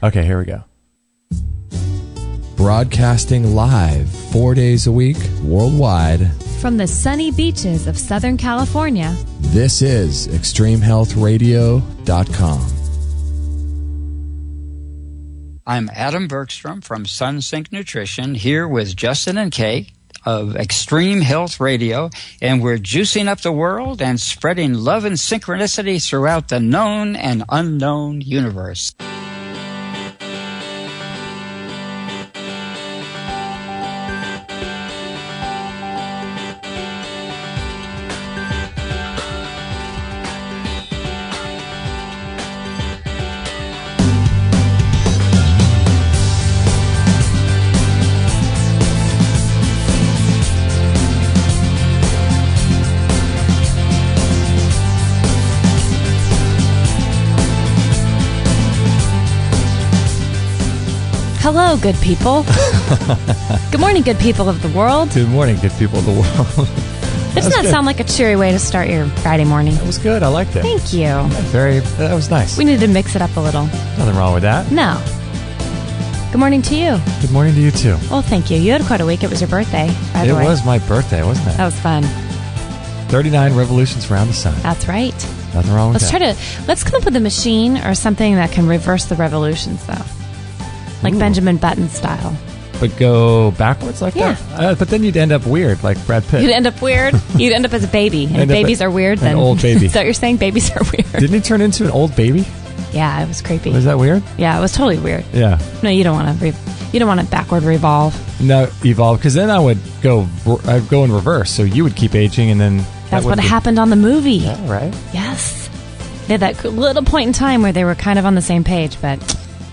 Okay, here we go. Broadcasting live 4 days a week worldwide from the sunny beaches of Southern California. This is ExtremeHealthRadio.com. I'm Adam Bergstrom from SunSync Nutrition, here with Justin and Kay of Extreme Health Radio, and we're juicing up the world and spreading love and synchronicity throughout the known and unknown universe. Hello, good people. Good morning, good people of the world. Good morning, good people of the world. That does not sound like a cheery way to start your Friday morning. That was good. I liked it. Thank you. That was nice. We need to mix it up a little. Nothing wrong with that. No. Good morning to you. Good morning to you, too. Well, thank you. You had quite a week. It was your birthday, by the way. It was my birthday, wasn't it? That was fun. 39 revolutions around the sun. That's right. Nothing wrong with that. Let's come up with a machine or something that can reverse the revolutions, though. Like Ooh. Benjamin Button style. But go backwards like that? But then you'd end up weird, like Brad Pitt. You'd end up weird. You'd end up as a baby. And if babies are weird, then... An old baby. Is that what you're saying? Babies are weird. Didn't he turn into an old baby? Yeah, it was creepy. Was that weird? Yeah, it was totally weird. Yeah. No, you don't want to... You don't want to backward revolve. No, evolve, because then I'd go in reverse, so you would keep aging, and then... That's what happened on the movie. Yeah, right? Yes. They had that little point in time where they were kind of on the same page, but...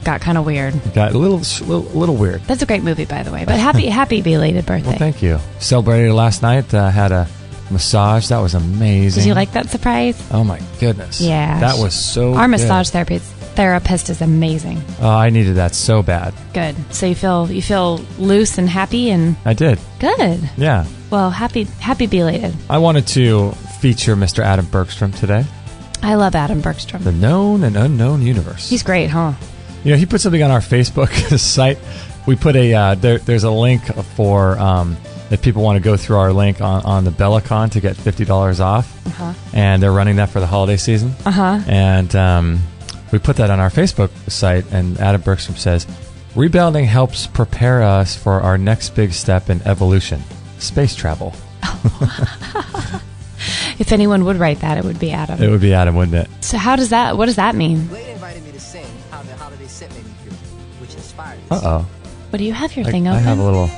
got kind of weird. Got a little weird. That's a great movie, by the way. But happy belated birthday. Well, thank you. Celebrated last night. Had a massage. That was amazing. Did you like that surprise? Oh my goodness. Yeah. That was so Our good. massage therapist is amazing. Oh, I needed that so bad. Good. So you feel loose and happy and... I did. Good. Yeah. Well, happy belated. I wanted to feature Mr. Adam Bergstrom today. I love Adam Bergstrom. The known and unknown universe. He's great, huh? You know, he put something on our Facebook site. We put there's a link for if people want to go through our link on the Bellicon to get $50 off. Uh-huh. And they're running that for the holiday season. Uh-huh. And we put that on our Facebook site, and Adam Bergstrom says, rebounding helps prepare us for our next big step in evolution, space travel. If anyone would write that, it would be Adam. It would be Adam, wouldn't it? So what does that mean? Blade invited me to sing how the holiday set made me feel, which inspired me. Uh-oh. What do you have your thing open? I have a little...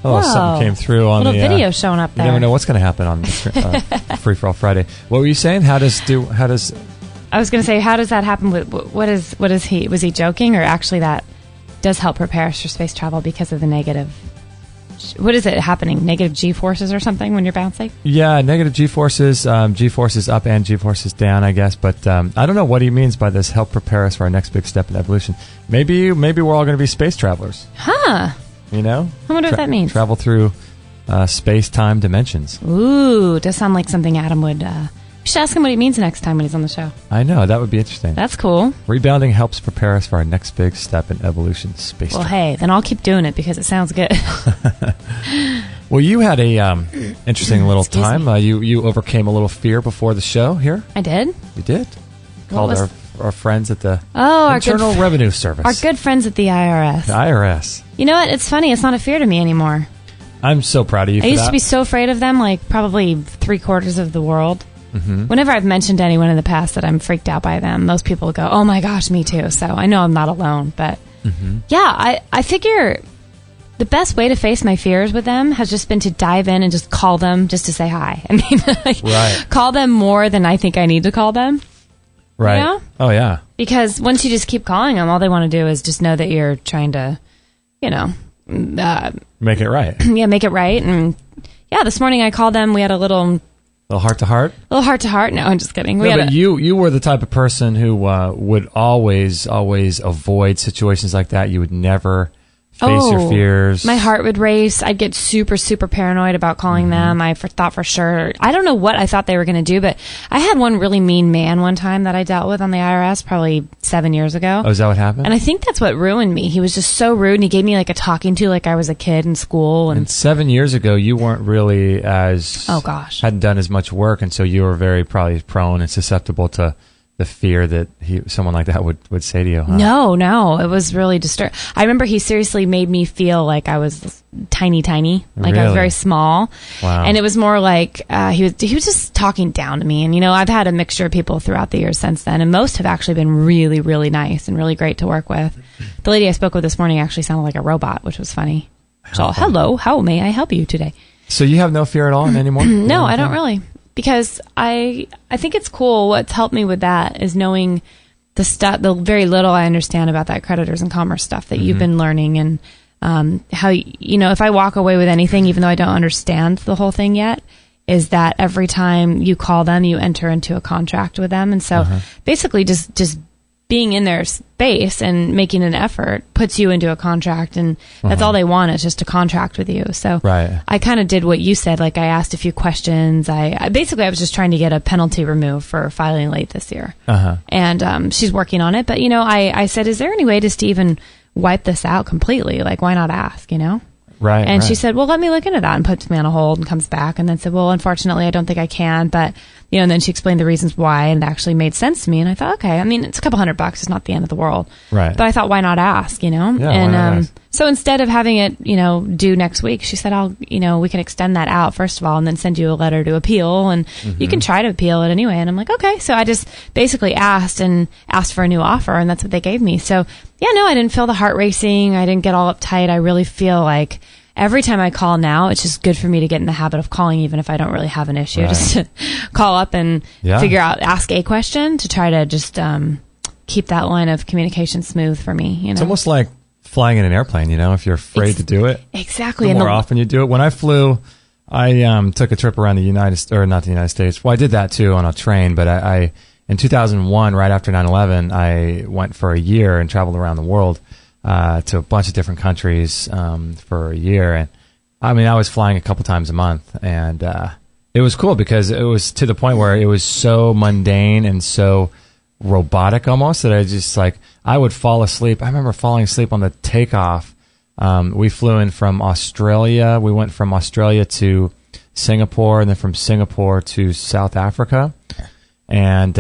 Oh, Whoa. Something came through on the... the... video showing up there. You never know what's going to happen on Free For All Friday. What were you saying? How does... I was going to say, how does that happen? What is he... Was he joking, or actually that does help prepare us for space travel because of the negative... What is it happening? Negative G-forces or something when you're bouncing? Yeah, negative G-forces, G-forces up and G-forces down, I guess. But I don't know what he means by this, help prepare us for our next big step in evolution. Maybe we're all going to be space travelers. Huh. You know? I wonder what that means. Travel through space-time dimensions. Ooh, does sound like something Adam would... We should ask him what he means next time when he's on the show. I know, that would be interesting. That's cool. Rebounding helps prepare us for our next big step in evolution, space Well, travel. hey, then I'll keep doing it because it sounds good. Well, you had a interesting little Excuse time. me. You overcame a little fear before the show here. I did? You did. Called our friends at the Internal Revenue Service. Our good friends at the IRS. The IRS. You know what? It's funny. It's not a fear to me anymore. I'm so proud of you for I used that. to be so afraid of them, like probably 3/4 of the world. Mm-hmm. Whenever I've mentioned to anyone in the past that I'm freaked out by them, most people go, oh my gosh, me too. So I know I'm not alone. But yeah, I figure the best way to face my fears with them has just been to dive in and just call them just to say hi. I mean, right. Call them more than I think I need to call them. Right. You know? Oh, yeah. Because once you just keep calling them, all they want to do is just know that you're trying to, make it right. Yeah, make it right. And yeah, this morning I called them. We had a little heart-to-heart? A little heart-to-heart. No, I'm just kidding. But you were the type of person who would always avoid situations like that. You would never face your fears? My heart would race. I'd get super, super paranoid about calling them. I thought for sure. I don't know what I thought they were going to do, but I had one really mean man one time that I dealt with on the IRS probably 7 years ago. Oh, is that what happened? And I think that's what ruined me. He was just so rude, and he gave me like a talking to like I was a kid in school. And 7 years ago, you weren't really as... Oh, gosh. Hadn't done as much work, and so you were very probably prone and susceptible to the fear that someone like that would say to you, huh? No, it was really disturbing. I remember he seriously made me feel like I was tiny, like I was very small. Wow. And it was more like he was just talking down to me. And I've had a mixture of people throughout the years since then, and most have actually been really, really nice and really great to work with. The lady I spoke with this morning actually sounded like a robot, which was funny. So, hello, how may I help you today? So you have no fear at all anymore? No, I don't really. Because I think it's cool. What's helped me with that is knowing the very little I understand about that creditors and commerce stuff that you've been learning, and how if I walk away with anything, even though I don't understand the whole thing yet, is that every time you call them, you enter into a contract with them, and so basically just being in their space and making an effort puts you into a contract, and that's all they want is just a contract with you. So I kind of did what you said. Like, I asked a few questions. I was just trying to get a penalty removed for filing late this year. And she's working on it. But, I said, is there any way just to even wipe this out completely? Like, why not ask, Right. And she said, well, let me look into that, and puts me on a hold and comes back and then said, well, unfortunately, I don't think I can. But, and then she explained the reasons why, and it actually made sense to me. And I thought, okay, I mean, it's a couple $100. It's not the end of the world. Right. But I thought, why not ask, Yeah, and why not ask? so instead of having it, due next week, she said, we can extend that out first of all, and then send you a letter to appeal, and you can try to appeal it anyway. And I'm like, okay. So I just basically asked for a new offer, and that's what they gave me. So yeah, no, I didn't feel the heart racing. I didn't get all uptight. I really feel like every time I call now, it's just good for me to get in the habit of calling, even if I don't really have an issue, just to call up and ask a question to try to just keep that line of communication smooth for me. It's almost like flying in an airplane, if you're afraid to do it. Exactly. The more often you do it. When I flew, I took a trip around not the United States. Well, I did that too on a train, but I in 2001, right after 9/11, I went for a year and traveled around the world. To a bunch of different countries for a year, and I mean, I was flying a couple times a month, and it was cool because it was to the point where it was so mundane and so robotic almost that I would fall asleep. I remember falling asleep on the takeoff. We flew in from Australia. We went from Australia to Singapore, and then from Singapore to South Africa, and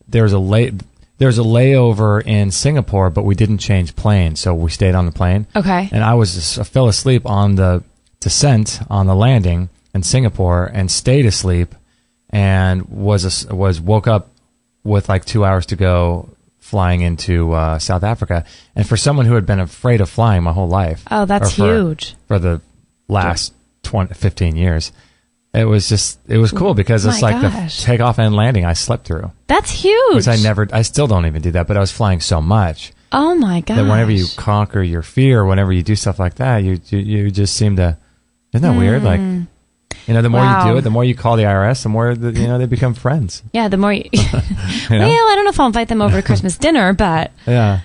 there was a layover in Singapore, but we didn't change planes, so we stayed on the plane. Okay. And I fell asleep on the descent on the landing in Singapore, and stayed asleep, and was woke up with like 2 hours to go, flying into South Africa. And for someone who had been afraid of flying my whole life, huge for the last 15 years. It was cool because it's like the takeoff and landing I slept through. That's huge. Which I still don't even do that, but I was flying so much. Oh my gosh. That whenever you conquer your fear, whenever you do stuff like that, you just seem to, isn't that weird? Like, the more you do it, the more you call the IRS, the more they become friends. Yeah, the more you, well, I don't know if I'll invite them over to Christmas dinner, but yeah,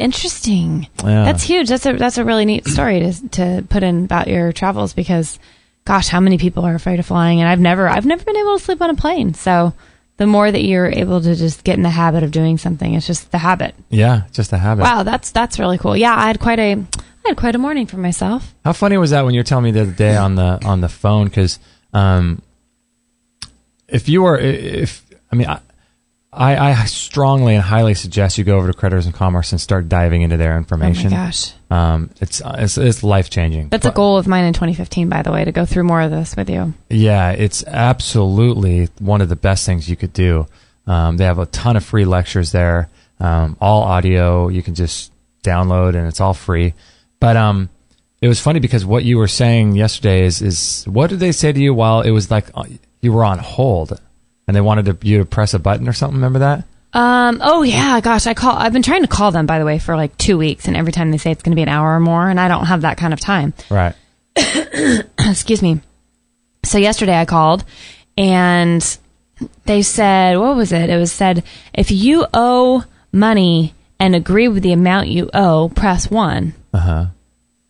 interesting. Yeah. That's huge. That's a really neat story to put in about your travels, because gosh, how many people are afraid of flying? And I've never been able to sleep on a plane. So the more that you're able to just get in the habit of doing something, it's just the habit. Yeah, just a habit. Wow, that's really cool. Yeah, I had quite a morning for myself. How funny was that when you were telling me the other day on the phone? Because I strongly and highly suggest you go over to Creditors and Commerce and start diving into their information. Oh my gosh. It's life-changing. That's a goal of mine in 2015, by the way, to go through more of this with you. Yeah, it's absolutely one of the best things you could do. They have a ton of free lectures there, all audio. You can just download, and it's all free. But it was funny because what you were saying yesterday is what did they say to you while it was like you were on hold? And they wanted you to press a button or something. Remember that? Oh yeah, gosh, I've been trying to call them, by the way, for like 2 weeks, and every time they say it's going to be an hour or more, and I don't have that kind of time. Right. Excuse me. So yesterday I called, and they said, what was it? It was said, if you owe money and agree with the amount you owe, press 1. Uh-huh.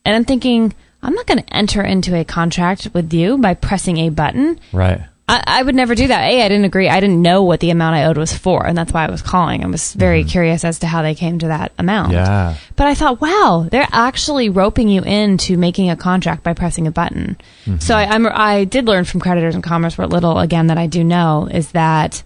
And I'm thinking, I'm not going to enter into a contract with you by pressing a button. Right. I would never do that. I didn't agree. I didn't know what the amount I owed was for, and that's why I was calling. I was very curious as to how they came to that amount. Yeah. But I thought, wow, they're actually roping you into making a contract by pressing a button. So I did learn from Creditors in Commerce what little, again, that I do know is that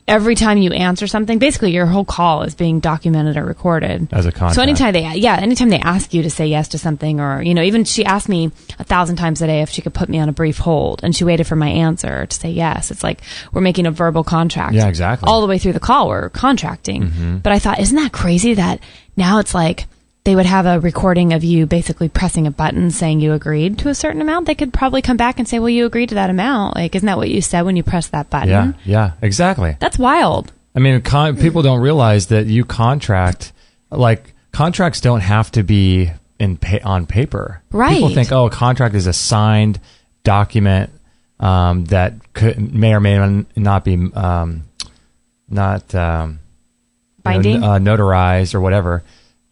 every time you answer something, basically your whole call is being documented or recorded As a contract. So anytime they ask you to say yes to something, or even she asked me 1,000 times a day if she could put me on a brief hold, and she waited for my answer to say yes. It's like we're making a verbal contract. Yeah, exactly. All the way through the call, we're contracting. But I thought, isn't that crazy that now it's like they would have a recording of you basically pressing a button saying you agreed to a certain amount? They could probably come back and say, well, you agreed to that amount. Like, isn't that what you said when you pressed that button? Yeah, exactly. That's wild. I mean, people don't realize that you contract, like, contracts don't have to be on paper. Right. People think, a contract is a signed document that may or may not be binding, notarized or whatever.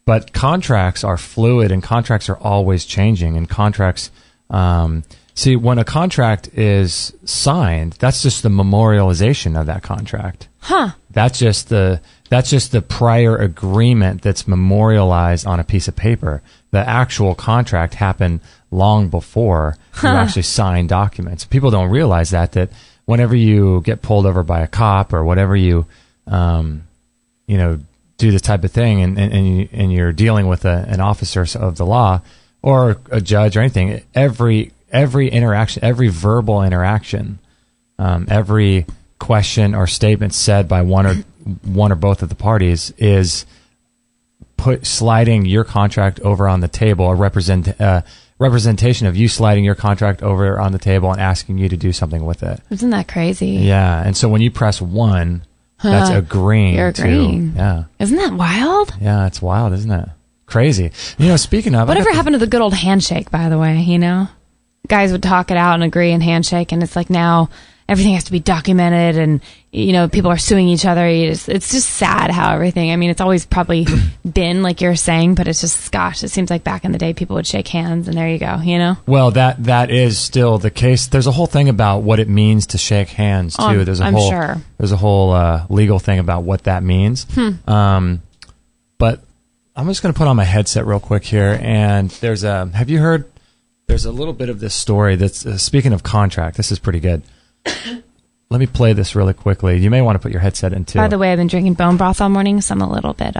But contracts are fluid, and contracts are always changing. And contracts, see, when a contract is signed, that's just the memorialization of that contract. Huh. That's just the prior agreement that's memorialized on a piece of paper. The actual contract happened long before you actually signed documents. People don't realize that whenever you get pulled over by a cop or whatever you do this type of thing, and you're dealing with an officer of the law or a judge or anything, every interaction, every verbal interaction, every question or statement said by one or both of the parties is sliding your contract over on the table, a representation of you sliding your contract over on the table and asking you to do something with it. Isn't that crazy? Yeah, and so when you press 1, that's agreeing. You're agreeing. Yeah. Isn't that wild? Yeah, it's wild, isn't it? Crazy. Speaking of... Whatever happened to the good old handshake, by the way, Guys would talk it out and agree and handshake, and it's like now everything has to be documented, and, people are suing each other. It's just sad how everything... I mean, it's always probably been like you're saying, but it's just, gosh, it seems like back in the day people would shake hands, and there you go, Well, that is still the case. There's a whole thing about what it means to shake hands, too. I'm whole, sure. There's a whole legal thing about what that means. But I'm just going to put on my headset real quick here, and have you heard... There's a little bit of this story that's, speaking of contract, this is pretty good. Let me play this really quickly. You may want to put your headset in, too. By the way, I've been drinking bone broth all morning, so I'm a little bit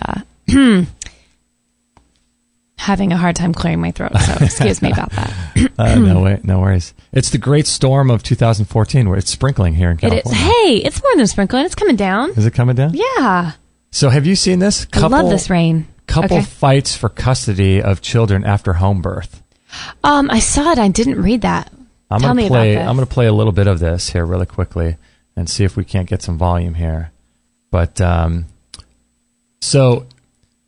having a hard time clearing my throat, so excuse me about that. No worries. It's the great storm of 2014 where it's sprinkling here in California. Hey, it's more than sprinkling. It's coming down. Is it coming down? Yeah. So have you seen this? I love this rain. Couple fights for custody of children after home birth. I saw it. I didn't read that. Tell me about this. I'm going to play a little bit of this here really quickly and see if we can't get some volume here. But so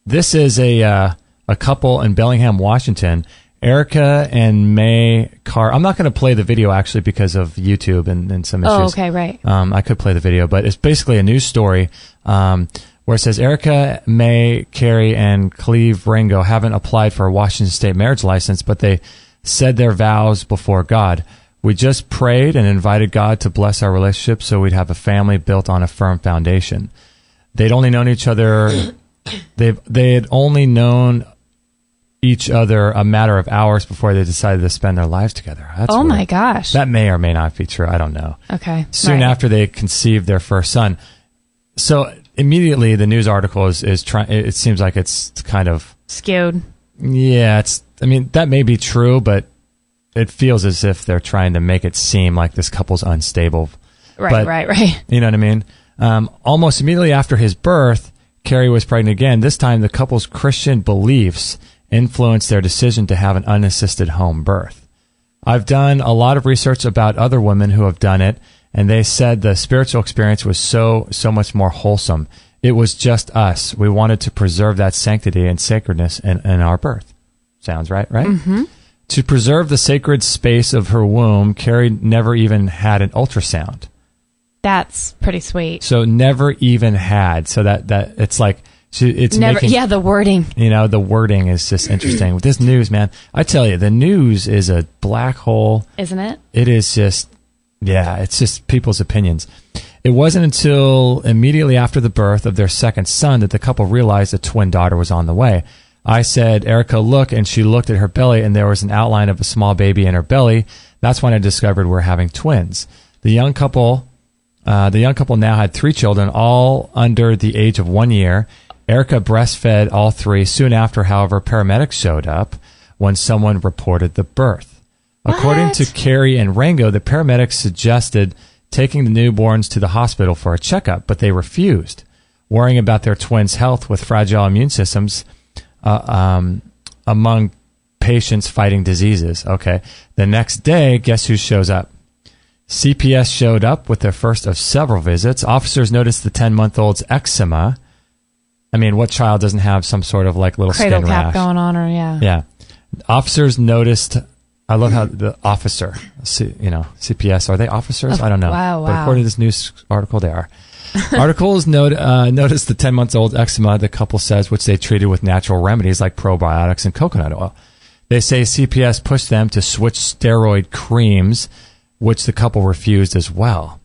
this is a couple in Bellingham, Washington. Erica and May Carr. I'm not going to play the video actually because of YouTube and some issues. Oh, okay, right. I could play the video, but it's basically a news story where it says Erica, May, Carey, and Cleve Rango haven't applied for a Washington State marriage license, but they said their vows before God. We just prayed and invited God to bless our relationship so we'd have a family built on a firm foundation. They'd only known each other. They had only known each other a matter of hours before they decided to spend their lives together. That's weird. My gosh. That may or may not be true. I don't know. Okay. Soon after they conceived their first son. So immediately the news article is trying. It seems like it's kind of skewed. Yeah, that may be true, but it feels as if they're trying to make it seem like this couple's unstable. Right. You know what I mean? Almost immediately after his birth, Carrie was pregnant again. This time, the couple's Christian beliefs influenced their decision to have an unassisted home birth. I've done a lot of research about other women who have done it, and they said the spiritual experience was so much more wholesome. It was just us. We wanted to preserve that sanctity and sacredness in our birth. Sounds right? Mm-hmm. To preserve the sacred space of her womb, Carrie never even had an ultrasound. That's pretty sweet. So never even had. So that it's like It's Never. making, Yeah, the wording. the wording is just interesting. With this news, man, I tell you, the news is a black hole. Isn't it? It is just, it's just people's opinions. It wasn't until immediately after the birth of their second son that the couple realized a twin daughter was on the way. I said, Erica, look, and she looked at her belly, and there was an outline of a small baby in her belly. That's when I discovered we're having twins. The young couple now had 3 children, all under the age of 1 year. Erica breastfed all 3. Soon after, however, paramedics showed up when someone reported the birth. What? According to Carrie and Rango, the paramedics suggested taking the newborns to the hospital for a checkup, but they refused, worrying about their twins' health with fragile immune systems among patients fighting diseases. Okay. The next day, guess who shows up? CPS showed up with their first of several visits. Officers noticed the 10-month-old's eczema. I mean, what child doesn't have some sort of like little Cradle skin cap rash? going on, or Yeah. Officers noticed. I love how the officer, CPS, are they officers? I don't know. Wow. But according to this news article, they are. Articles noticed the 10-month-old eczema, the couple says, which they treated with natural remedies like probiotics and coconut oil. They say CPS pushed them to switch steroid creams, which the couple refused as well.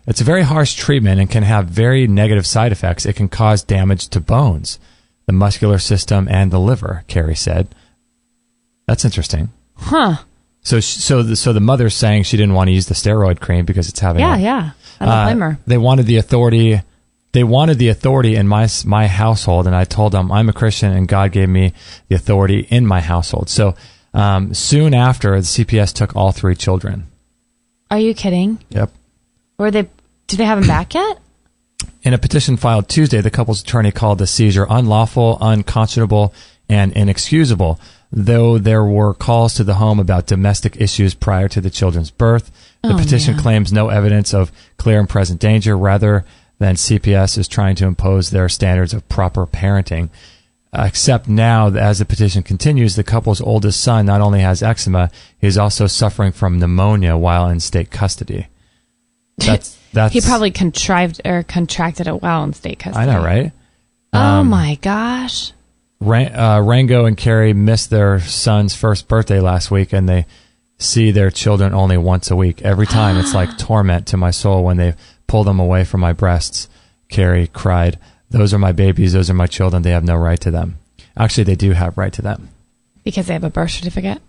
It's a very harsh treatment and can have very negative side effects. It can cause damage to bones, the muscular system, and the liver, Carrie said. That's interesting. Huh. So the mother's saying she didn't want to use the steroid cream because it's having Yeah. I don't blame her. They wanted the authority. They wanted the authority in my household, and I told them I'm a Christian and God gave me the authority in my household. So soon after, the CPS took all 3 children. Are you kidding? Yep. Do they have them back yet? In a petition filed Tuesday, the couple's attorney called the seizure unlawful, unconscionable, and inexcusable, though there were calls to the home about domestic issues prior to the children's birth. The petition claims no evidence of clear and present danger, rather than CPS is trying to impose their standards of proper parenting. Except now, as the petition continues, the couple's oldest son not only has eczema, he's also suffering from pneumonia while in state custody. That's He probably contracted it while in state custody. I know, right? Oh my gosh. Rango and Carrie missed their son's first birthday last week, and they see their children only once a week. Every time it's like torment to my soul when they pull them away from my breasts. Carrie cried, "Those are my babies. Those are my children. They have no right to them." Actually, they do have right to them. Because they have a birth certificate?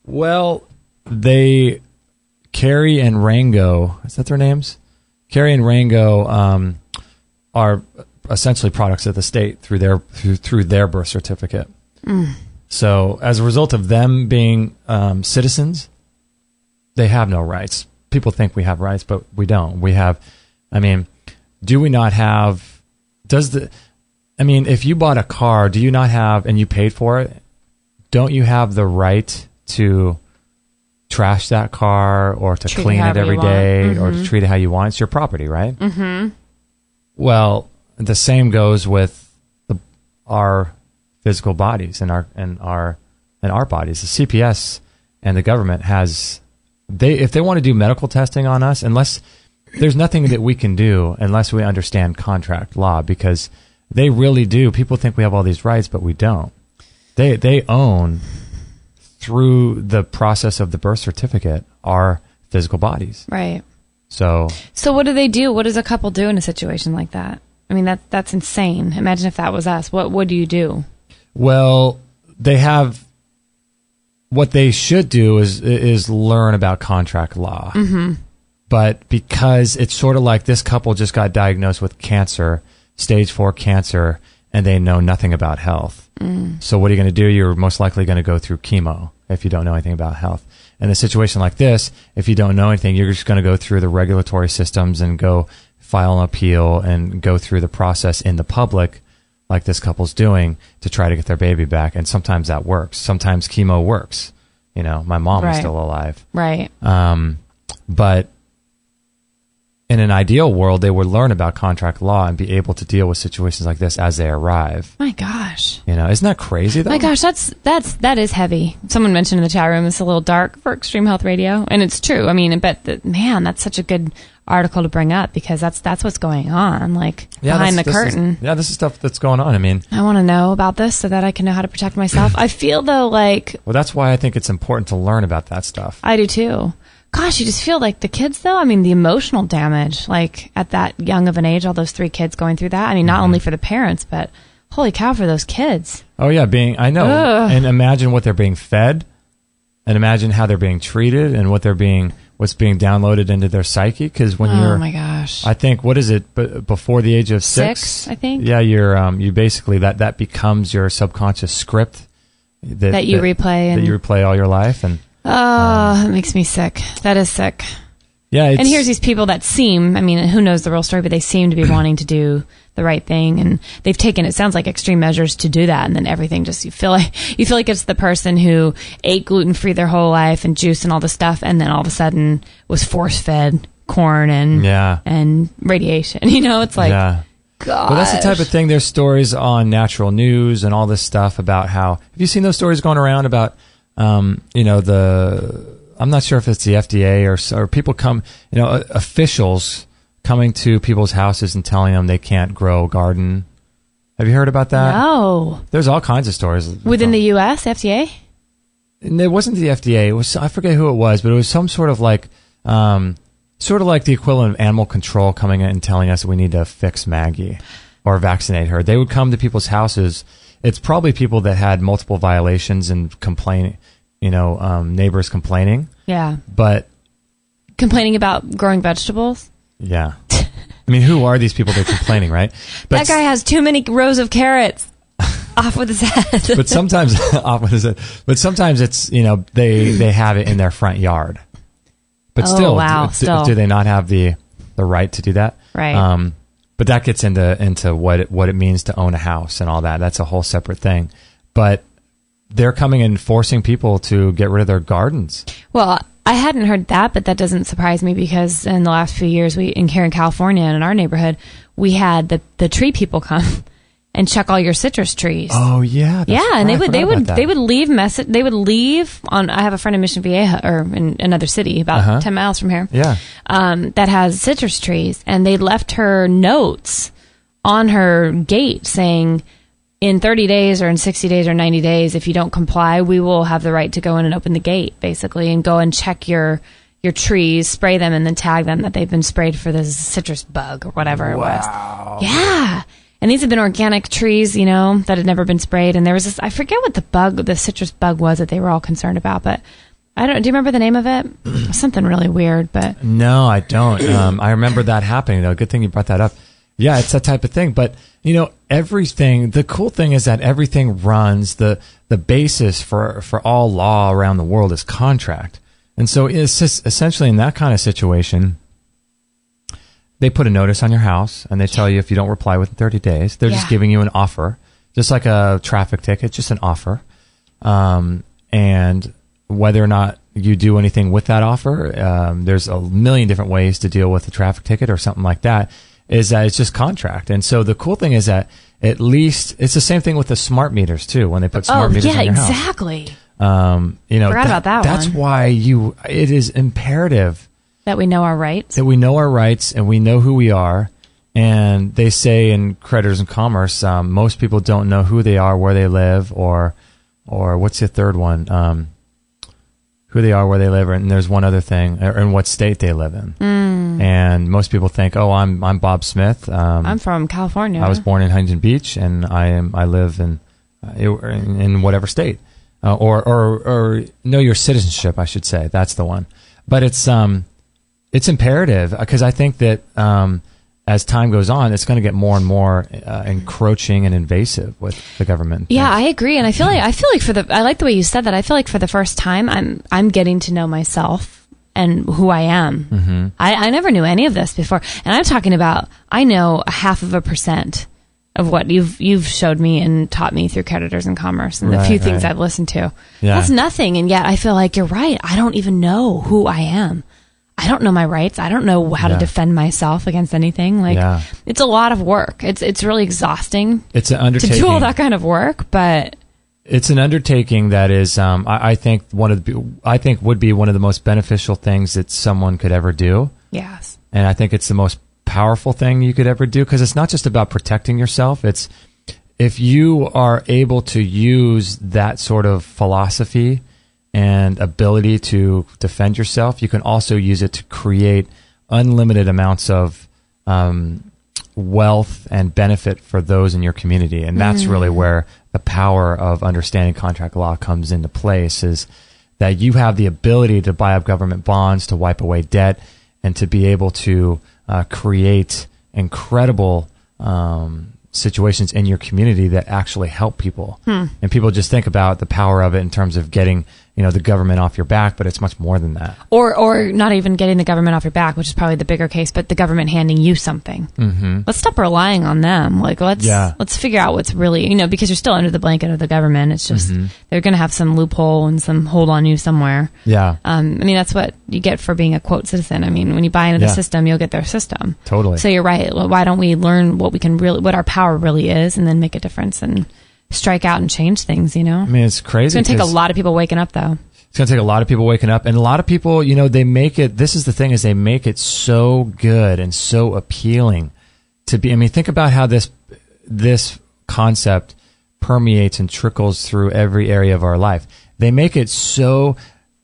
Well, Carrie and Rango, is that their names? Carrie and Rango are essentially products of the state through their birth certificate. So as a result of them being citizens, they have no rights. People think we have rights, but we don't. Do we not have, if you bought a car, do you not have, and you paid for it, don't you have the right to trash that car or to clean it every day or to treat it how you want? It's your property, right? Mm-hmm. Well, the same goes with our physical bodies and our bodies. The CPS and the government if they want to do medical testing on us, unless there's nothing that we can do unless we understand contract law, because they really do. People think we have all these rights, but we don't. They own, through the process of the birth certificate, our physical bodies. Right. So what do they do? What does a couple do in a situation like that? I mean, that's insane. Imagine if that was us. What do you do? Well, what they should do is learn about contract law. Mm-hmm. But because it's sort of like this couple just got diagnosed with cancer, stage 4 cancer, and they know nothing about health. So what are you going to do? You're most likely going to go through chemo if you don't know anything about health. In a situation like this, if you don't know anything, you're just going to go through the regulatory systems and go file an appeal and go through the process in the public, like this couple's doing, to try to get their baby back. And sometimes that works. Sometimes chemo works. My mom is still alive. Right. But in an ideal world, they would learn about contract law and be able to deal with situations like this as they arrive. My gosh. Isn't that crazy, though? My gosh, that is heavy. Someone mentioned in the chat room it's a little dark for Extreme Health Radio, and it's true. I mean, man, that's such a good article to bring up because that's what's going on, behind the curtain. This is stuff that's going on. I mean, I want to know about this so that I can know how to protect myself. I feel though well, that's why I think it's important to learn about that stuff. I do too. Gosh, you just feel like the kids, though, I mean, the emotional damage, at that young of an age, all those 3 kids going through that. I mean, not only for the parents, but holy cow, for those kids. Oh, yeah, I know. Ugh. And imagine what they're being fed, and imagine how they're being treated, and what's being downloaded into their psyche. Because when oh my gosh, I think, what is it, before the age of 6? I think. Yeah, you basically, that becomes your subconscious script that you replay. That you replay all your life. And oh, it makes me sick. That is sick. Yeah, and here's these people that seem, I mean, who knows the real story, but they seem to be wanting to do the right thing, and they've taken, it sounds like, extreme measures to do that, and then everything just, you feel like it's the person who ate gluten-free their whole life and juice and all this stuff, and then all of a sudden was force-fed corn and radiation. It's like, yeah. God. Well, that's the type of thing. There's stories on natural news and all this stuff about how, have you seen those stories going around about I'm not sure if it's the FDA or people come, officials coming to people's houses and telling them they can't grow a garden. Have you heard about that? No. There's all kinds of stories. Within the U.S., FDA? And it wasn't the FDA. It was, I forget who it was, but it was some sort of like the equivalent of animal control coming in and telling us that we need to fix Maggie or vaccinate her. They would come to people's houses. It's probably people that had multiple violations and complaining, neighbors complaining. Yeah. But complaining about growing vegetables? Yeah. I mean, who are these people that are complaining, right? But that guy has too many rows of carrots. Off with his head. But sometimes off with his head. But sometimes it's, they have it in their front yard. But still, do they not have the right to do that? Right. But that gets into what it means to own a house and all that. That's a whole separate thing. But they're coming and forcing people to get rid of their gardens. Well, I hadn't heard that, but that doesn't surprise me because in the last few years, here in California and in our neighborhood, we had the tree people come and check all your citrus trees. Oh yeah, and they would leave message. They would leave on. I have a friend in Mission Vieja, or in another city about 10 miles from here. Yeah, that has citrus trees, and they left her notes on her gate saying, in 30 days or in 60 days or 90 days, if you don't comply, we will have the right to go in and open the gate, basically, and go and check your trees, spray them, and then tag them that they've been sprayed for this citrus bug or whatever it was. Yeah. And these have been organic trees, that had never been sprayed. And there was this, I forget what the citrus bug was that they were all concerned about, but do you remember the name of it? Something really weird, but. No, I don't. I remember that happening, though. Good thing you brought that up. Yeah, it's that type of thing. But, everything, the cool thing is that everything runs, the basis for all law around the world is contract. And so it's just essentially in that kind of situation, they put a notice on your house and they tell you if you don't reply within 30 days, they're just giving you an offer, just like a traffic ticket, just an offer. And whether or not you do anything with that offer, there's a million different ways to deal with a traffic ticket or something like that, is that it's just contract. And so the cool thing is that at least it's the same thing with the smart meters too, when they put smart meters on your house. Exactly. Forgot about that that's one. Why it is imperative that we know our rights. That we know our rights and we know who we are. And they say in Creditors in Commerce, most people don't know who they are, where they live, or what's the third one? Who they are, where they live, and there's one other thing, or in what state they live in. And most people think, I'm Bob Smith. I'm from California. I was born in Huntington Beach, and I live in whatever state, or know your citizenship, I should say. That's the one. But it's imperative because I think that as time goes on, it's going to get more and more encroaching and invasive with the government. Yeah, I agree, and I feel like I like the way you said that. I feel like for the first time, I'm getting to know myself and who I am. Mm-hmm. I never knew any of this before, and I'm talking about I know 0.5% of what you've showed me and taught me through Creditors in Commerce and the few things I've listened to. Yeah. That's nothing, and yet I feel like you're right. I don't even know who I am. I don't know my rights. I don't know how to defend myself against anything. Like, it's a lot of work. It's really exhausting. It's an undertaking to do all that kind of work, but it's an undertaking that is, I think would be one of the most beneficial things that someone could ever do. Yes. And I think it's the most powerful thing you could ever do, because it's not just about protecting yourself. It's if you are able to use that sort of philosophy and ability to defend yourself, you can also use it to create unlimited amounts of wealth and benefit for those in your community. And that's really where the power of understanding contract law comes into place, is that you have the ability to buy up government bonds, to wipe away debt, and to be able to create incredible situations in your community that actually help people. And people just think about the power of it in terms of getting, the government off your back, but it's much more than that. Or not even getting the government off your back, which is probably the bigger case, but the government handing you something. Let's stop relying on them. Like, let's figure out what's really, because you're still under the blanket of the government. It's just, they're going to have some loophole and some hold on you somewhere. Yeah. That's what you get for being a quote citizen. When you buy into the system, you'll get their system. Totally. So you're right. Why don't we learn what our power really is, and then make a difference and strike out and change things, It's crazy. It's going to take a lot of people waking up, though. It's going to take a lot of people waking up. And a lot of people, they make it, this is the thing, is they make it so good and so appealing to be, think about how this concept permeates and trickles through every area of our life. They make it so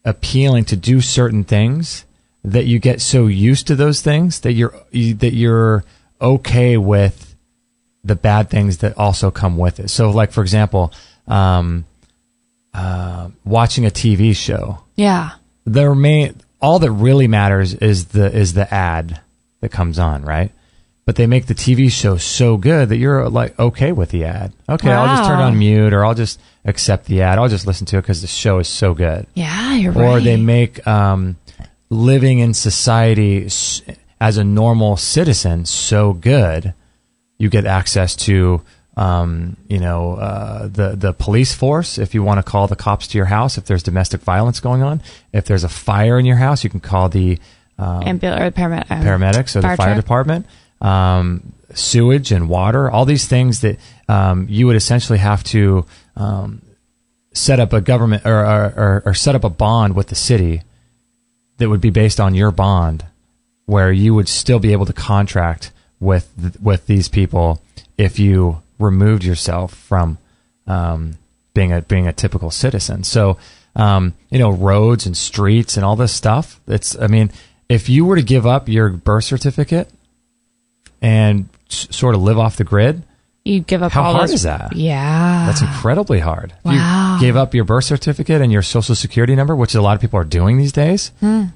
appealing to do certain things that you get so used to those things that you're okay with the bad things that also come with it. So, like, for example, watching a TV show. Yeah. All that really matters is the ad that comes on, right? But they make the TV show so good that you're like okay with the ad. Okay, wow. I'll just turn on mute, or I'll just accept the ad. I'll just listen to it because the show is so good. Yeah, you're right. Or they make living in society as a normal citizen so good. You get access to, the police force if you want to call the cops to your house if there's domestic violence going on. If there's a fire in your house, you can call the paramedics or the fire department. Sewage and water, all these things that you would essentially have to set up a government or set up a bond with the city that would be based on your bond, where you would still be able to contract with these people if you removed yourself from being a typical citizen. So roads and streets and all this stuff. If you were to give up your birth certificate and sort of live off the grid, you give up. How hard is that? Yeah, that's incredibly hard. Wow. You gave up your birth certificate and your social security number, which a lot of people are doing these days. You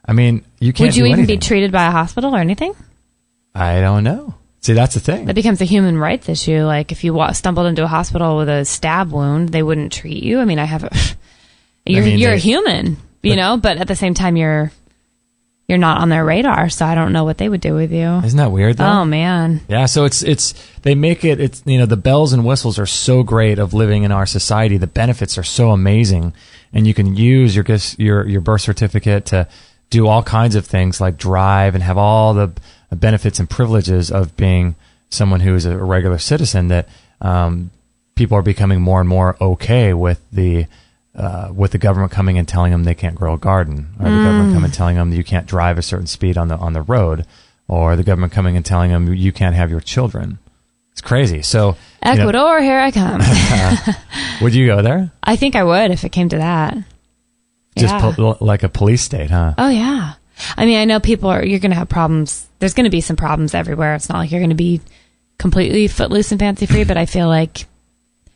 can't. Would you do even anything. be treated by a hospital or anything? I don't know. See, that's the thing. That becomes a human rights issue. Like, if you stumbled into a hospital with a stab wound, they wouldn't treat you. You're a human, but at the same time, you're not on their radar. So I don't know what they would do with you. Isn't that weird, though? Oh man. Yeah. So they make it. The bells and whistles are so great of living in our society. The benefits are so amazing, and you can use your birth certificate to do all kinds of things like drive and have all the benefits and privileges of being someone who is a regular citizen, that people are becoming more and more okay with the government coming and telling them they can't grow a garden, or the government coming and telling them you can't drive a certain speed on the road, or the government coming and telling them you can't have your children. It's crazy. So Ecuador, here I come. Would you go there? I think I would if it came to that. Just like a police state, huh? Oh yeah. I know you're going to have problems. There's going to be some problems everywhere. It's not like you're going to be completely footloose and fancy free, but I feel like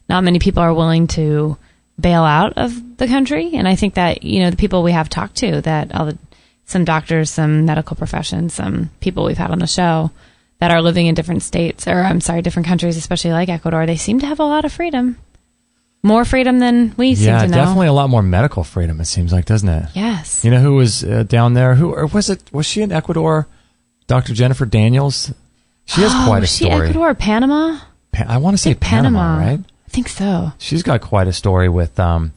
not many people are willing to bail out of the country. And I think that, the people we have talked to, that some doctors, some medical professions, some people we've had on the show that are living in different states, different countries, especially like Ecuador, they seem to have a lot of freedom. More freedom than we seem to know. Yeah, definitely a lot more medical freedom, it seems like, doesn't it? Yes. You know who was down there? Was she in Ecuador? Dr. Jennifer Daniels? She has quite a story. Was she Ecuador or Panama? I want to say Panama, right? I think so. She's got quite a story with her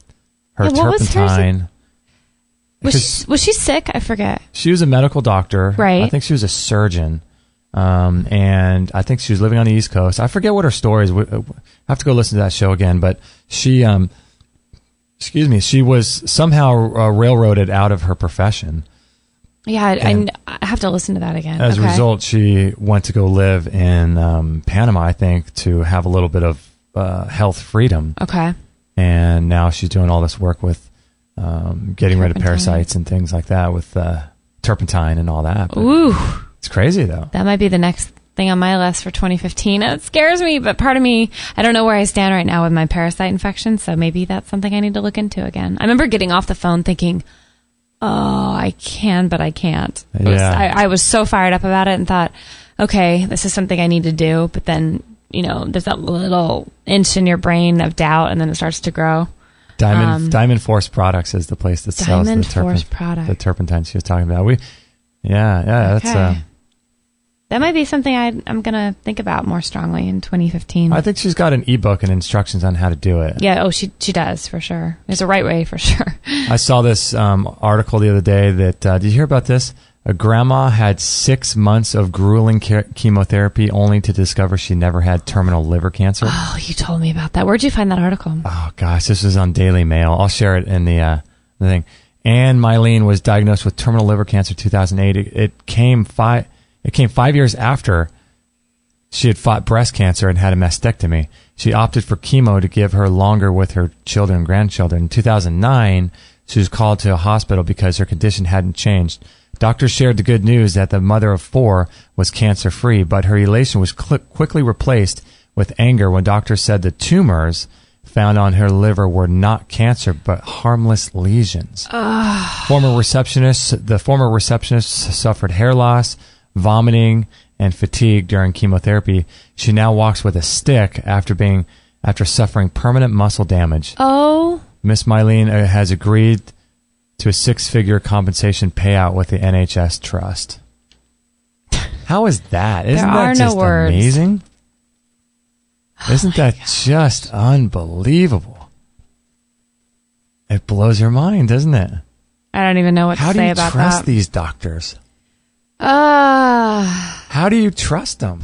turpentine. Was she sick? I forget. She was a medical doctor. Right. I think she was a surgeon. And I think she was living on the East Coast. I forget what her story is. I have to go listen to that show again. But she, she was somehow railroaded out of her profession. Yeah, I have to listen to that again. As a result, she went to go live in Panama, I think, to have a little bit of health freedom. Okay. And now she's doing all this work with getting rid of parasites and things like that with turpentine and all that. But ooh. It's crazy, though. That might be the next thing on my list for 2015. It scares me, but part of me, I don't know where I stand right now with my parasite infection, so maybe that's something I need to look into again. I remember getting off the phone thinking, oh, I can, but I can't. Yeah. I was so fired up about it and thought, okay, this is something I need to do, but then, there's that little inch in your brain of doubt, and then it starts to grow. Diamond Force Products is the place that sells the turpentine she was talking about. That's that might be something I'm going to think about more strongly in 2015. I think she's got an ebook and instructions on how to do it. Yeah, she does, for sure. There's a right way, for sure. I saw this article the other day that, did you hear about this? A grandma had 6 months of grueling chemotherapy only to discover she never had terminal liver cancer. Oh, you told me about that. Where'd you find that article? Oh, gosh, this was on Daily Mail. I'll share it in the thing. Anne Mylene was diagnosed with terminal liver cancer in 2008. It came 5 years after she had fought breast cancer and had a mastectomy. She opted for chemo to give her longer with her children and grandchildren. In 2009, she was called to a hospital because her condition hadn't changed. Doctors shared the good news that the mother of 4 was cancer-free, but her elation was quickly replaced with anger when doctors said the tumors found on her liver were not cancer, but harmless lesions. The former receptionist suffered hair loss, vomiting, and fatigue during chemotherapy. She now walks with a stick after suffering permanent muscle damage. Oh. Miss Mylene has agreed to a 6-figure compensation payout with the NHS Trust. How is that? Isn't that just amazing? Isn't that just unbelievable? It blows your mind, doesn't it? I don't even know what to say about that. How do you trust these doctors? How do you trust them?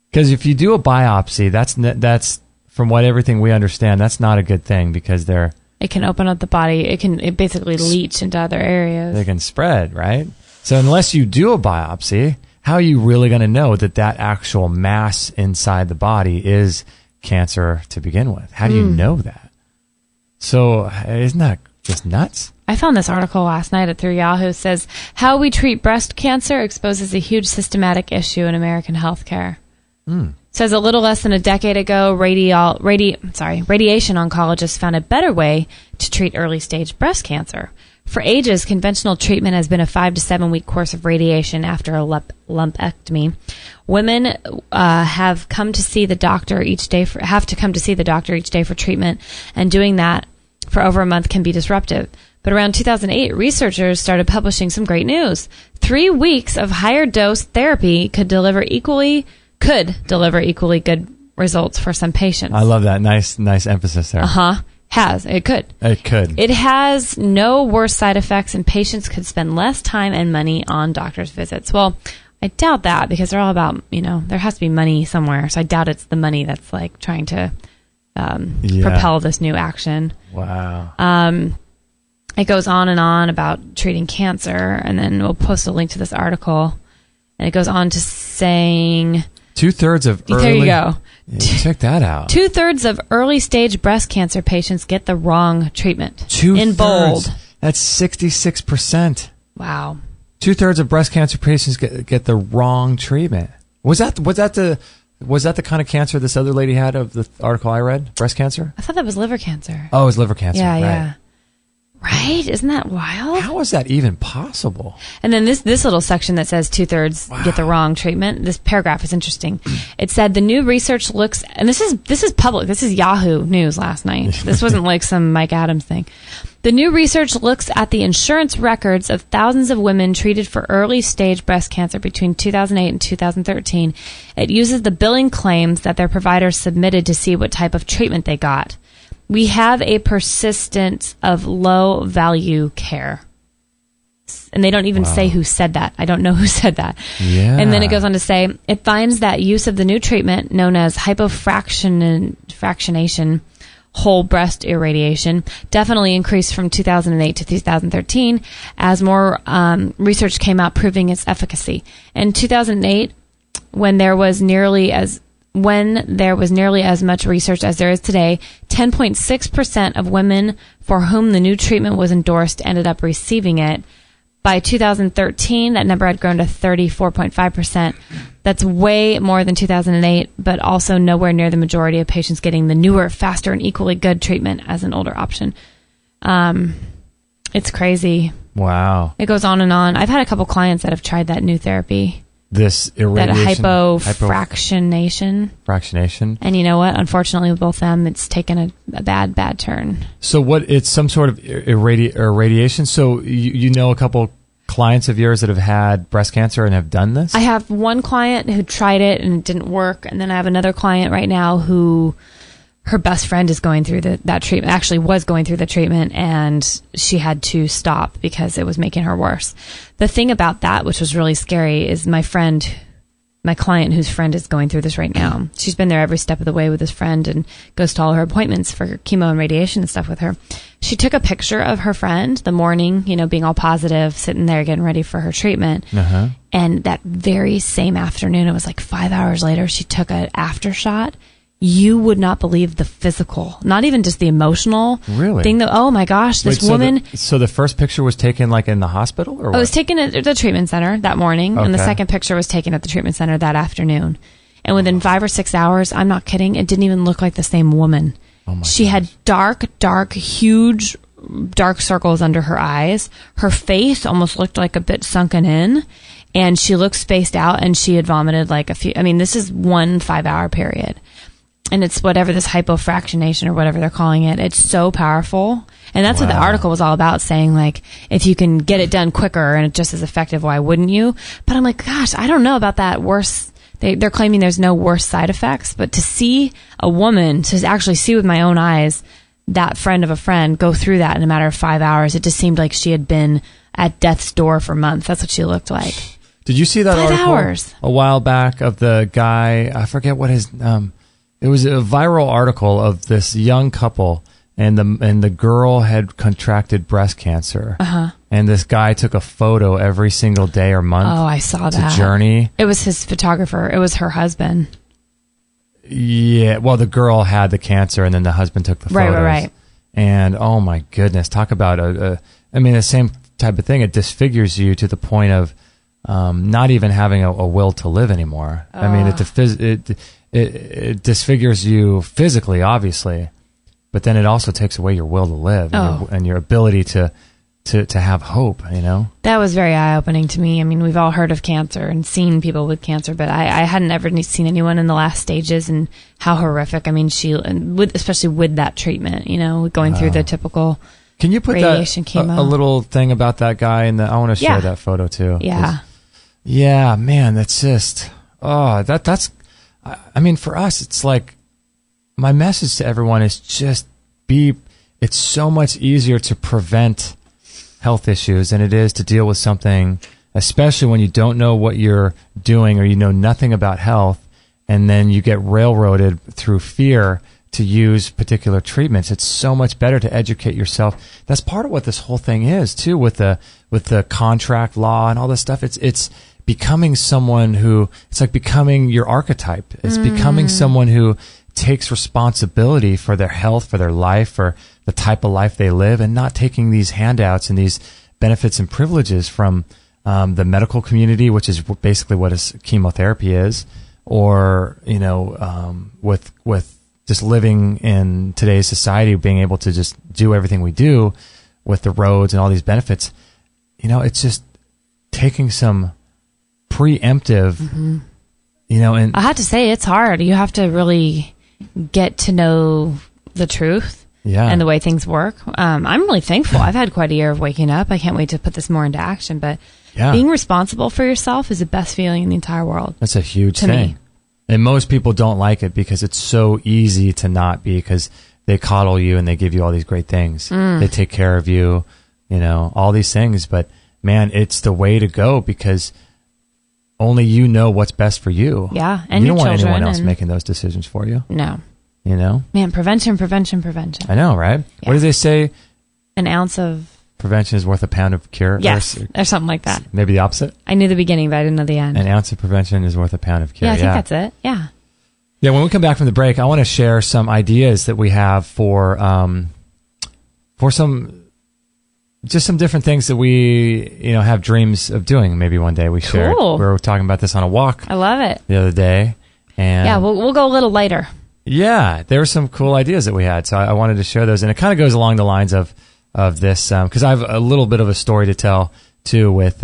Because if you do a biopsy, that's from everything we understand, that's not a good thing because it can open up the body. It basically leach into other areas. They can spread, right? So unless you do a biopsy, how are you really going to know that actual mass inside the body is cancer to begin with? How do you know that? So isn't that just nuts? I found this article last night through Yahoo. It says, how we treat breast cancer exposes a huge systematic issue in American healthcare. It says a little less than a decade ago, radiation oncologists found a better way to treat early-stage breast cancer. For ages, conventional treatment has been a 5 to 7 week course of radiation after a lumpectomy. Women have to come to see the doctor each day for treatment, and doing that for over a month can be disruptive. But around 2008, researchers started publishing some great news. 3 weeks of higher dose therapy could deliver equally good results for some patients. I love that. Nice emphasis there. It could. It has no worse side effects, and patients could spend less time and money on doctor's visits. Well, I doubt that because they're all about, there has to be money somewhere. So I doubt it's the money that's like trying to propel this new action. Wow. It goes on and on about treating cancer, and then we'll post a link to this article. And it goes on to saying 2/3 of early... There you go. Yeah, check that out. 2/3 of early-stage breast cancer patients get the wrong treatment. 2/3. In bold. That's 66%. Wow. 2/3 of breast cancer patients get the wrong treatment. Was that the kind of cancer this other lady had of the article I read? Breast cancer? I thought that was liver cancer. Oh, it was liver cancer. Yeah, right. Yeah. Right? Isn't that wild? How is that even possible? And then this little section that says 2/3 get the wrong treatment. This paragraph is interesting. It said the new research looks, and this is public. This is Yahoo News last night. This wasn't like some Mike Adams thing. The new research looks at the insurance records of thousands of women treated for early stage breast cancer between 2008 and 2013. It uses the billing claims that their providers submitted to see what type of treatment they got. We have a persistence of low value care. And they don't even say who said that. I don't know who said that. Yeah. And then it goes on to say, it finds that use of the new treatment known as hypofractionation, whole breast irradiation, definitely increased from 2008 to 2013 as more research came out proving its efficacy. In 2008, when there was nearly as much research as there is today, 10.6% of women for whom the new treatment was endorsed ended up receiving it. By 2013, that number had grown to 34.5%. That's way more than 2008, but also nowhere near the majority of patients getting the newer, faster, and equally good treatment as an older option. It's crazy. Wow. It goes on and on. I've had a couple clients that have tried that new therapy. This irradiation, that fractionation. And you know what? Unfortunately, with both of them, it's taken a bad turn. So it's some sort of irradiation? So you know a couple clients of yours that have had breast cancer and have done this? I have one client who tried it and it didn't work. And then I have another client right now who her best friend is going through that treatment, actually was going through the treatment, and she had to stop because it was making her worse. The thing about that, which was really scary, is my client whose friend is going through this right now. She's been there every step of the way with this friend and goes to all her appointments for chemo and radiation and stuff with her. She took a picture of her friend the morning, being all positive, sitting there getting ready for her treatment. Uh-huh. And that very same afternoon, it was like 5 hours later, she took an after shot. You would not believe the physical, not even just the emotional thing. That, oh my gosh, this woman. So the first picture was taken like in the hospital, or what? It was taken at the treatment center that morning, and the second picture was taken at the treatment center that afternoon. And within 5 or 6 hours, I'm not kidding, it didn't even look like the same woman. Oh my she gosh. Had huge dark circles under her eyes. Her face almost looked like a bit sunken in, and she looked spaced out, and she had vomited like a few. I mean, this is 1 5-hour period. And it's whatever this hypofractionation or whatever they're calling it. It's so powerful. And that's what the article was all about, saying, like, if you can get it done quicker and it's just as effective, why wouldn't you? But I'm like, gosh, I don't know about that worse. They're claiming there's no worse side effects. But to see a woman, to actually see with my own eyes that friend of a friend go through that in a matter of 5 hours, it just seemed like she had been at death's door for months. That's what she looked like. Did you see that 5 article hours. A while back of the guy, I forget what his... it was a viral article of this young couple, and the girl had contracted breast cancer. Uh-huh. And this guy took a photo every single day or month. Oh, I saw that. To journey. It was his photographer. It was her husband. Yeah. Well, the girl had the cancer, and then the husband took the photos. Right. And oh my goodness, talk about the same type of thing. It disfigures you to the point of not even having a will to live anymore. I mean, it disfigures you physically, obviously, but then it also takes away your will to live and your ability to have hope, That was very eye-opening to me. I mean, we've all heard of cancer and seen people with cancer, but I hadn't ever seen anyone in the last stages, and how horrific. I mean, especially with that treatment, going through the typical Can you put radiation, chemo. A little thing about that guy? I want to share that photo too. Yeah. Yeah, man, that's just, that's, I mean, for us, it's like, my message to everyone is just it's so much easier to prevent health issues than it is to deal with something, especially when you don't know what you're doing or you know nothing about health, and then you get railroaded through fear to use particular treatments. It's so much better to educate yourself. That's part of what this whole thing is too, with the contract law and all this stuff. It's becoming someone it's like becoming your archetype. It's becoming someone who takes responsibility for their health, for their life, for the type of life they live, and not taking these handouts and these benefits and privileges from the medical community, which is basically what chemotherapy is, or with just living in today's society, being able to just do everything we do with the roads and all these benefits. It's just taking some preemptive, and I have to say, it's hard. You have to really get to know the truth and the way things work. I'm really thankful. I've had quite a year of waking up. I can't wait to put this more into action, but being responsible for yourself is the best feeling in the entire world. That's a huge thing. And most people don't like it because it's so easy to not be, because they coddle you and they give you all these great things. They take care of you, all these things. But man, it's the way to go because only you know what's best for you. Yeah, and you your don't want children anyone else making those decisions for you. No. Man, prevention. I know, right? Yeah. What do they say? An ounce of Prevention is worth a pound of cure? Yes, or something like that. Maybe the opposite? I knew the beginning, but I didn't know the end. An ounce of prevention is worth a pound of cure. Yeah, I think that's it. Yeah. Yeah, when we come back from the break, I want to share some ideas that we have for some different things that we, have dreams of doing. Maybe one day we shared. Cool. We were talking about this on a walk. I love it. The other day. And yeah, we'll go a little later. Yeah, there were some cool ideas that we had. So I wanted to share those. And it kind of goes along the lines of this, because I have a little bit of a story to tell, too, with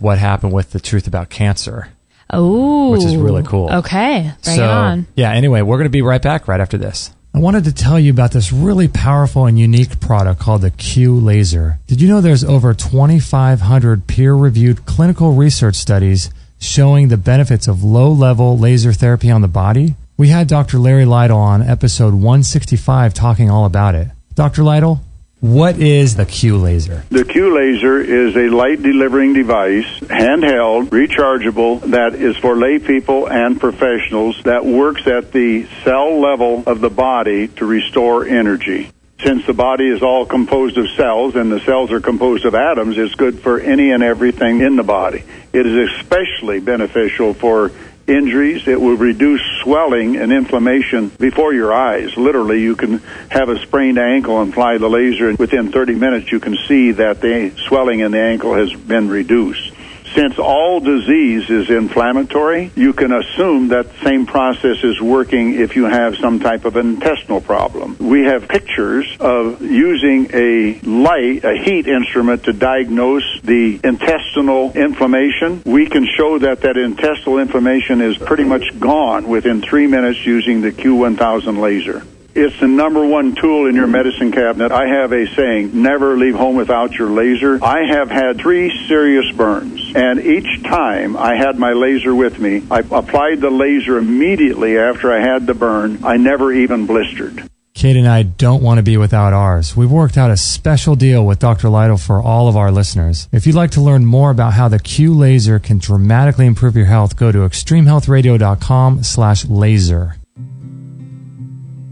what happened with the truth about cancer. Oh. Which is really cool. Okay, bring it on. Yeah, anyway, we're going to be right back right after this. I wanted to tell you about this really powerful and unique product called the Q Laser. Did you know there's over 2,500 peer-reviewed clinical research studies showing the benefits of low-level laser therapy on the body? We had Dr. Larry Lytle on episode 165 talking all about it. Dr. Lytle, what is the Q Laser? The Q Laser is a light-delivering device, handheld, rechargeable, that is for lay people and professionals that works at the cell level of the body to restore energy. Since the body is all composed of cells and the cells are composed of atoms, it's good for any and everything in the body. It is especially beneficial for injuries. It will reduce swelling and inflammation before your eyes. Literally, you can have a sprained ankle and fly the laser, and within 30 minutes you can see that the swelling in the ankle has been reduced. Since all disease is inflammatory, you can assume that the same process is working if you have some type of intestinal problem. We have pictures of using a heat instrument to diagnose the intestinal inflammation. We can show that intestinal inflammation is pretty much gone within 3 minutes using the Q1000 laser. It's the number one tool in your medicine cabinet. I have a saying, never leave home without your laser. I have had 3 serious burns, and each time I had my laser with me, I applied the laser immediately after I had the burn. I never even blistered. Kate and I don't want to be without ours. We've worked out a special deal with Dr. Lytle for all of our listeners. If you'd like to learn more about how the Q Laser can dramatically improve your health, go to extremehealthradio.com/laser.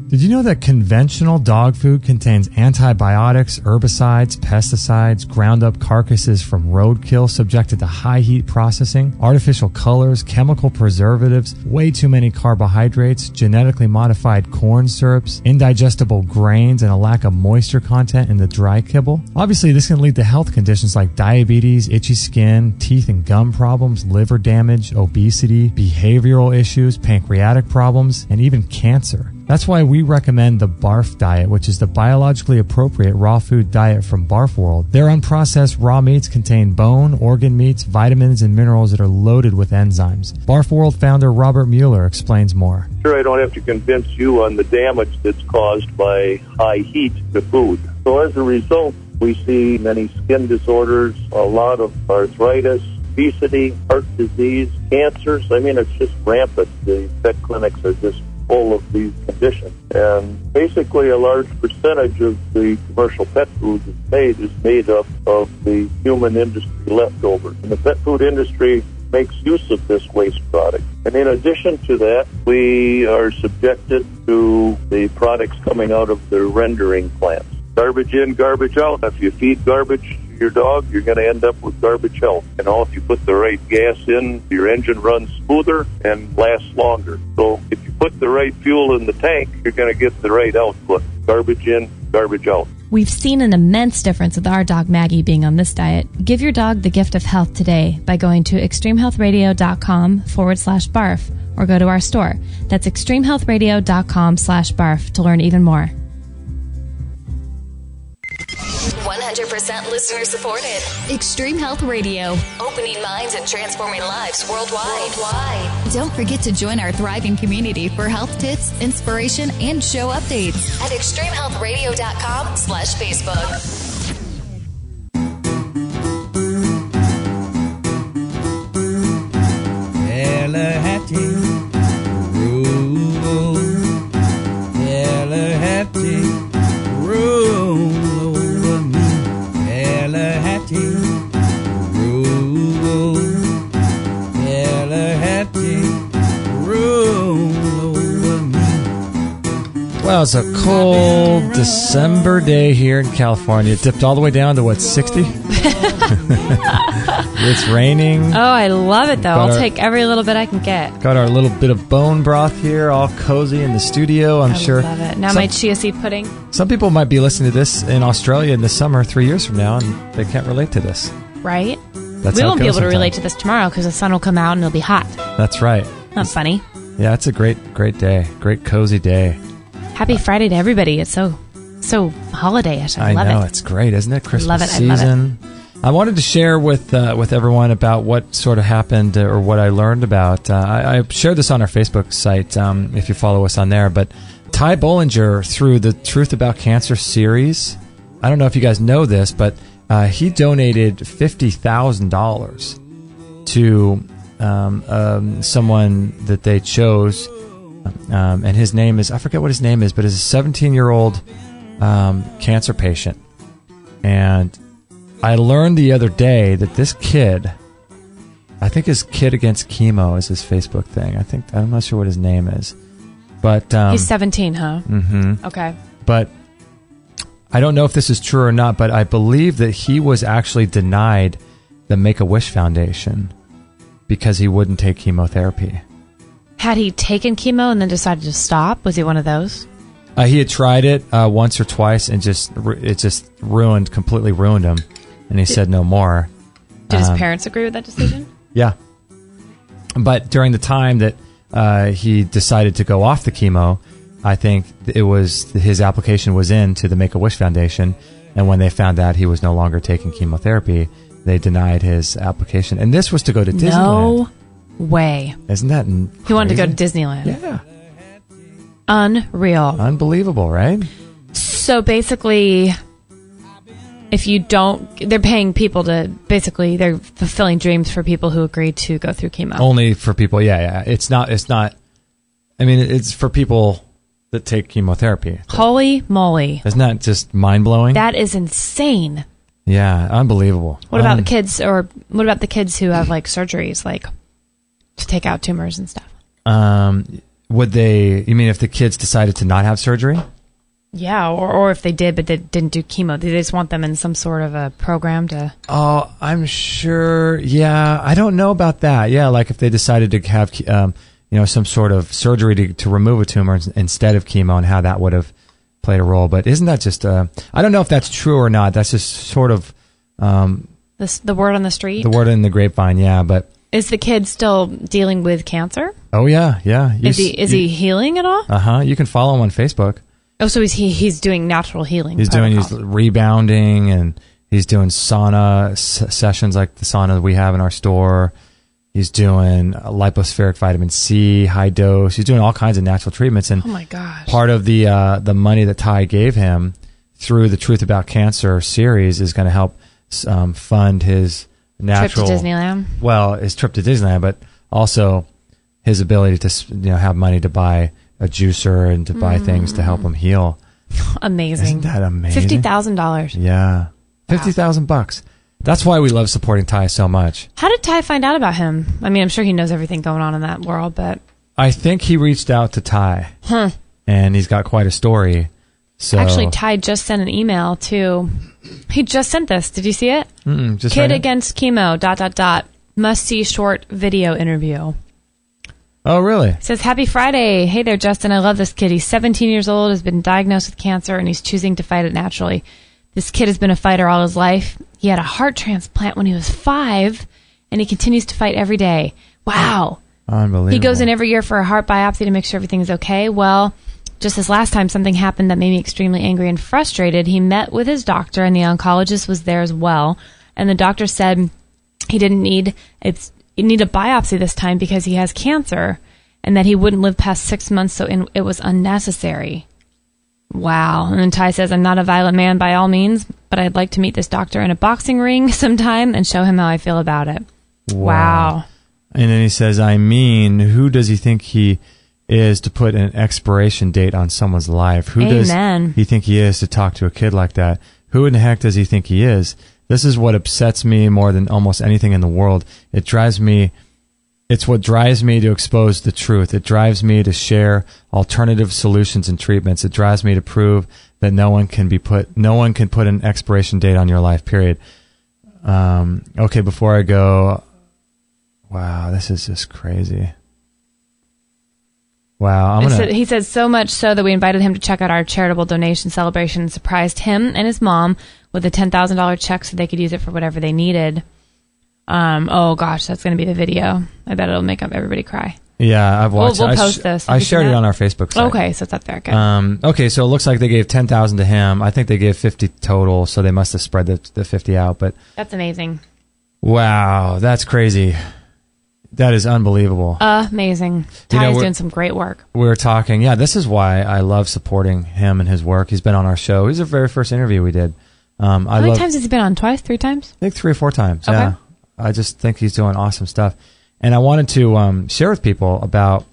Did you know that conventional dog food contains antibiotics, herbicides, pesticides, ground up carcasses from roadkill subjected to high heat processing, artificial colors, chemical preservatives, way too many carbohydrates, genetically modified corn syrups, indigestible grains, and a lack of moisture content in the dry kibble? Obviously, this can lead to health conditions like diabetes, itchy skin, teeth and gum problems, liver damage, obesity, behavioral issues, pancreatic problems, and even cancer. That's why we recommend the BARF diet, which is the biologically appropriate raw food diet from Barf World. Their unprocessed raw meats contain bone, organ meats, vitamins, and minerals that are loaded with enzymes. Barf World founder Robert Mueller explains more. Sure, I don't have to convince you on the damage that's caused by high heat to food. So as a result, we see many skin disorders, a lot of arthritis, obesity, heart disease, cancers. I mean, it's just rampant. The vet clinics are just full of these conditions. And basically a large percentage of the commercial pet food that's is made up of the human industry leftovers. And the pet food industry makes use of this waste product. And in addition to that, we are subjected to the products coming out of the rendering plants. Garbage in, garbage out. If you feed garbage to your dog, you're going to end up with garbage health. And if you put the right gas in, your engine runs smoother and lasts longer. So if you put the right fuel in the tank, you're going to get the right output. Garbage in, garbage out. We've seen an immense difference with our dog Maggie being on this diet. Give your dog the gift of health today by going to extremehealthradio.com/barf or go to our store. That's extremehealthradio.com/barf to learn even more. 100% listener supported. Extreme Health Radio. Opening minds and transforming lives worldwide. Don't forget to join our thriving community for health tips, inspiration, and show updates at extremehealthradio.com/Facebook. Tallahatchie, Well, it's a cold December day here in California. It dipped all the way down to, 60? It's raining. Oh, I love it, though. I'll take every little bit I can get. Got our little bit of bone broth here, all cozy in the studio, I'm sure. I love it. Now my chia seed pudding. Some people might be listening to this in Australia in the summer 3 years from now, and they can't relate to this. Right? That's we how it won't be goes able to relate sometimes. to this tomorrow because the sun will come out and it'll be hot. That's right. Not funny. Yeah, it's a great day. Great cozy day. Happy Friday to everybody. It's so holiday-ish. I love it. I know, it's great, isn't it? Christmas Love it. season. I wanted to share with everyone about what sort of happened or what I learned about. I shared this on our Facebook site if you follow us on there. But Ty Bollinger, through the Truth About Cancer series, I don't know if you guys know this, but he donated $50,000 to someone that they chose. And his name is, I forget what his name is, but it's a 17-year-old cancer patient. And I learned the other day that this kid, I think his Kid Against Chemo is his Facebook thing. I'm not sure what his name is. But he's 17, huh? Mm-hmm. Okay. But I don't know if this is true or not, but I believe that he was actually denied the Make-A-Wish Foundation because he wouldn't take chemotherapy. Had he taken chemo and then decided to stop? Was he one of those? He had tried it once or twice, and it just completely ruined him. And he said no more. Did his parents agree with that decision? Yeah. But during the time that he decided to go off the chemo, I think it was his application was in to the Make-A-Wish Foundation, and when they found out he was no longer taking chemotherapy, they denied his application. And this was to go to Disneyland. No way. Isn't that crazy? He wanted to go to Disneyland. Yeah. Unreal. Unbelievable, right? So basically, if you don't, they're paying people to, basically, they're fulfilling dreams for people who agree to go through chemo. Only for people, yeah. It's not, I mean, it's for people that take chemotherapy. Holy moly. Isn't that just mind-blowing? That is insane. Yeah, unbelievable. What about the kids, or what about the kids who have, surgeries, to take out tumors and stuff? You mean if the kids decided to not have surgery? Yeah, or if they did, but they didn't do chemo. They just want them in some sort of a program to... Oh, I'm sure. Yeah, I don't know about that. Yeah, like if they decided to have, some sort of surgery to remove a tumor instead of chemo, and how that would have played a role. But isn't that just... I don't know if that's true or not. That's just sort of... the word on the street? The word in the grapevine, yeah, but... Is the kid still dealing with cancer? Oh, yeah. Is he healing at all? Uh-huh. You can follow him on Facebook. Oh, so he's doing natural healing. He's rebounding, and he's doing sauna sessions like the sauna that we have in our store. He's doing lipospheric vitamin C, high dose. He's doing all kinds of natural treatments. And oh my gosh! Part of the money that Ty gave him through the Truth About Cancer series is going to help fund his natural trip to Disneyland. Well, his trip to Disneyland, but also his ability to have money to buy a juicer and to buy things to help him heal. Amazing! Isn't that amazing? $50,000. Yeah, $50,000. That's why we love supporting Ty so much. How did Ty find out about him? I mean, I'm sure he knows everything going on in that world, but I think he reached out to Ty, and he's got quite a story. So actually, Ty just sent an email to. He just sent this. Did you see it? Just Kid Against Chemo. ... Must see short video interview. Oh, really? It says, Happy Friday. Hey there, Justin. I love this kid. He's 17 years old, has been diagnosed with cancer, and he's choosing to fight it naturally. This kid has been a fighter all his life. He had a heart transplant when he was 5, and he continues to fight every day. Wow. Unbelievable. He goes in every year for a heart biopsy to make sure everything is okay. Well, just this last time, something happened that made me extremely angry and frustrated. He met with his doctor, and the oncologist was there as well. And the doctor said he didn't need a biopsy this time because he has cancer, and that he wouldn't live past 6 months, so it was unnecessary. Wow. And then Ty says, I'm not a violent man by all means, but I'd like to meet this doctor in a boxing ring sometime and show him how I feel about it. Wow. And then he says, who does he think he is to put an expiration date on someone's life? Who Amen. does he think he is to talk to a kid like that? Who in the heck does he think he is? This is what upsets me more than almost anything in the world. It drives me It's what drives me to expose the truth. It drives me to share alternative solutions and treatments. It drives me to prove that no one can put an expiration date on your life, period. Okay, before I go, wow, this is just crazy. Wow, he said so much so that we invited him to check out our charitable donation celebration and surprised him and his mom with a $10,000 check so they could use it for whatever they needed. Oh gosh, that's going to be the video. I bet it'll make everybody cry. Yeah, I've watched. We'll post this. I shared it on our Facebook site. Okay, so it's up there. Good. Okay, so it looks like they gave $10,000 to him. I think they gave 50 total, so they must have spread the 50 out. But that's amazing. Wow, that's crazy. That is unbelievable. Amazing. Ty's doing some great work. We were talking. Yeah, this is why I love supporting him and his work. He's been on our show. He's the very first interview we did. How many times has he been on? Twice? 3 times? I think 3 or 4 times. Okay. Yeah. I just think he's doing awesome stuff. And I wanted to share with people about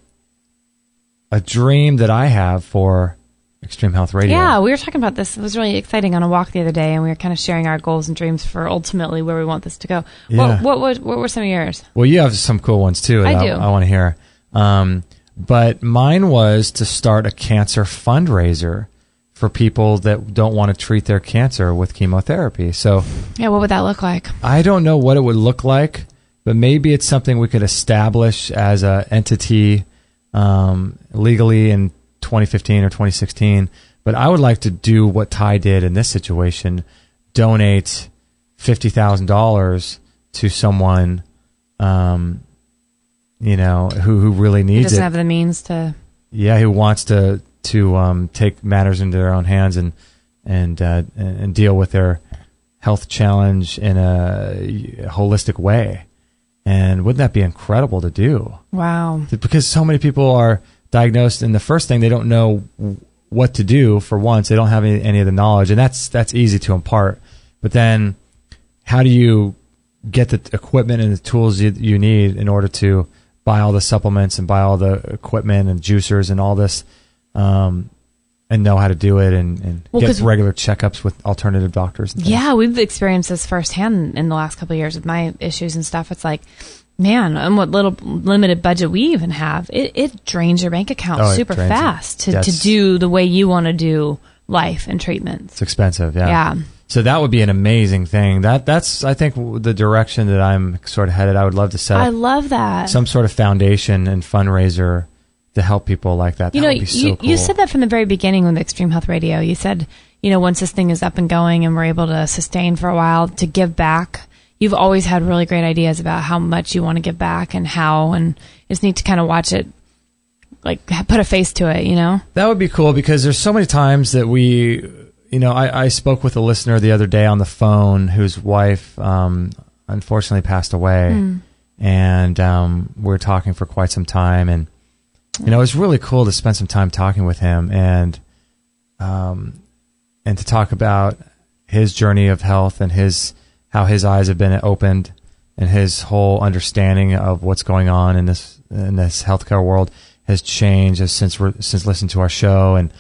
a dream that I have for Extreme Health Radio. Yeah, we were talking about this. It was really exciting on a walk the other day, and we were kind of sharing our goals and dreams for ultimately where we want this to go. Yeah. What were some of yours? Well, you have some cool ones, too. I do. I want to hear. But mine was to start a cancer fundraiser for people that don't want to treat their cancer with chemotherapy. So, yeah, what would that look like? I don't know what it would look like, but maybe it's something we could establish as an entity legally in 2015 or 2016. But I would like to do what Ty did in this situation, donate $50,000 to someone, who really needs it. Who doesn't have the means to. Yeah, who wants to take matters into their own hands and deal with their health challenge in a holistic way. And wouldn't that be incredible to do? Wow. Because so many people are diagnosed, and the first thing, they don't know what to do for once. They don't have any of the knowledge, and that's easy to impart. But then how do you get the equipment and the tools you need in order to buy all the supplements and buy all the equipment and juicers and all this, and know how to do it and get regular checkups with alternative doctors and things? Yeah, we've experienced this firsthand in the last couple of years with my issues and stuff. It's like, man, and what little limited budget we even have, it drains your bank account super fast to do the way you want to do life and treatments. It's expensive, yeah. Yeah. So that would be an amazing thing. That's I think the direction that I'm sort of headed. I would love to set up. I love that. Some sort of foundation and fundraiser to help people like that. That would be so cool. You said that from the very beginning with Extreme Health Radio. You said, once this thing is up and going and we're able to sustain for a while, to give back. You've always had really great ideas about how much you want to give back and how, and it's neat to kind of watch it, like put a face to it, That would be cool, because there's so many times that I spoke with a listener the other day on the phone whose wife unfortunately passed away, and we were talking for quite some time, and it was really cool to spend some time talking with him and to talk about his journey of health and how his eyes have been opened and his whole understanding of what's going on in this healthcare world has changed since listening to our show. And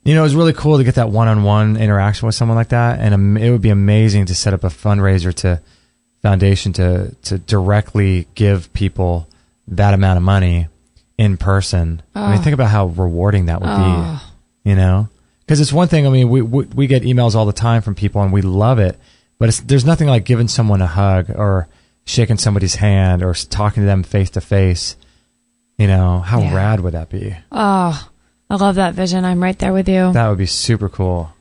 it was really cool to get that one-on-one interaction with someone like that. And it would be amazing to set up a fundraiser foundation to directly give people that amount of money in person. I mean, think about how rewarding that would be, because it's one thing. I mean, we get emails all the time from people and we love it, but there's nothing like giving someone a hug or shaking somebody's hand or talking to them face to face. How rad would that be? Oh, I love that vision. I'm right there with you. That would be super cool.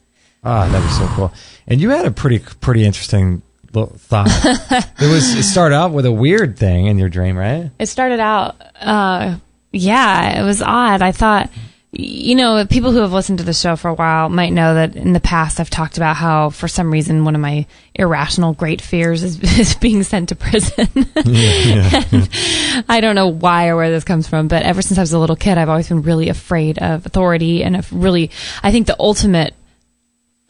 Oh, that'd be so cool. And you had a pretty interesting little thought. It started out with a weird thing in your dream, right? It started out, it was odd. I thought, people who have listened to the show for a while might know that in the past I've talked about how, for some reason, one of my irrational great fears is being sent to prison. I don't know why or where this comes from, but ever since I was a little kid, I've always been really afraid of authority, and I think the ultimate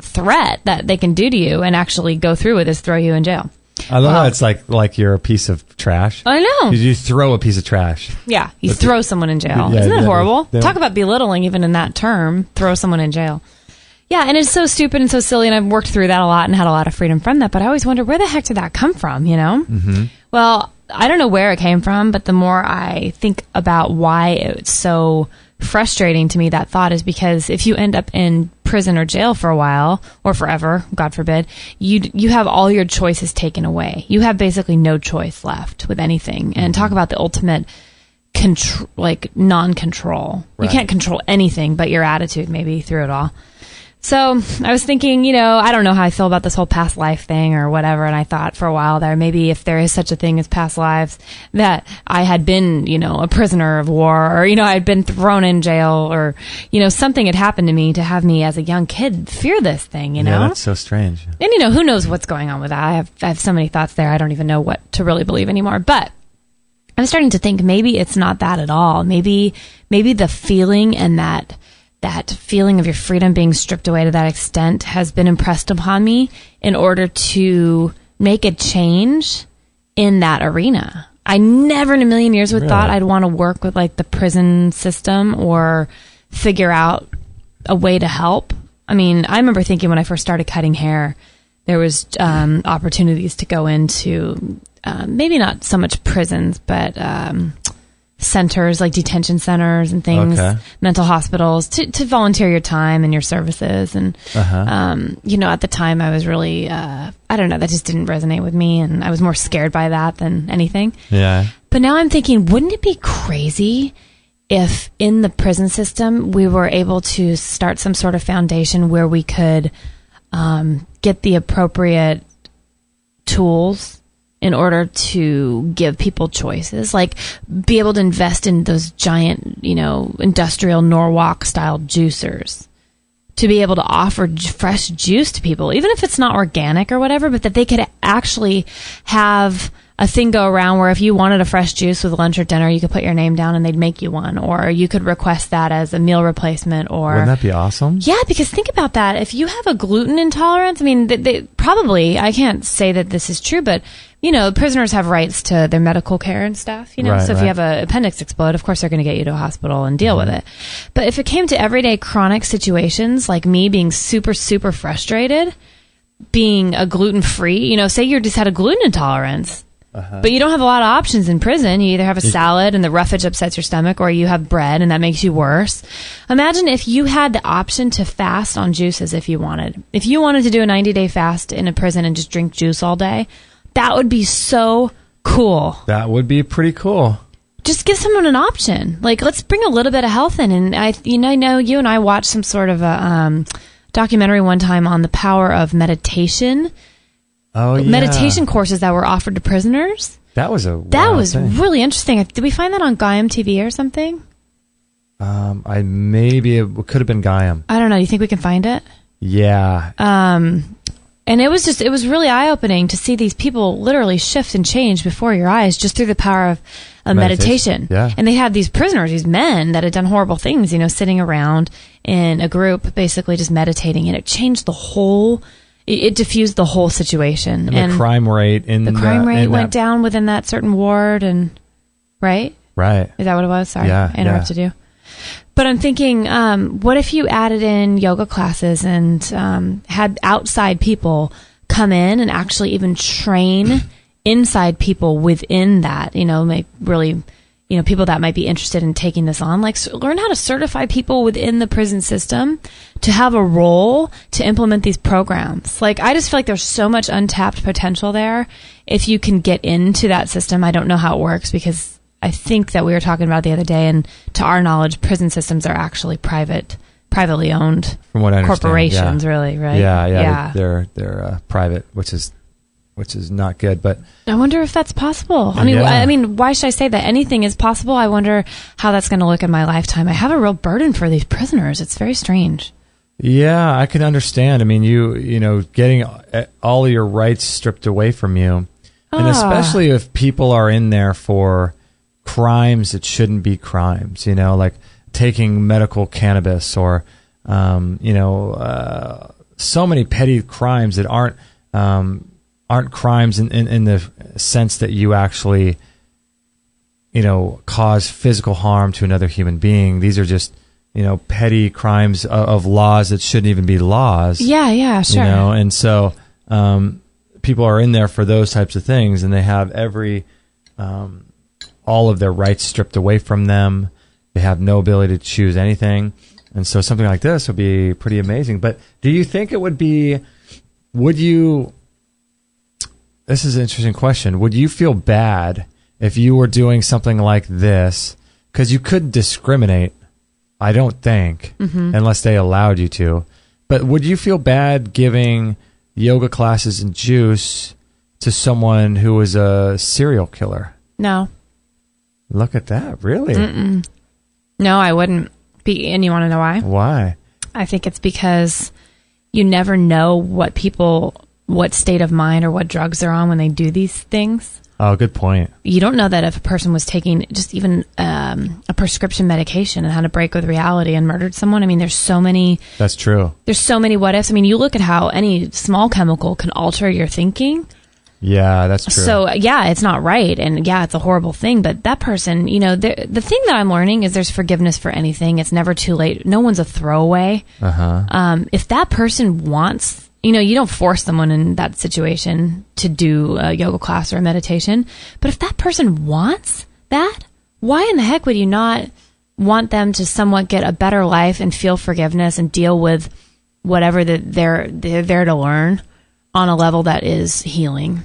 threat that they can do to you and actually go through with is throw you in jail. I love how it's like you're a piece of trash. I know. You throw a piece of trash. Yeah, you throw someone in jail. Isn't that horrible? Talk about belittling even in that term, throw someone in jail. Yeah, and it's so stupid and so silly, and I've worked through that a lot and had a lot of freedom from that, but I always wonder, where the heck did that come from, Mm-hmm. Well, I don't know where it came from, but the more I think about why it's so frustrating to me, that thought is because if you end up in prison or jail for a while or forever, God forbid, you have all your choices taken away. You have basically no choice left with anything. And talk about the ultimate non-control. Right. You can't control anything but your attitude maybe through it all. So I was thinking, I don't know how I feel about this whole past life thing or whatever. And I thought for a while there, maybe if there is such a thing as past lives, that I had been, a prisoner of war, or, I had been thrown in jail, or, something had happened to me to have me as a young kid fear this thing, Yeah, that's so strange. And, who knows what's going on with that? I have so many thoughts there. I don't even know what to really believe anymore. But I'm starting to think maybe it's not that at all. Maybe the feeling and that feeling of your freedom being stripped away to that extent has been impressed upon me in order to make a change in that arena. I never in a million years would thought I'd want to work with like the prison system or figure out a way to help. I mean, I remember thinking when I first started cutting hair, there was opportunities to go into maybe not so much prisons, but centers like detention centers and things, mental hospitals, to volunteer your time and your services. And, at the time I was really, I don't know, that just didn't resonate with me. And I was more scared by that than anything. Yeah. But now I'm thinking, wouldn't it be crazy if in the prison system we were able to start some sort of foundation where we could get the appropriate tools in order to give people choices, like be able to invest in those giant, industrial Norwalk style juicers to be able to offer fresh juice to people, even if it's not organic or whatever, but that they could actually have a thing go around where if you wanted a fresh juice with lunch or dinner, you could put your name down and they'd make you one, or you could request that as a meal replacement. Or wouldn't that be awesome? Yeah, because think about that. If you have a gluten intolerance, I mean, they probably, I can't say that this is true, but prisoners have rights to their medical care and stuff, so if you have an appendix explode, of course they're going to get you to a hospital and deal with it. But if it came to everyday chronic situations, like me being super, super frustrated, being a gluten-free, say you just had a gluten intolerance, but you don't have a lot of options in prison. You either have a salad and the roughage upsets your stomach, or you have bread and that makes you worse. Imagine if you had the option to fast on juices if you wanted. If you wanted to do a 90-day fast in a prison and just drink juice all day, that would be so cool. That would be pretty cool. Just give someone an option. Like, let's bring a little bit of health in. And I know you and I watched some sort of a documentary one time on the power of meditation. Oh, yeah. Meditation courses that were offered to prisoners. That was really interesting. Did we find that on Gaiam TV or something? It could have been Gaiam. I don't know. Do you think we can find it? Yeah. And it was really eye-opening to see these people literally shift and change before your eyes just through the power of meditation. Yeah. And they had these prisoners, these men that had done horrible things, sitting around in a group, basically just meditating, and it changed it diffused the whole situation. And the crime rate went down within that certain ward, and right? Right. Is that what it was? Sorry, I interrupted you. But I'm thinking, what if you added in yoga classes and had outside people come in and actually even train inside people within that, make really, people that might be interested in taking this on, like learn how to certify people within the prison system to have a role to implement these programs. Like, I just feel like there's so much untapped potential there if you can get into that system. I don't know how it works because I think that we were talking about the other day, and to our knowledge, prison systems are actually privately owned, from what I understand, corporations, really, right? Yeah. They're private, which is not good. But I wonder if that's possible. I mean, why should I say that? Anything is possible. I wonder how that's going to look in my lifetime. I have a real burden for these prisoners. It's very strange. Yeah, I can understand. I mean, you getting all of your rights stripped away from you, and especially if people are in there for crimes that shouldn't be crimes, like taking medical cannabis or, so many petty crimes that aren't crimes in the sense that you actually, cause physical harm to another human being. These are just, petty crimes of laws that shouldn't even be laws. Yeah, sure. And so people are in there for those types of things, and they have every all of their rights stripped away from them. They have no ability to choose anything. And so something like this would be pretty amazing. But do you think it would be, this is an interesting question. Would you feel bad if you were doing something like this? Because you couldn't discriminate, I don't think, unless they allowed you to. But would you feel bad giving yoga classes and juice to someone who was a serial killer? No. Look at that. Really? Mm-mm. No, I wouldn't be. And you want to know why? Why? I think it's because you never know what state of mind or what drugs they're on when they do these things. Oh, good point. You don't know that if a person was taking just even a prescription medication and had a break with reality and murdered someone. I mean, there's so many. That's true. There's so many what ifs. I mean, you look at how any small chemical can alter your thinking. Yeah, that's true. So, yeah, it's not right. And, yeah, it's a horrible thing. But that person, you know, the thing that I'm learning is there's forgiveness for anything. It's never too late. No one's a throwaway. If that person wants, you know, you don't force someone in that situation to do a yoga class or a meditation. But if that person wants that, why in the heck would you not want them to somewhat get a better life and feel forgiveness and deal with whatever that they're there to learn on a level that is healing?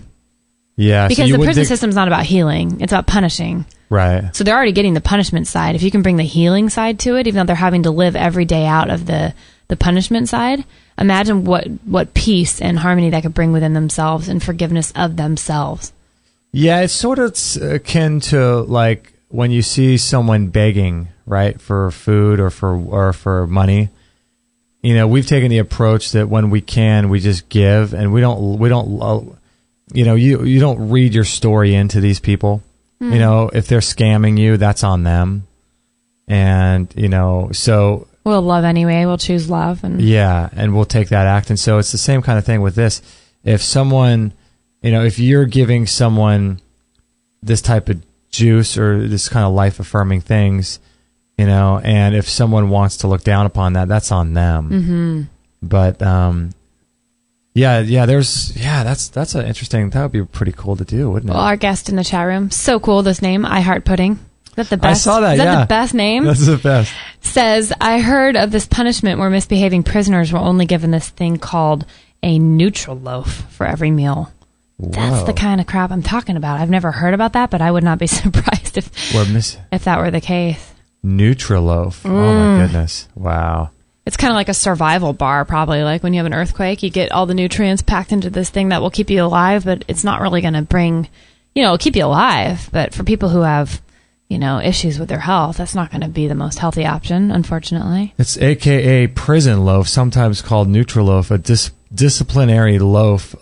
Yeah, because the prison system's not about healing; it's about punishing. Right. So they're already getting the punishment side. If you can bring the healing side to it, even though they're having to live every day out of the punishment side, imagine what peace and harmony that could bring within themselves and forgiveness of themselves. Yeah, it's sort of akin to like when you see someone begging, right, for food or for money. You know, we've taken the approach that when we can, we just give, and we don't. You know, you don't read your story into these people. You know, if they're scamming you, that's on them. And you know, so we'll love anyway. We'll choose love, and and we'll take that act. And so it's the same kind of thing with this. If someone, you know, if you're giving someone this type of juice or this kind of life affirming things, you know, and if someone wants to look down upon that, that's on them. But that's an interesting. That would be pretty cool to do, wouldn't it? Well, our guest in the chat room, so cool. This name, I Heart Pudding. Is that the best? I saw that. Is that the best name? That's the best. Says, I heard of this punishment where misbehaving prisoners were only given this thing called a neutral loaf for every meal. Whoa. That's the kind of crap I'm talking about. I've never heard about that, but I would not be surprised if that were the case. Neutral loaf. Oh my goodness! Wow. It's kind of like a survival bar, probably. Like when you have an earthquake, you get all the nutrients packed into this thing that will keep you alive, but it's not really going to bring, you know, it'll keep you alive. But for people who have, you know, issues with their health, that's not going to be the most healthy option, unfortunately. It's AKA prison loaf, sometimes called neutral loaf, a disciplinary loaf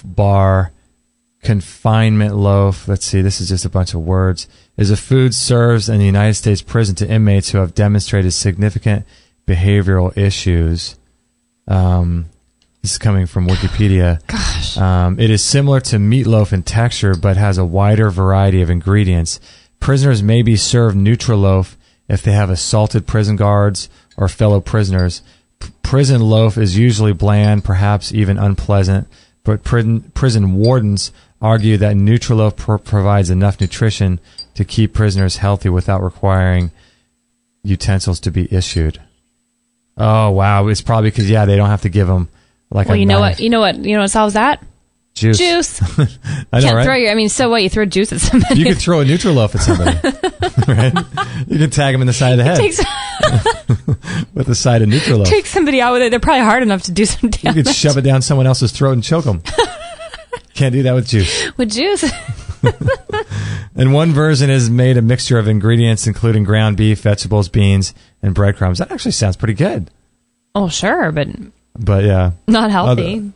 bar, confinement loaf. Let's see, this is just a bunch of words. Is a food served in the United States prison to inmates who have demonstrated significant behavioral issues. This is coming from Wikipedia. Gosh. It is similar to meatloaf in texture, but has a wider variety of ingredients. Prisoners may be served neutral loaf if they have assaulted prison guards or fellow prisoners. Prison loaf is usually bland, perhaps even unpleasant, but prison wardens argue that neutral loaf provides enough nutrition to keep prisoners healthy without requiring utensils to be issued. Oh wow! It's probably because they don't have to give them like. Well, you know what solves that? Juice. I know, Can't right? throw your. I mean, so what? You throw juice at somebody. You could throw a neutral loaf at somebody, right? You can tag them in the side of the head with the side of neutral loaf. Take somebody out with it. They're probably hard enough to do some damage. You could shove it down someone else's throat and choke them. Can't do that with juice. With juice. And one version is made a mixture of ingredients, including ground beef, vegetables, beans, and breadcrumbs. That actually sounds pretty good. Oh, sure, but yeah, not healthy.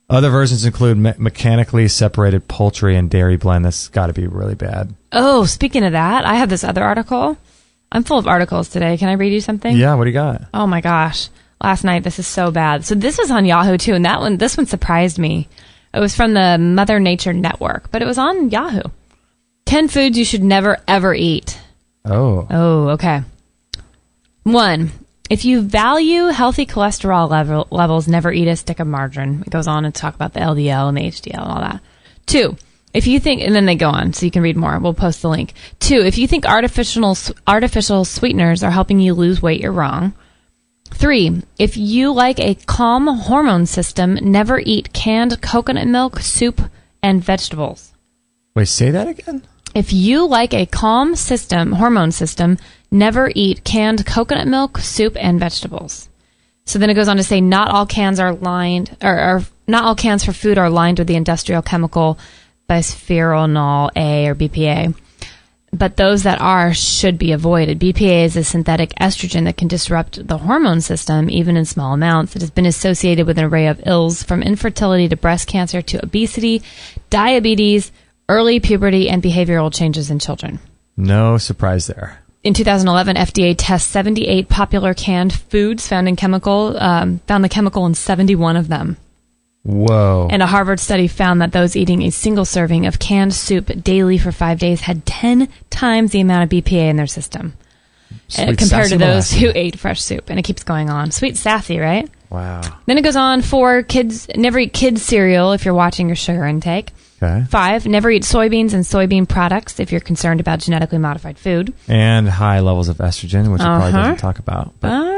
Other versions include mechanically separated poultry and dairy blend. That's got to be really bad. Oh, speaking of that, I have this other article. I'm full of articles today. Can I read you something? Yeah, what do you got? Oh my gosh. Last night, this is so bad. So this was on Yahoo too, and this one surprised me. It was from the Mother Nature Network, but it was on Yahoo. 10 foods you should never, ever eat. Oh, okay. 1. If you value healthy cholesterol levels, never eat a stick of margarine. It goes on to talk about the LDL and the HDL and all that. 2. If you think, and then they go on, so you can read more. We'll post the link. 2, if you think artificial sweeteners are helping you lose weight, you're wrong. 3, if you like a calm hormone system, never eat canned coconut milk, soup, and vegetables. Wait, say that again? If you like a calm hormone system, never eat canned coconut milk, soup, and vegetables. So then it goes on to say not all cans are lined, or not all cans for food are lined with the industrial chemical bisphenol A or BPA. But those that are should be avoided. BPA is a synthetic estrogen that can disrupt the hormone system, even in small amounts. It has been associated with an array of ills, from infertility to breast cancer to obesity, diabetes, early puberty, and behavioral changes in children. No surprise there. In 2011, FDA tests 78 popular canned foods, found the chemical in 71 of them. Whoa. And a Harvard study found that those eating a single serving of canned soup daily for 5 days had 10 times the amount of BPA in their system compared to those who ate fresh soup. And it keeps going on. Sweet sassy, right? Wow. Then it goes on for kids, never eat kids cereal if you're watching your sugar intake. Okay. 5, never eat soybeans and soybean products if you're concerned about genetically modified food. And high levels of estrogen, which it probably doesn't talk about. But.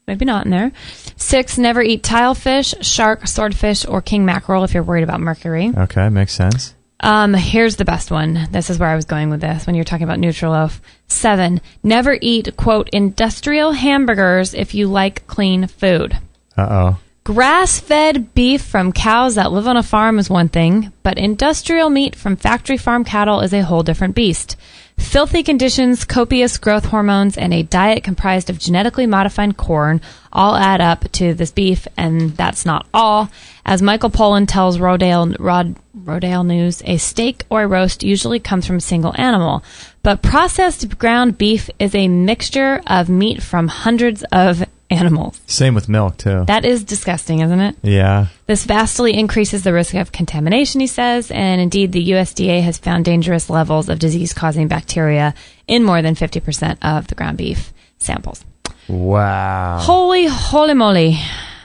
Maybe not in there. 6, never eat tilefish, shark, swordfish, or king mackerel if you're worried about mercury. Okay, makes sense. Here's the best one. This is where I was going with this when you're talking about Nutriloaf. 7, never eat, quote, industrial hamburgers if you like clean food. Uh-oh. Grass-fed beef from cows that live on a farm is one thing, but industrial meat from factory farm cattle is a whole different beast. Filthy conditions, copious growth hormones, and a diet comprised of genetically modified corn all add up to this beef, and that's not all. As Michael Pollan tells Rodale News, a steak or a roast usually comes from a single animal, but processed ground beef is a mixture of meat from hundreds of animals. Same with milk, too. That is disgusting, isn't it? Yeah. This vastly increases the risk of contamination, he says, and indeed the USDA has found dangerous levels of disease-causing bacteria in more than 50% of the ground beef samples. Wow. Holy moly.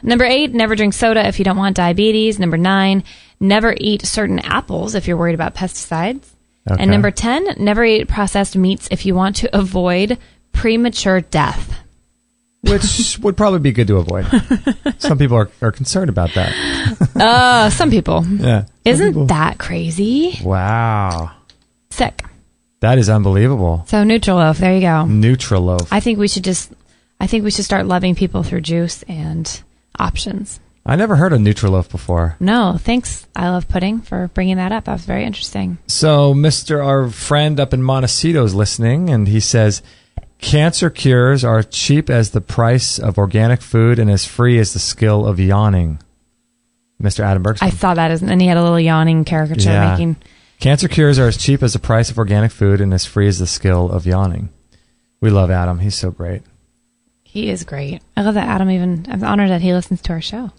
Number 8, never drink soda if you don't want diabetes. Number 9, never eat certain apples if you're worried about pesticides. Okay. And number 10, never eat processed meats if you want to avoid premature death. Which would probably be good to avoid. Some people are concerned about that. Some people. Yeah. Isn't that crazy? Wow. Sick. That is unbelievable. So Nutriloaf, there you go. Nutriloaf. I think we should start loving people through juice and options. I never heard of Nutriloaf before. No, thanks, I Love Pudding, for bringing that up. That was very interesting. So our friend up in Montecito is listening, and he says, cancer cures are cheap as the price of organic food and as free as the skill of yawning. Mr. Adam Bergstrom. I saw that, and he had a little yawning caricature making. Cancer cures are as cheap as the price of organic food and as free as the skill of yawning. We love Adam. He's so great. He is great. I love that I'm honored that he listens to our show.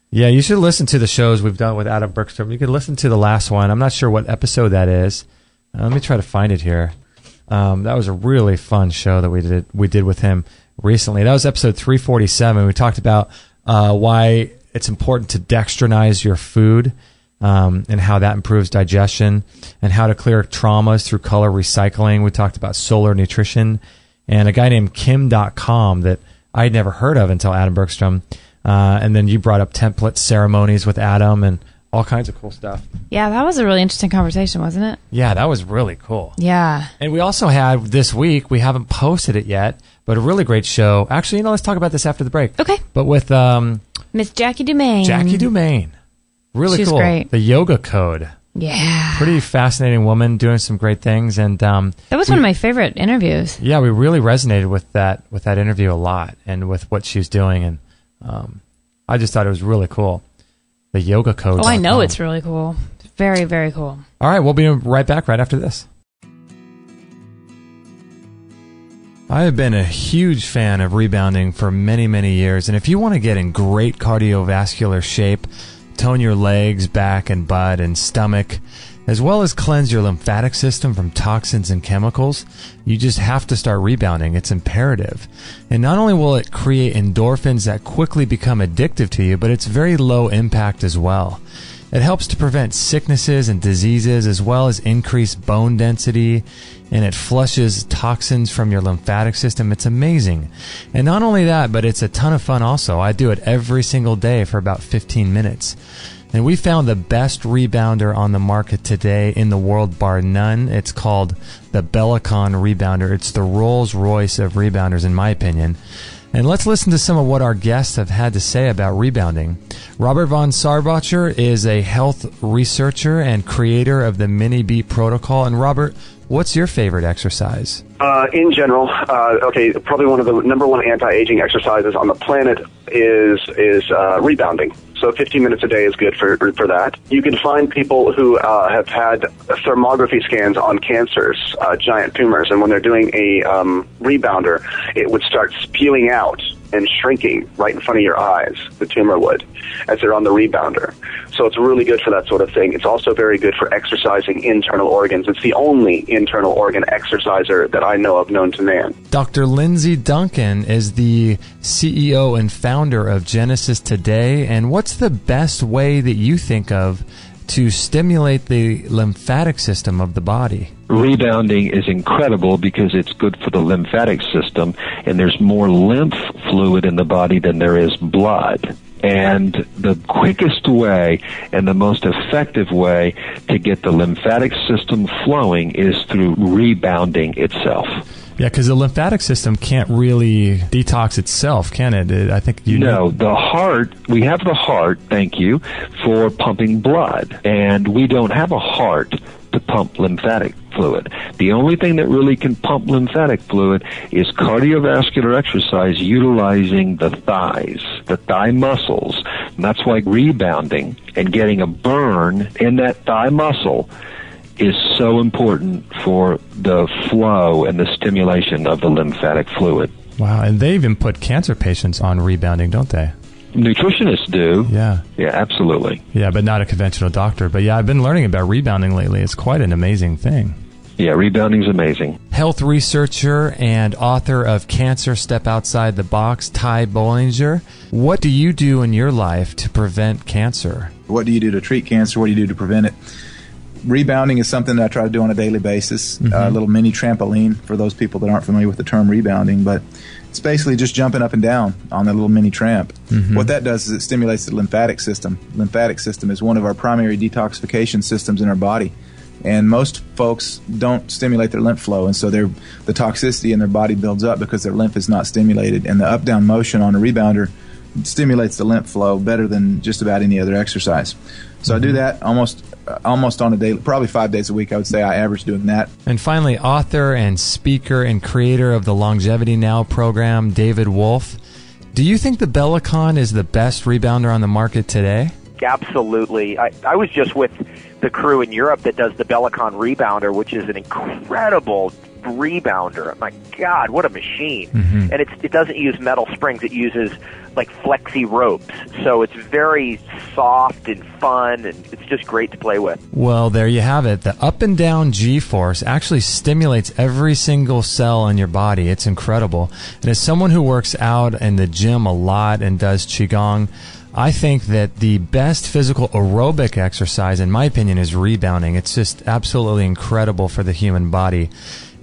Yeah, you should listen to the shows we've done with Adam Bergstrom. You could listen to the last one. I'm not sure what episode that is. Let me try to find it here. That was a really fun show that we did with him recently. That was episode 347. We talked about why it's important to dextrinize your food and how that improves digestion and how to clear traumas through color recycling. We talked about solar nutrition and a guy named Kim.com that I'd never heard of until Adam Bergstrom. And then you brought up template ceremonies with Adam and all kinds of cool stuff. Yeah, that was a really interesting conversation, wasn't it? Yeah, that was really cool. Yeah. And we also had this week, we haven't posted it yet, but a really great show. Actually, let's talk about this after the break. Okay. But with Miss Jackie Dumaine. Jackie Dumaine. Really She's cool. Great. The Yoga Code. Yeah. Pretty fascinating woman doing some great things. And that was one of my favorite interviews. Yeah, we really resonated with that interview a lot and with what she's doing. And I just thought it was really cool. The Yoga Code. Oh, I know it's really cool. Very, very cool. All right, we'll be right back right after this. I have been a huge fan of rebounding for many, many years. And if you want to get in great cardiovascular shape, tone your legs, back, and butt, and stomach, as well as cleanse your lymphatic system from toxins and chemicals, you just have to start rebounding. It's imperative. And not only will it create endorphins that quickly become addictive to you, but it's very low impact as well. It helps to prevent sicknesses and diseases as well as increase bone density, and it flushes toxins from your lymphatic system. It's amazing. And not only that, but it's a ton of fun also. I do it every single day for about 15 minutes. And we found the best rebounder on the market today in the world, bar none. It's called the Bellicon Rebounder. It's the Rolls Royce of rebounders, in my opinion. And let's listen to some of what our guests have had to say about rebounding. Robert von Sarbacher is a health researcher and creator of the Mini Beat Protocol. And Robert, what's your favorite exercise? In general, probably one of the number one anti-aging exercises on the planet is rebounding. So 15 minutes a day is good for that. You can find people who have had thermography scans on cancers, giant tumors, and when they're doing a rebounder, it would start spewing out and shrinking right in front of your eyes, the tumor would, as they're on the rebounder. So it's really good for that sort of thing. It's also very good for exercising internal organs. It's the only internal organ exerciser that I know of known to man. Dr. Lindsay Duncan is the CEO and founder of Genesis Today. And what's the best way that you think of to stimulate the lymphatic system of the body? Rebounding is incredible because it's good for the lymphatic system, and there's more lymph fluid in the body than there is blood. And the quickest way and the most effective way to get the lymphatic system flowing is through rebounding itself. Yeah, because the lymphatic system can't really detox itself, can it? I think you know. The heart, we have the heart, thank you, for pumping blood. And we don't have a heart to pump lymphatic fluid. The only thing that really can pump lymphatic fluid is cardiovascular exercise utilizing the thighs, the thigh muscles. And that's why rebounding and getting a burn in that thigh muscle is so important for the flow and the stimulation of the lymphatic fluid. Wow, and they even put cancer patients on rebounding, don't they? Nutritionists do. Yeah. Yeah, absolutely. Yeah, but not a conventional doctor. But yeah, I've been learning about rebounding lately. It's quite an amazing thing. Yeah, rebounding's amazing. Health researcher and author of Cancer Step Outside the Box, Ty Bollinger. What do you do in your life to prevent cancer? What do you do to treat cancer? What do you do to prevent it? Rebounding is something that I try to do on a daily basis. A little mini trampoline for those people that aren't familiar with the term rebounding, but it's basically just jumping up and down on a little mini tramp. What that does is it stimulates the lymphatic system. Lymphatic system is one of our primary detoxification systems in our body, and most folks don't stimulate their lymph flow, and so the toxicity in their body builds up because their lymph is not stimulated, and the up-down motion on a rebounder stimulates the lymph flow better than just about any other exercise. So I do that almost on a daily, probably 5 days a week, I would say I average doing that. And finally, author and speaker and creator of the Longevity Now program, David Wolf. Do you think the Bellicon is the best rebounder on the market today? Absolutely. I was just with the crew in Europe that does the Bellicon Rebounder, which is an incredible rebounder. My God, what a machine. And it doesn't use metal springs. It uses like flexi ropes. So it's very soft and fun, and it's just great to play with. Well, there you have it. The up and down G-force actually stimulates every single cell in your body. It's incredible. And as someone who works out in the gym a lot and does Qigong, I think that the best physical aerobic exercise, in my opinion, is rebounding. It's just absolutely incredible for the human body.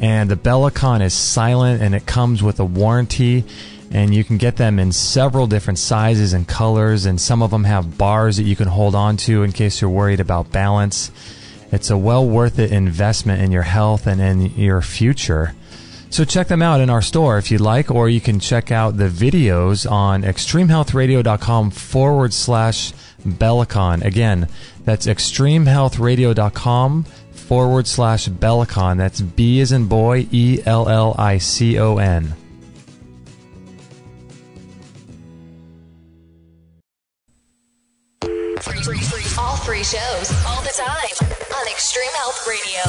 And the Bellicon is silent, and it comes with a warranty, and you can get them in several different sizes and colors, and some of them have bars that you can hold on to in case you're worried about balance. It's a well worth it investment in your health and in your future. So check them out in our store if you'd like, or you can check out the videos on extremehealthradio.com/Bellicon. Again, that's extremehealthradio.com/Bellicon. That's B as in boy, ELLICON. All free shows, all the time, on Extreme Health Radio.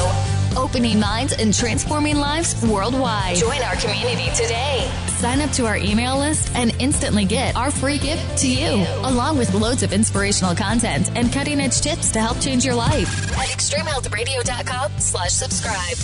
Opening minds and transforming lives worldwide. Join our community today. Sign up to our email list and instantly get our free gift to you, along with loads of inspirational content and cutting-edge tips to help change your life at extremehealthradio.com/subscribe.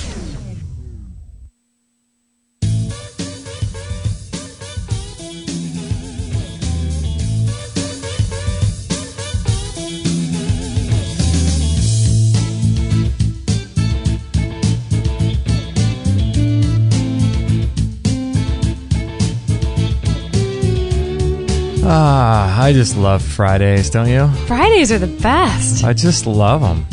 I just love Fridays, don't you? Fridays are the best. I just love them.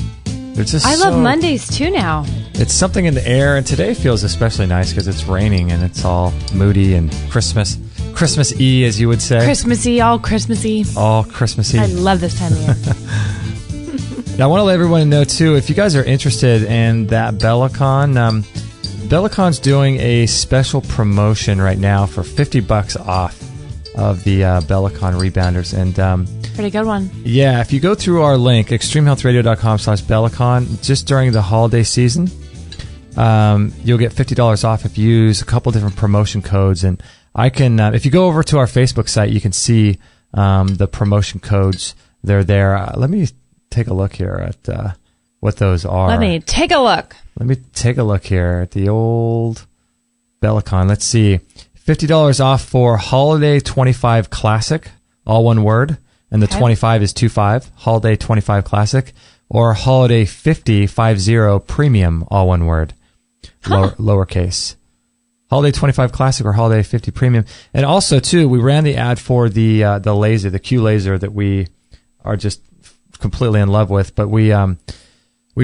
They're just I love Mondays too now. It's something in the air, and today feels especially nice because it's raining and it's all moody and Christmas-y, as you would say. Christmassy, all Christmassy. All Christmassy. I love this time of year. Now, I want to let everyone know, too, if you guys are interested in that Bellicon, Bellicon's doing a special promotion right now for $50 off of the Bellicon rebounders. And pretty good one. Yeah, if you go through our link, extremehealthradio.com/Bellicon, just during the holiday season, you'll get $50 off if you use a couple different promotion codes. And I can, if you go over to our Facebook site, you can see the promotion codes. They're there. Let me take a look here at what those are. Let me take a look. Let me take a look here at the old Bellicon. Let's see. $50 off for Holiday 25 Classic, all one word, and the 25 is 25, Holiday 25 Classic, or Holiday 50 Premium, all one word, lowercase. Holiday 25 Classic or Holiday 50 Premium. And also, too, we ran the ad for the laser, the Q laser that we are just completely in love with, but we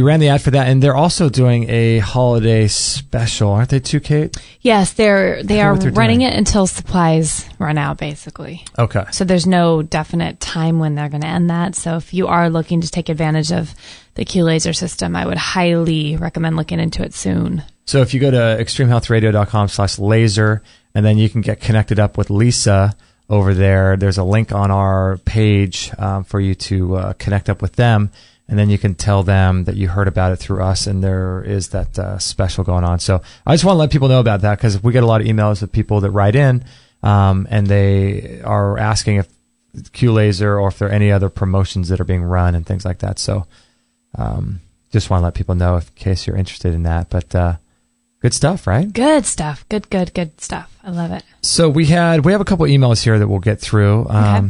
ran the ad for that, and they're also doing a holiday special, aren't they too, Kate? Yes, they are running it until supplies run out, basically. Okay. So there's no definite time when they're going to end that. So if you are looking to take advantage of the Q laser system, I would highly recommend looking into it soon. So if you go to extremehealthradio.com/laser, and then you can get connected up with Lisa over there. There's a link on our page for you to connect up with them. And then you can tell them that you heard about it through us, and there is that special going on. So I just want to let people know about that, because we get a lot of emails of people that write in, and they are asking if Q Laser or if there are any other promotions that are being run and things like that. So just want to let people know in case you're interested in that. But good stuff, right? Good stuff. Good stuff. I love it. So we have a couple emails here that we'll get through. Okay.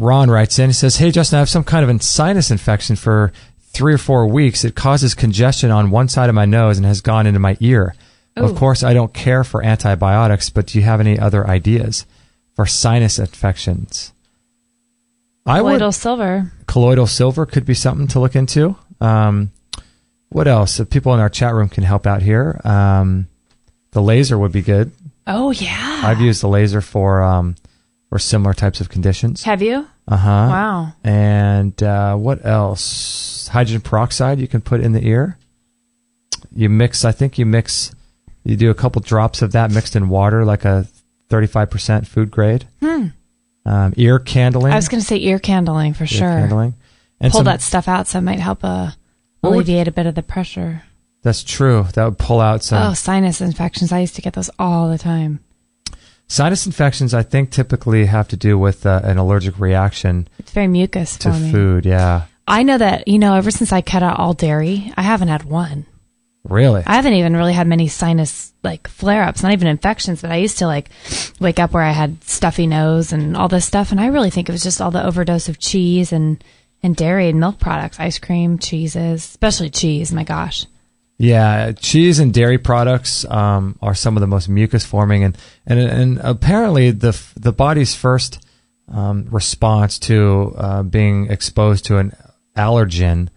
Ron writes in, he says, "Hey, Justin, I have some kind of a sinus infection for 3 or 4 weeks. It causes congestion on one side of my nose and has gone into my ear. Ooh. Of course, I don't care for antibiotics, but do you have any other ideas for sinus infections?" Colloidal silver. Colloidal silver could be something to look into. What else? If people in our chat room can help out here. The laser would be good. Oh, yeah. I've used the laser for similar types of conditions. Have you? Uh-huh. Wow. And what else? Hydrogen peroxide you can put in the ear. You do a couple drops of that mixed in water, like a 35% food grade. Ear candling. I was going to say ear candling for sure. Candling. And pull that stuff out, so it might help alleviate a bit of the pressure. That's true. That would pull out some. Oh, sinus infections. I used to get those all the time. Sinus infections, I think, typically have to do with an allergic reaction. It's very mucus to forming. Food, yeah. I know that, ever since I cut out all dairy, I haven't had one. Really? I haven't even really had many sinus flare-ups, not even infections, but I used to wake up where I had stuffy nose and all this stuff, and I really think it was just all the overdose of cheese and dairy and milk products, ice cream, cheeses, especially cheese, my gosh. Yeah, cheese and dairy products are some of the most mucus forming, and apparently the body's first response to being exposed to an allergen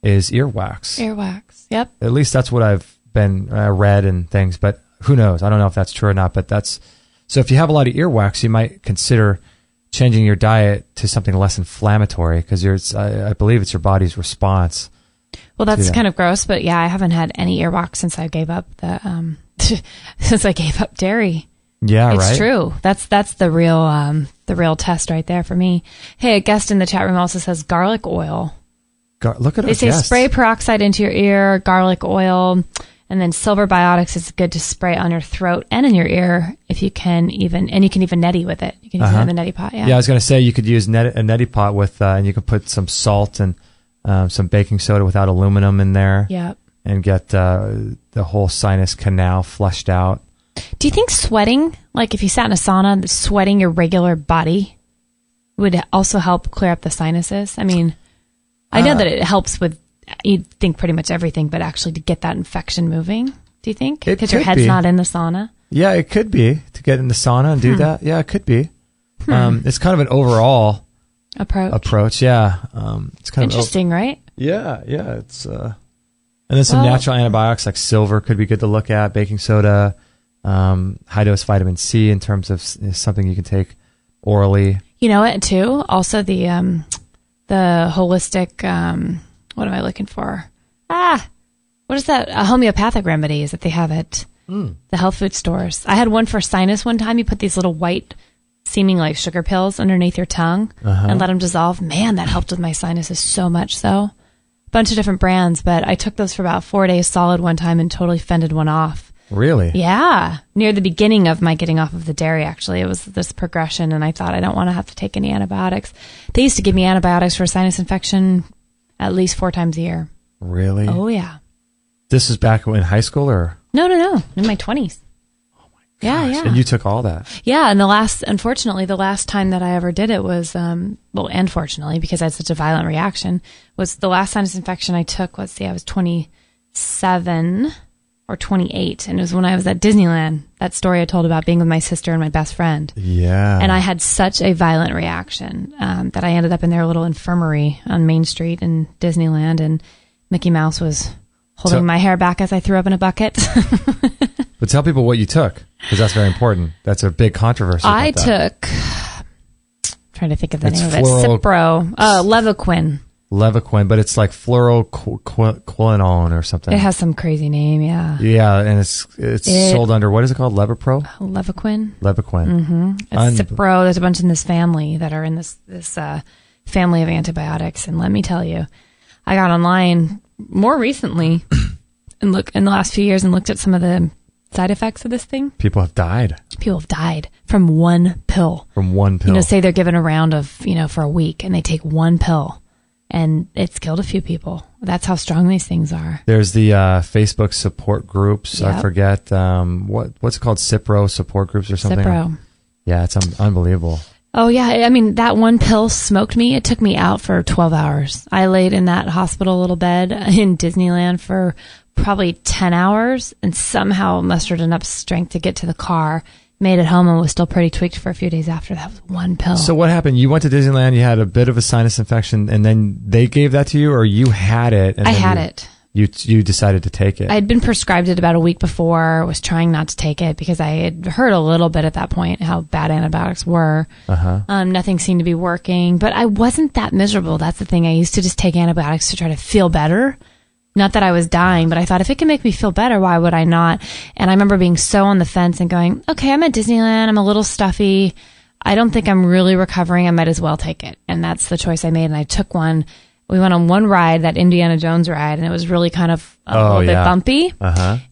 is earwax. Earwax, yep. At least that's what I've been read and things, but who knows? I don't know if that's true or not. But so if you have a lot of earwax, you might consider changing your diet to something less inflammatory, because I believe it's your body's response. Well, that's kind of gross, but yeah, I haven't had any earwax since I gave up since I gave up dairy. Yeah, it's right. It's true. That's the real test right there for me. Hey, a guest in the chat room also says garlic oil. Look at they say guest. Spray peroxide into your ear, garlic oil, and then silver biotics is good to spray on your throat and in your ear if you can you can even neti with it. You can use it in the neti pot. Yeah, I was going to say you could use a neti pot with, and you can put some salt and some baking soda without aluminum in there. Yep. And get the whole sinus canal flushed out. Do you think sweating, like if you sat in a sauna, sweating your regular body would also help clear up the sinuses? I mean, I know that it helps with, you'd think pretty much everything, but actually to get that infection moving, do you think? Because your head's not in the sauna? Yeah, it could be to get in the sauna and do that. Yeah, it could be. It's kind of an overall approach. Yeah. It's kind interesting, right? Yeah. It's and then some natural antibiotics like silver could be good to look at. Baking soda, high dose vitamin C in terms of something you can take orally. You know what? Too. Also the holistic. What am I looking for? What is that? Homeopathic remedies that they have at the health food stores. I had one for sinus one time. You put these little white, seeming like sugar pills underneath your tongue and let them dissolve. Man, that helped with my sinuses so much so. A bunch of different brands, but I took those for about 4 days solid one time and totally fended one off. Really? Yeah. Near the beginning of my getting off of the dairy, actually. It was this progression, and I thought I don't want to have to take any antibiotics. They used to give me antibiotics for sinus infection at least 4 times a year. Really? Oh, yeah. This is back in high school, or? No. In my 20s. Oh, my gosh. Yeah. And you took all that? Yeah, and unfortunately, the last time that I ever did it was, unfortunately, because I had such a violent reaction, was the last sinus infection I took, I was 27 or 28, and it was when I was at Disneyland, that story I told about being with my sister and my best friend. Yeah. And I had such a violent reaction that I ended up in their little infirmary on Main Street in Disneyland, and Mickey Mouse was holding my hair back as I threw up in a bucket. But tell people what you took, because that's very important. That's a big controversy. I took, trying to think of the name of it, Cipro, Levaquin. Levaquin, but it's like fluoroquinolone or something. It has some crazy name, yeah. Yeah, and it's sold under, what is it called? Levapro? Levaquin. Levaquin. It's Cipro. There's a bunch in this family that are in this family of antibiotics, and let me tell you, I got online more recently and look in the last few years and looked at some of the side effects of this thing. People have died from one pill. Say they're given a round of, for a week, and they take one pill, and it's killed a few people. That's how strong these things are. There's the Facebook support groups. Yep. I forget what's it called, Cipro support groups or something. Cipro. Yeah, it's unbelievable. Oh, yeah. I mean, that one pill smoked me. It took me out for 12 hours. I laid in that hospital little bed in Disneyland for probably 10 hours and somehow mustered enough strength to get to the car, made it home, and was still pretty tweaked for a few days after that with one pill. So what happened? You went to Disneyland, you had a bit of a sinus infection, and then they gave that to you, or you had it? I had it. You decided to take it. I had been prescribed it about a week before, was trying not to take it because I had heard a little bit at that point how bad antibiotics were. Nothing seemed to be working, but I wasn't that miserable. That's the thing. I used to just take antibiotics to try to feel better. Not that I was dying, but I thought if it can make me feel better, why would I not? And I remember being so on the fence and going, okay, I'm at Disneyland. I'm a little stuffy. I don't think I'm really recovering. I might as well take it. And that's the choice I made. And I took one. We went on one ride, that Indiana Jones ride, and it was really kind of a little bit bumpy.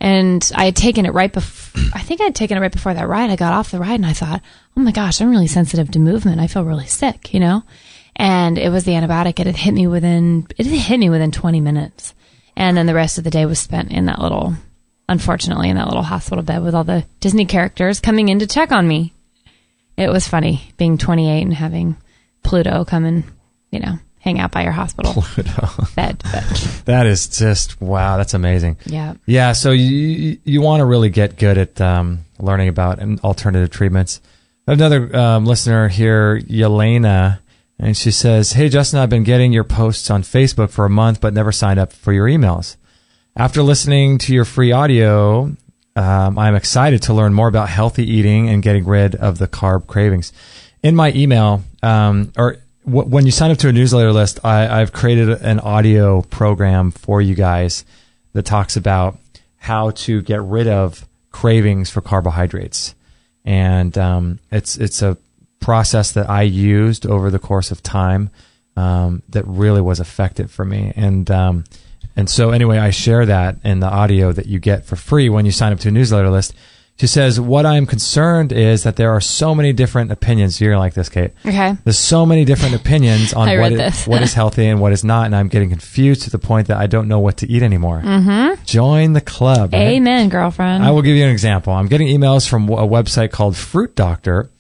And I had taken it right before, I think I had taken it right before that ride. I got off the ride and I thought, oh my gosh, I'm really sensitive to movement. I feel really sick, And it was the antibiotic. It had hit me within 20 minutes. And then the rest of the day was spent in that little hospital bed with all the Disney characters coming in to check on me. It was funny being 28 and having Pluto come and, hang out by your hospital bed. That is just, wow, that's amazing. Yeah. Yeah, so you want to really get good at learning about alternative treatments. Another listener here, Yelena, and she says, hey, Justin, I've been getting your posts on Facebook for a month, but never signed up for your emails. After listening to your free audio, I'm excited to learn more about healthy eating and getting rid of the carb cravings. In my email, when you sign up to a newsletter list, I've created an audio program for you guys that talks about how to get rid of cravings for carbohydrates. And it's a process that I used over the course of time that really was effective for me. And so anyway, I share that in the audio that you get for free when you sign up to a newsletter list. She says, what I'm concerned is that there are so many different opinions. You're like this, Kate. Okay. There's so many different opinions on what is healthy and what is not, and I'm getting confused to the point that I don't know what to eat anymore. Join the club. Right? Amen, girlfriend. I will give you an example. I'm getting emails from a website called Fruit Doctor,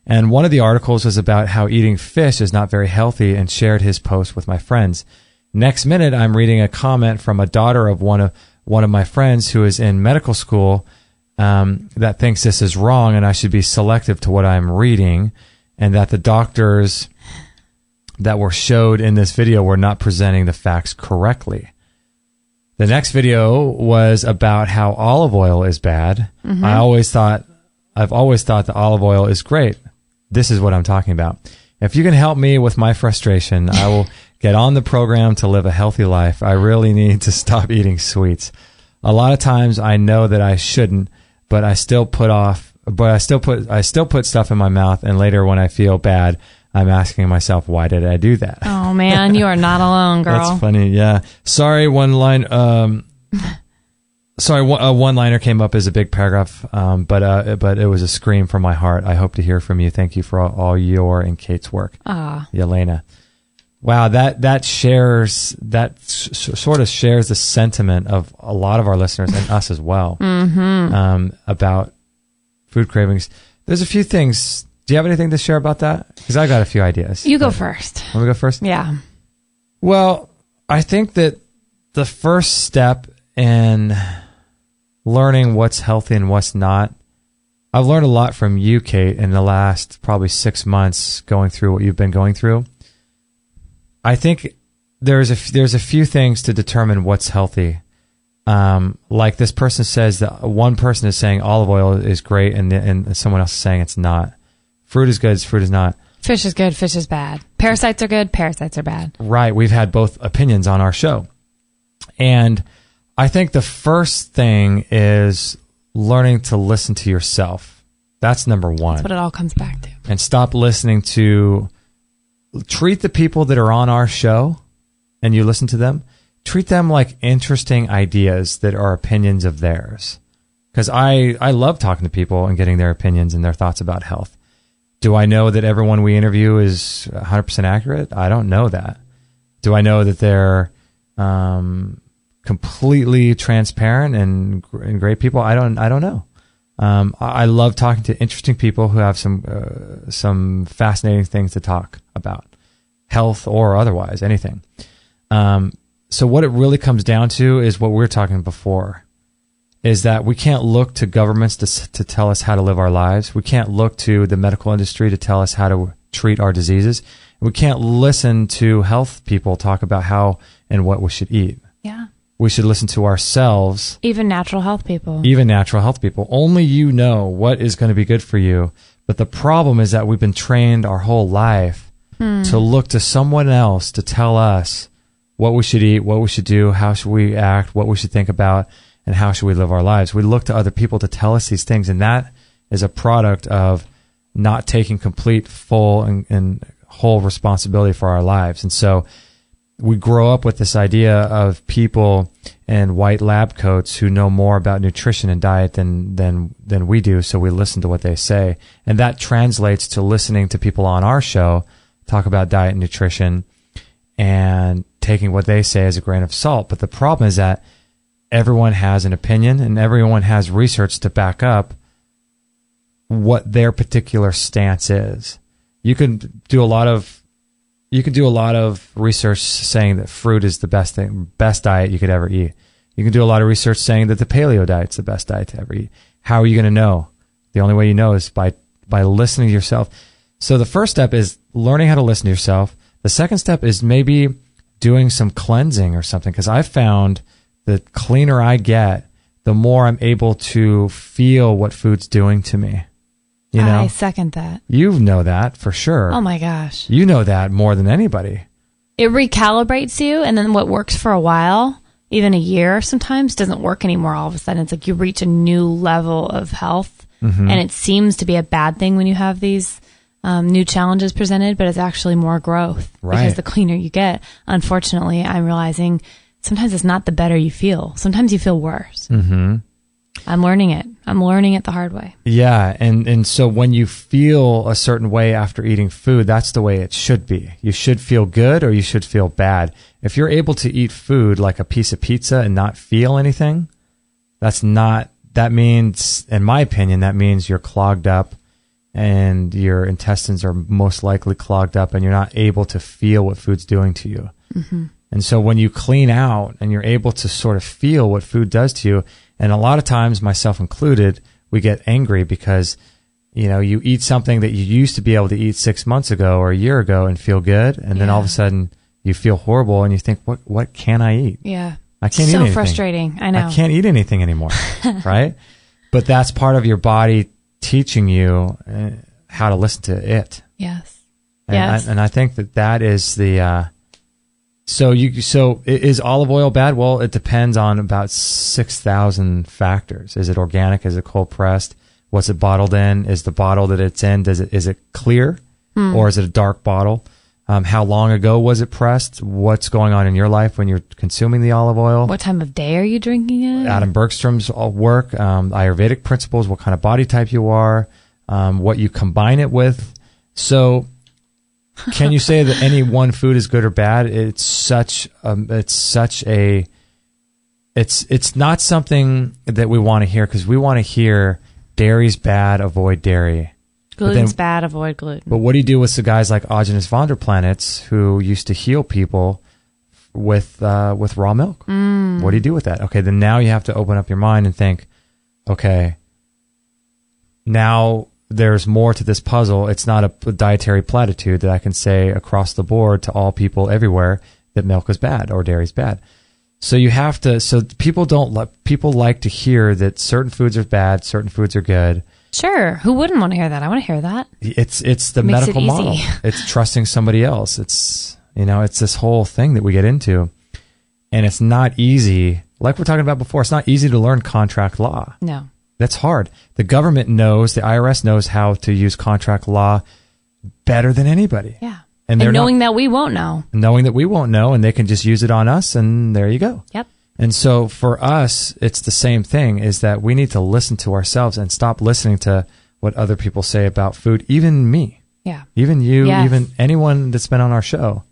and one of the articles was about how eating fish is not very healthy, and shared his post with my friends. Next minute, I'm reading a comment from a daughter of one of my friends who is in medical school that thinks this is wrong and I should be selective to what I'm reading. and that the doctors that were showed in this video were not presenting the facts correctly. The next video was about how olive oil is bad. Mm-hmm. I've always thought that olive oil is great. This is what I'm talking about. If you can help me with my frustration, I will get on the program to live a healthy life. I really need to stop eating sweets. A lot of times I know that I shouldn't, but I still put stuff in my mouth, and later when I feel bad, I'm asking myself, why did I do that? Oh man, you are not alone, girl. That's funny. Yeah. Sorry, one liner came up as a big paragraph, but it was a scream from my heart. I hope to hear from you. Thank you for all your and Kate's work. Yelena. Wow, that sort of shares the sentiment of a lot of our listeners and us as well, about food cravings. There's a few things. Do you have anything to share about that? Because I got a few ideas. You go first. Want me to go first? Yeah. Well, I think that the first step in learning what's healthy and what's not, I've learned a lot from you, Kate, in the last probably 6 months going through what you've been going through. I think there's a few things to determine what's healthy. Like this person says that one person is saying olive oil is great, and someone else is saying it's not. Fruit is good, fruit is not. Fish is good, fish is bad. Parasites are good, parasites are bad. Right. We've had both opinions on our show. And I think the first thing is learning to listen to yourself. That's number one. That's what it all comes back to. And stop listening to... Treat the people that are on our show and you listen to them, treat them like interesting ideas that are opinions of theirs. Because I love talking to people and getting their opinions and their thoughts about health. Do I know that everyone we interview is 100% accurate? I don't know that. Do I know that they're completely transparent and great people? I don't know. I love talking to interesting people who have some fascinating things to talk about, health or otherwise, anything. So what it really comes down to is what we were talking before, is that we can't look to governments to tell us how to live our lives. We can't look to the medical industry to tell us how to treat our diseases. We can't listen to health people talk about how and what we should eat. Yeah. We should listen to ourselves. Even natural health people. Only you know what is going to be good for you. But the problem is that we've been trained our whole life to look to someone else to tell us what we should eat, what we should do, how should we act, what we should think about, and how should we live our lives. We look to other people to tell us these things, and that is a product of not taking complete, full, and whole responsibility for our lives. And so we grow up with this idea of people in white lab coats who know more about nutrition and diet than we do, so we listen to what they say. And that translates to listening to people on our show talk about diet and nutrition and taking what they say as a grain of salt. But the problem is that everyone has an opinion and everyone has research to back up what their particular stance is. You can do a lot of research saying that fruit is the best diet you could ever eat. You can do a lot of research saying that the paleo diet's the best diet to ever eat. How are you going to know? The only way you know is by listening to yourself. So the first step is learning how to listen to yourself. The second step is maybe doing some cleansing or something, because I've found the cleaner I get, the more I'm able to feel what food's doing to me. You know? I second that. You know that for sure. Oh my gosh. You know that more than anybody. It recalibrates you, and then what works for a while, even a year sometimes, doesn't work anymore. All of a sudden, it's like you reach a new level of health, and it seems to be a bad thing when you have these new challenges presented, but it's actually more growth. Right. Because the cleaner you get, unfortunately, I'm realizing sometimes it's not the better you feel. Sometimes you feel worse. Mm-hmm. I'm learning it. I'm learning it the hard way. Yeah, and so when you feel a certain way after eating food, that's the way it should be. You should feel good or you should feel bad. If you're able to eat food like a piece of pizza and not feel anything, that means, in my opinion, that means you're clogged up and your intestines are most likely clogged up and you're not able to feel what food's doing to you. Mm-hmm. And so when you clean out and you're able to sort of feel what food does to you, and a lot of times, myself included, we get angry because, you eat something that you used to be able to eat 6 months ago or a year ago and feel good, and then all of a sudden you feel horrible and you think, what can I eat? Yeah. I can't eat so anything. Frustrating. I know. I can't eat anything anymore, right? But that's part of your body teaching you how to listen to it. Yes. And I think that is the so is olive oil bad? Well, it depends on about 6,000 factors. Is it organic? Is it cold pressed? What's it bottled in? Is the bottle that it's in, is it clear or is it a dark bottle? How long ago was it pressed? What's going on in your life when you're consuming the olive oil? What time of day are you drinking it? Adam Bergstrom's work, Ayurvedic principles, what kind of body type you are, what you combine it with. So can you say that any one food is good or bad? It's not something that we want to hear, because we want to hear dairy's bad, avoid dairy. Gluten's bad, avoid gluten. But what do you do with the guys like Augenis von der Planets who used to heal people with raw milk? What do you do with that? Okay, then now you have to open up your mind and think, okay, now there's more to this puzzle. It's not a dietary platitude that I can say across the board to all people everywhere that milk is bad or dairy is bad. So you have to. So people like to hear that certain foods are bad, certain foods are good. Sure, who wouldn't want to hear that? I want to hear that. It's the medical model. It's trusting somebody else. It's this whole thing that we get into, and it's not easy. Like we're talking about before, it's not easy to learn contract law. No, that's hard. The government knows, the IRS knows how to use contract law better than anybody. Yeah. And knowing that we won't know. Knowing that we won't know, and they can just use it on us, and there you go. Yep. And so for us, it's the same thing, is that we need to listen to ourselves and stop listening to what other people say about food, even me. Yeah. Even you, even anyone that's been on our show.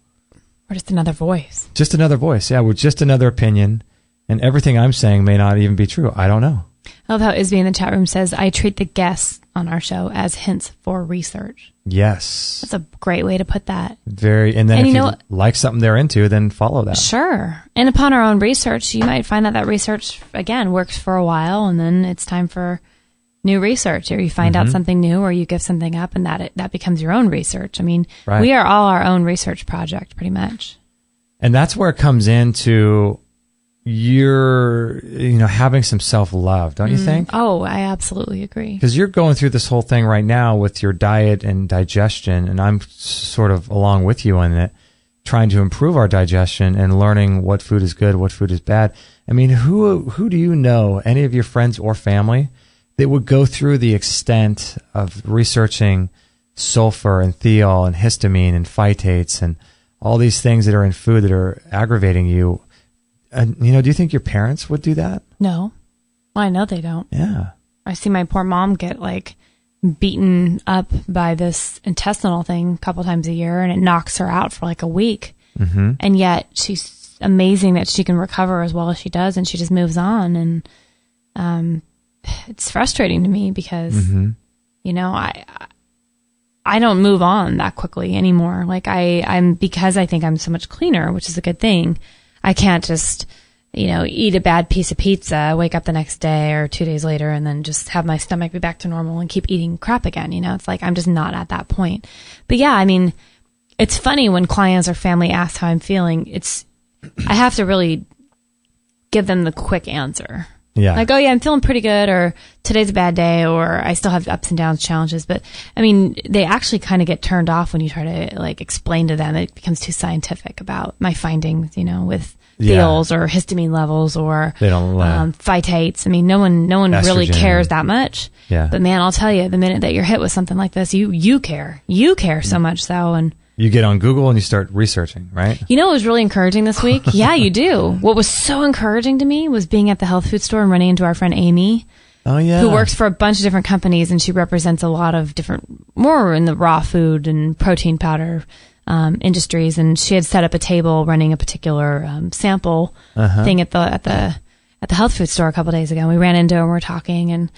Or just another voice. Just another voice. Yeah, we're just another opinion, and everything I'm saying may not even be true. I don't know. I love how Isby in the chat room says, I treat the guests on our show as hints for research. Yes. That's a great way to put that. And then if you like something they're into, then follow that. Sure. And upon our own research, you might find that research, again, works for a while, and then it's time for new research, or you find out something new, or you give something up, and that becomes your own research. I mean, we are all our own research project, pretty much. And that's where it comes into you're having some self-love, don't you think? Oh, I absolutely agree. Because you're going through this whole thing right now with your diet and digestion, and I'm sort of along with you on it, trying to improve our digestion and learning what food is good, what food is bad. I mean, who do you know, any of your friends or family, that would go through the extent of researching sulfur and thiol and histamine and phytates and all these things that are in food that are aggravating you? Do you think your parents would do that? No. Well, I know they don't. Yeah. I see my poor mom get beaten up by this intestinal thing a couple times a year, and it knocks her out for a week. Mm-hmm. And yet she's amazing that she can recover as well as she does, and she just moves on. And it's frustrating to me because, I don't move on that quickly anymore. Because I think I'm so much cleaner, which is a good thing. I can't just, eat a bad piece of pizza, wake up the next day or 2 days later, and then just have my stomach be back to normal and keep eating crap again. It's I'm just not at that point. But yeah, I mean, it's funny when clients or family ask how I'm feeling. I have to really give them the quick answer. Yeah. Oh yeah, I'm feeling pretty good, or today's a bad day, or I still have ups and downs, challenges. But I mean, they actually kind of get turned off when you try to explain to them. It becomes too scientific about my findings, with thiols or histamine levels or phytates. I mean, no one really cares that much. Yeah. But man, I'll tell you, the minute that you're hit with something like this, you care so much so. And you get on Google and you start researching, right? What was really encouraging this week? Yeah, you do. What was so encouraging to me was being at the health food store and running into our friend Amy. Oh, yeah. Who works for a bunch of different companies, and she represents a lot of more in the raw food and protein powder industries. And she had set up a table running a particular sample thing at the health food store a couple of days ago. And we ran into her and we were talking, and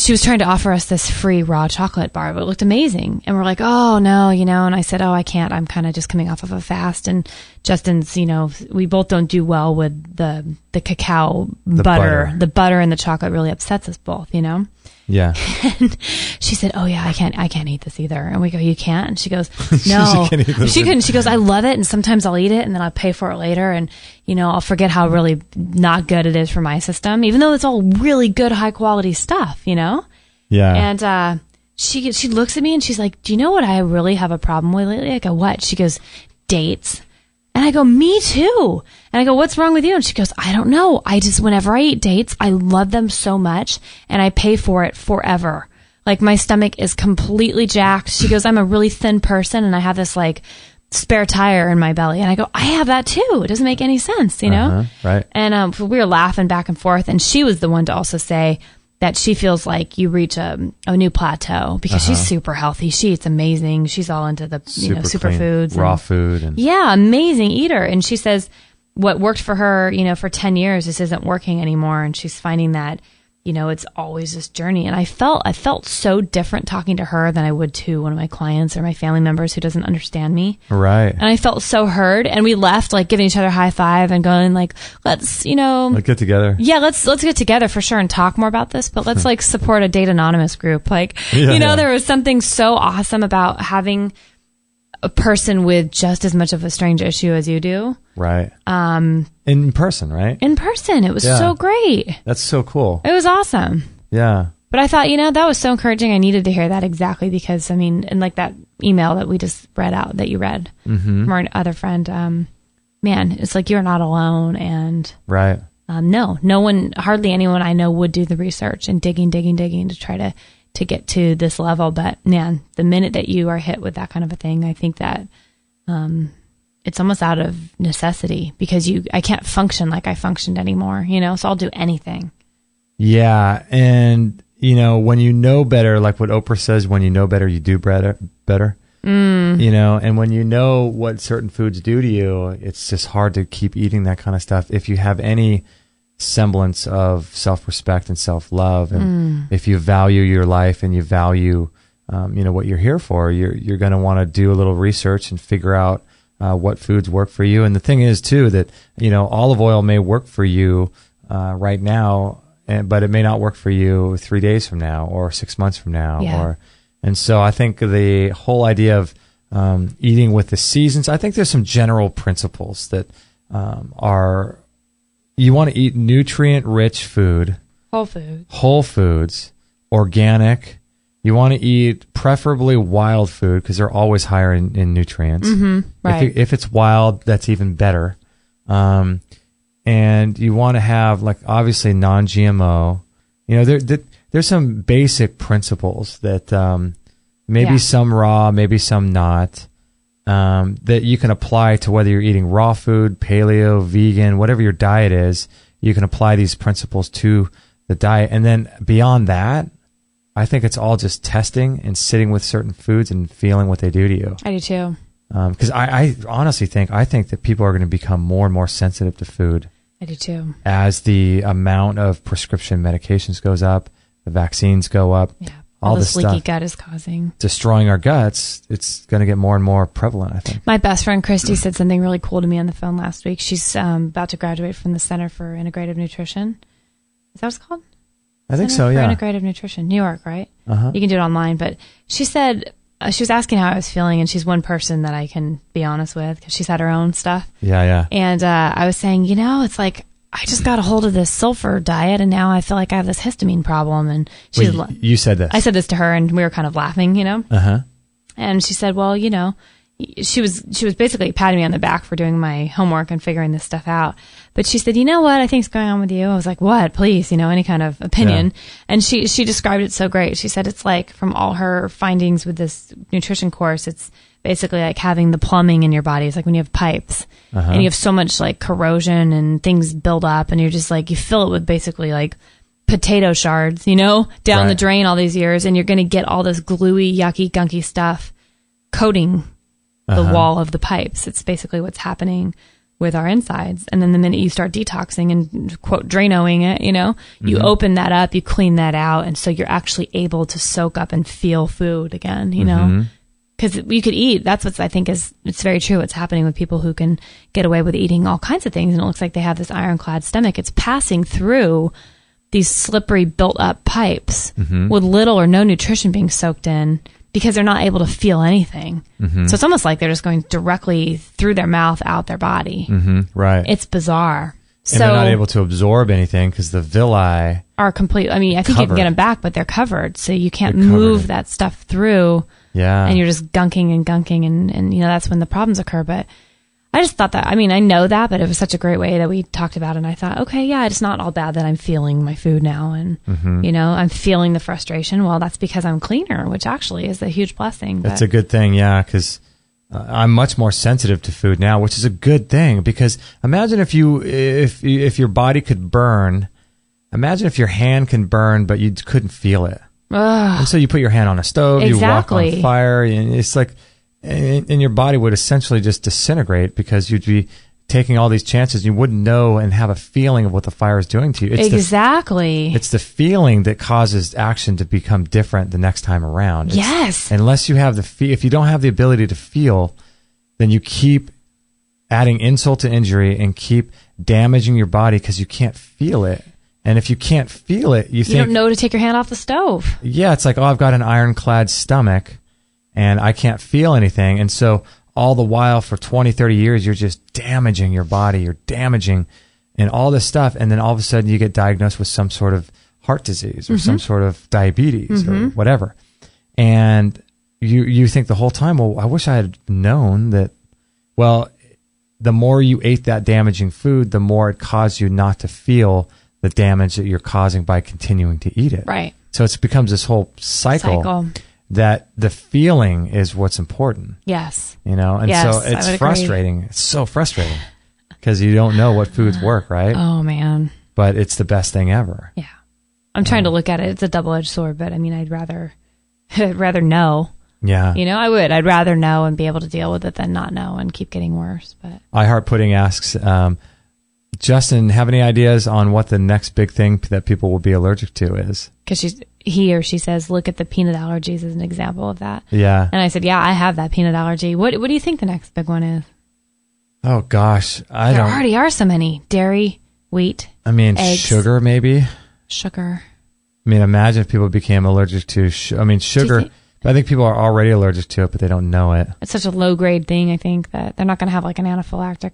she was trying to offer us this free raw chocolate bar, but it looked amazing. And we're like, oh, no, and I said, oh, I can't. I'm kind of just coming off of a fast. And Justin's, we both don't do well with the cacao butter. The butter and the chocolate really upsets us both, Yeah. And she said, "Oh yeah, I can't eat this either." And we go, "You can't?" And she goes, "No." She couldn't. She goes, "I love it, and sometimes I'll eat it and then I'll pay for it later, and I'll forget how really not good it is for my system, even though it's all really good, high quality stuff, Yeah. And she looks at me and she's like, "Do you know what I really have a problem with lately?" I go, "What?" She goes, "Dates." And I go, "Me too." And I go, "What's wrong with you?" And she goes, "I don't know. Whenever I eat dates, I love them so much and I pay for it forever. Like my stomach is completely jacked." She goes, "I'm a really thin person and I have this like spare tire in my belly." And I go, "I have that too. It doesn't make any sense, Right. And we were laughing back and forth. And she was the one to also say that she feels like you reach a new plateau because she's super healthy. She eats amazing. She's all into the superfoods, raw food, and amazing eater. And she says what worked for her, for 10 years, this isn't working anymore, and she's finding that it's always this journey. And I felt so different talking to her than I would to one of my clients or my family members who doesn't understand me. Right. And I felt so heard. And we left like giving each other a high five and going like, let's get together. Yeah, let's get together for sure and talk more about this. But let's like support a Date Anonymous group. Like, there was something so awesome about having a person with just as much of a strange issue as you do. Right. In person, right? In person. It was so great. That's so cool. It was awesome. Yeah. But I thought, that was so encouraging. I needed to hear that exactly because, and like that email that we just read out, that you read from our other friend, man, it's like you're not alone. And right. No one, hardly anyone I know would do the research and digging to try to get to this level. But man, the minute that you are hit with that kind of a thing, I think that it's almost out of necessity because I can't function like I functioned anymore, so I'll do anything. Yeah. And, when you know better, like what Oprah says, when you know better, you do better. And when you know what certain foods do to you, it's just hard to keep eating that kind of stuff. If you have any semblance of self-respect and self-love, and if you value your life and you value what you're here for, you're going to want to do a little research and figure out what foods work for you. And the thing is too that olive oil may work for you right now, but it may not work for you 3 days from now or 6 months from now. And so I think the whole idea of eating with the seasons, I think there's some general principles that are. You want to eat nutrient-rich food. Whole foods, organic. You want to eat preferably wild food because they're always higher in nutrients. Right. If it's wild, that's even better. And you want to have, like, obviously non-GMO. There's some basic principles that maybe some raw, maybe some not. That you can apply to whether you're eating raw food, paleo, vegan, whatever your diet is. You can apply these principles to the diet. And then beyond that, I think it's all just testing and sitting with certain foods and feeling what they do to you. I do too. Because I honestly think that people are going to become more and more sensitive to food. I do too. As the amount of prescription medications goes up, the vaccines go up. Yeah. All this leaky gut is causing. Destroying our guts, it's going to get more and more prevalent, I think. My best friend, Christy, said something really cool to me on the phone last week. She's about to graduate from the Center for Integrative Nutrition. Is that what it's called? I think so, yeah. Center for Integrative Nutrition, New York, right? You can do it online. But she said, she was asking how I was feeling, and she's one person that I can be honest with because she's had her own stuff. Yeah. And I was saying, it's like, I just got a hold of this sulfur diet, and now I feel like I have this histamine problem. And she's you said this. I said this to her, and we were kind of laughing, And she said, well, she was basically patting me on the back for doing my homework and figuring this stuff out. But she said, you know what I think's going on with you? I was like, what? Please, any kind of opinion. Yeah. And she described it so great. She said it's like from all her findings with this nutrition course, it's basically like having the plumbing in your body. It's like when you have pipes and you have so much like corrosion and things build up, and you're just like, you fill it with basically like potato shards, down the drain all these years, and you're going to get all this gluey, yucky, gunky stuff coating the wall of the pipes. It's basically what's happening with our insides. And then the minute you start detoxing and quote drainoing it, you open that up, you clean that out, and so you're actually able to soak up and feel food again, because you could eat. That's what I think it's very true. What's happening with people who can get away with eating all kinds of things, and it looks like they have this ironclad stomach. It's passing through these slippery built up pipes with little or no nutrition being soaked in because they're not able to feel anything. So it's almost like they're just going directly through their mouth, out their body. Right. It's bizarre. And they're not able to absorb anything because the villi are complete. I mean, I think you can get them back, but they're covered, so you can't move that stuff through. Yeah. And you're just gunking and you know, that's when the problems occur. But I just thought that, I mean, I know that, but it was such a great way that we talked about it. And I thought, okay, yeah, it's not all bad that I'm feeling my food now. And, you know, I'm feeling the frustration. Well, that's because I'm cleaner, which actually is a huge blessing. That's a good thing, yeah, because I'm much more sensitive to food now, which is a good thing. Because imagine if your body could burn. Imagine if your hand can burn, but you couldn't feel it. And so you put your hand on a stove, you walk on fire, and it's like, and your body would essentially just disintegrate because you'd be taking all these chances. You wouldn't know and have a feeling of what the fire is doing to you. It's it's the feeling that causes action to become different the next time around. Yes. Unless you have if you don't have the ability to feel, then you keep adding insult to injury and keep damaging your body because you can't feel it. And if you can't feel it, you think, don't know to take your hand off the stove. Yeah, it's like, oh, I've got an ironclad stomach and I can't feel anything. And so all the while for 20, 30 years, you're just damaging your body. You're damaging and all this stuff. And then all of a sudden you get diagnosed with some sort of heart disease or some sort of diabetes or whatever. And you think the whole time, well, I wish I had known that, well, the more you ate that damaging food, the more it caused you not to feel the damage that you're causing by continuing to eat it. Right. So it becomes this whole cycle that the feeling is what's important. Yes. You know, and so it's frustrating. It's so frustrating because you don't know what foods work, right? Oh, man. But it's the best thing ever. Yeah. I'm trying to look at it. It's a double-edged sword, but I mean, I'd rather know. Yeah. You know, I would. I'd rather know and be able to deal with it than not know and keep getting worse. But iHeart Pudding asks, Justin, have any ideas on what the next big thing that people will be allergic to is? Because he or she says, look at the peanut allergies as an example of that. Yeah. And I said, yeah, I have that peanut allergy. What do you think the next big one is? Oh, gosh. There already are so many. Dairy, wheat, I mean, eggs. Sugar, maybe? Sugar. I mean, imagine if people became allergic to sugar. I think people are already allergic to it, but they don't know it. It's such a low-grade thing, I think, that they're not going to have like an anaphylactic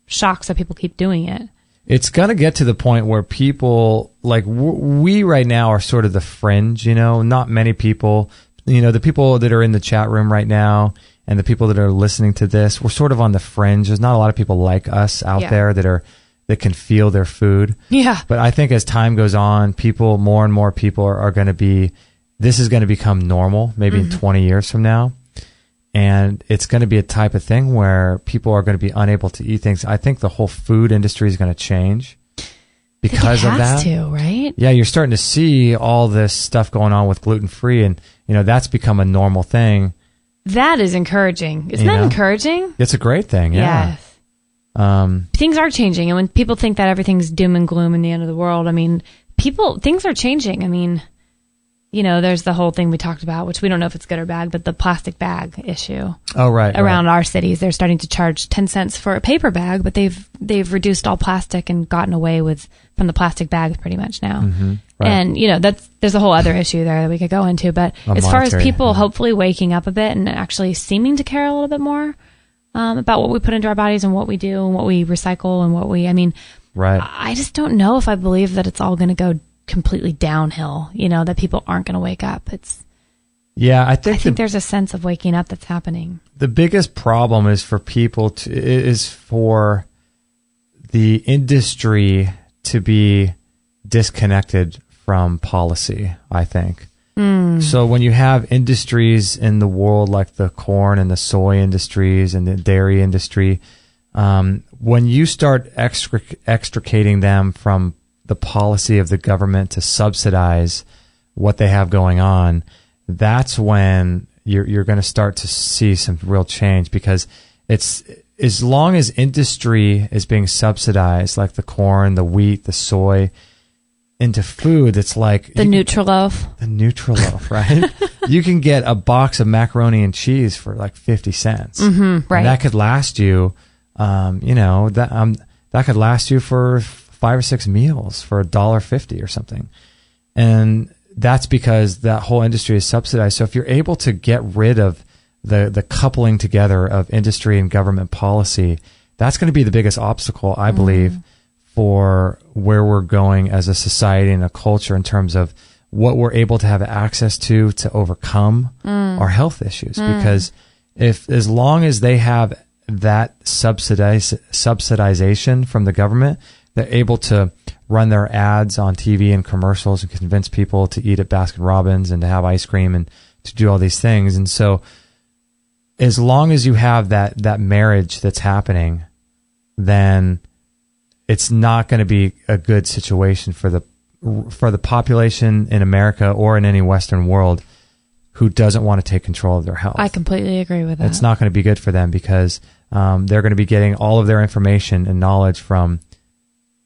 shock, so people keep doing it. It's going to get to the point where people, like we right now are sort of the fringe, you know, not many people, you know, the people that are in the chat room right now and the people that are listening to this, we're sort of on the fringe. There's not a lot of people like us out there that can feel their food. Yeah. But I think as time goes on, more and more people are going to be, this is going to become normal maybe in 20 years from now. And it's going to be a type of thing where people are going to be unable to eat things. I think the whole food industry is going to change because of that. It has to, right? Yeah, you're starting to see all this stuff going on with gluten-free, and you know that's become a normal thing. That is encouraging. Isn't that encouraging? It's a great thing, yeah. Yes. Things are changing, and when people think that everything's doom and gloom in the end of the world, I mean, things are changing. I mean, you know, there's the whole thing we talked about, which we don't know if it's good or bad, but the plastic bag issue. Oh, right. Around our cities, they're starting to charge 10 cents for a paper bag, but they've reduced all plastic and gotten away from the plastic bags pretty much now. Right. And, you know, there's a whole other issue there that we could go into. But as far as people hopefully waking up a bit and actually seeming to care a little bit more about what we put into our bodies and what we do and what we recycle and right. I just don't know if I believe that it's all going to go completely downhill, you know, that people aren't going to wake up. I think there's a sense of waking up that's happening. The biggest problem is for people for the industry to be disconnected from policy, I think. So when you have industries in the world like the corn and the soy industries and the dairy industry, when you start extricating them from the policy of the government to subsidize what they have going on, that's when you're going to start to see some real change, because it's as long as industry is being subsidized, like the corn, the wheat, the soy, into food, it's like the Nutri-Loaf. The Nutri-Loaf, right? You can get a box of macaroni and cheese for like 50 cents. Right. And that could last you, that could last you for 5 or 6 meals for $1.50 or something. And that's because that whole industry is subsidized. So if you're able to get rid of the coupling together of industry and government policy, that's going to be the biggest obstacle, I believe, for where we're going as a society and a culture in terms of what we're able to have access to overcome our health issues. Because as long as they have that subsidization from the government, they're able to run their ads on TV and commercials and convince people to eat at Baskin Robbins and to have ice cream and to do all these things. And so as long as you have that marriage that's happening, then it's not going to be a good situation for the population in America or in any Western world who doesn't want to take control of their health. I completely agree with that. It's not going to be good for them because they're going to be getting all of their information and knowledge from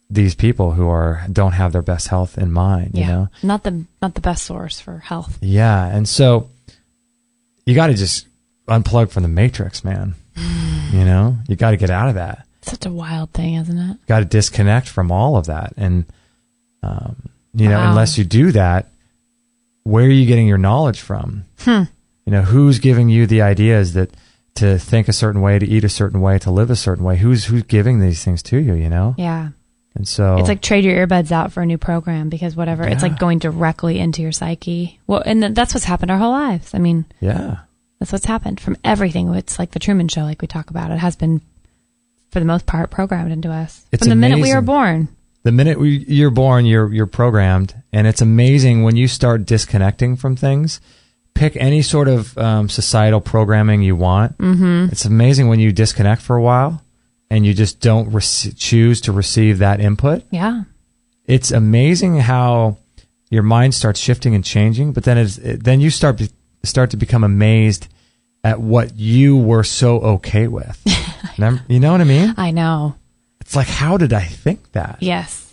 these people who don't have their best health in mind. Yeah, you know, not the best source for health. Yeah, and so you got to just unplug from the matrix, man. You know, you got to get out of that. Such a wild thing, isn't it? Got to disconnect from all of that, and you know, unless you do that, where are you getting your knowledge from? You know, who's giving you the ideas that to think a certain way, to eat a certain way, to live a certain way? Who's giving these things to you? You know? Yeah. And so it's like trade your earbuds out for a new program because whatever, it's like going directly into your psyche. Well, and that's what's happened our whole lives. I mean, yeah, that's what's happened from everything. It's like the Truman Show, like we talk about. It has been, for the most part, programmed into us from the minute we were born. The minute you're born, you're programmed, and it's amazing when you start disconnecting from things. Pick any sort of societal programming you want. It's amazing when you disconnect for a while. And you just don't choose to receive that input. Yeah. It's amazing how your mind starts shifting and changing, but then then you start to become amazed at what you were so okay with. You know what I mean? I know. It's like, how did I think that? Yes.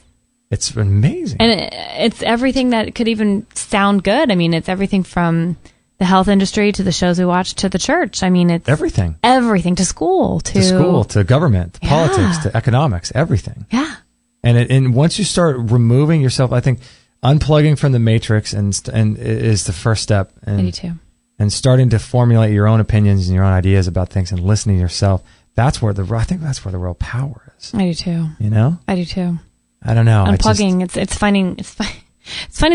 It's amazing. And it's everything that could even sound good. I mean, it's everything from the health industry to the shows we watch to the church. I mean, it's everything to school to government, to politics, to economics, everything. Yeah. And once you start removing yourself, I think unplugging from the matrix and is the first step. And, I do too. And starting to formulate your own opinions and your own ideas about things and listening to yourself. That's where I think that's where the real power is. I do too. You know? I do too. I don't know. Unplugging, it's finding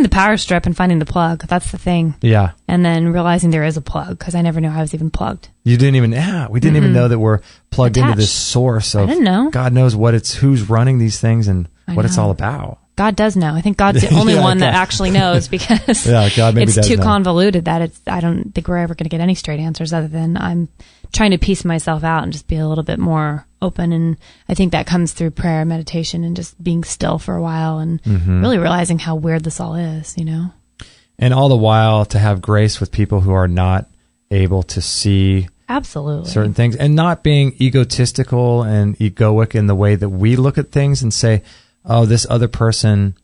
the power strip and finding the plug. That's the thing. Yeah. And then realizing there is a plug because I never knew I was even plugged. You didn't even, we didn't even know that we're plugged into this source of, I didn't know. God knows who's running these things and what it's all about. God does know. I think God's the only one that actually knows because God maybe it's too convoluted that I don't think we're ever going to get any straight answers other than I'm trying to piece myself out and just be a little bit more open. And I think that comes through prayer, meditation, and just being still for a while and really realizing how weird this all is, you know? And all the while to have grace with people who are not able to see absolutely certain things and not being egotistical and egoic in the way that we look at things and say, oh, this other person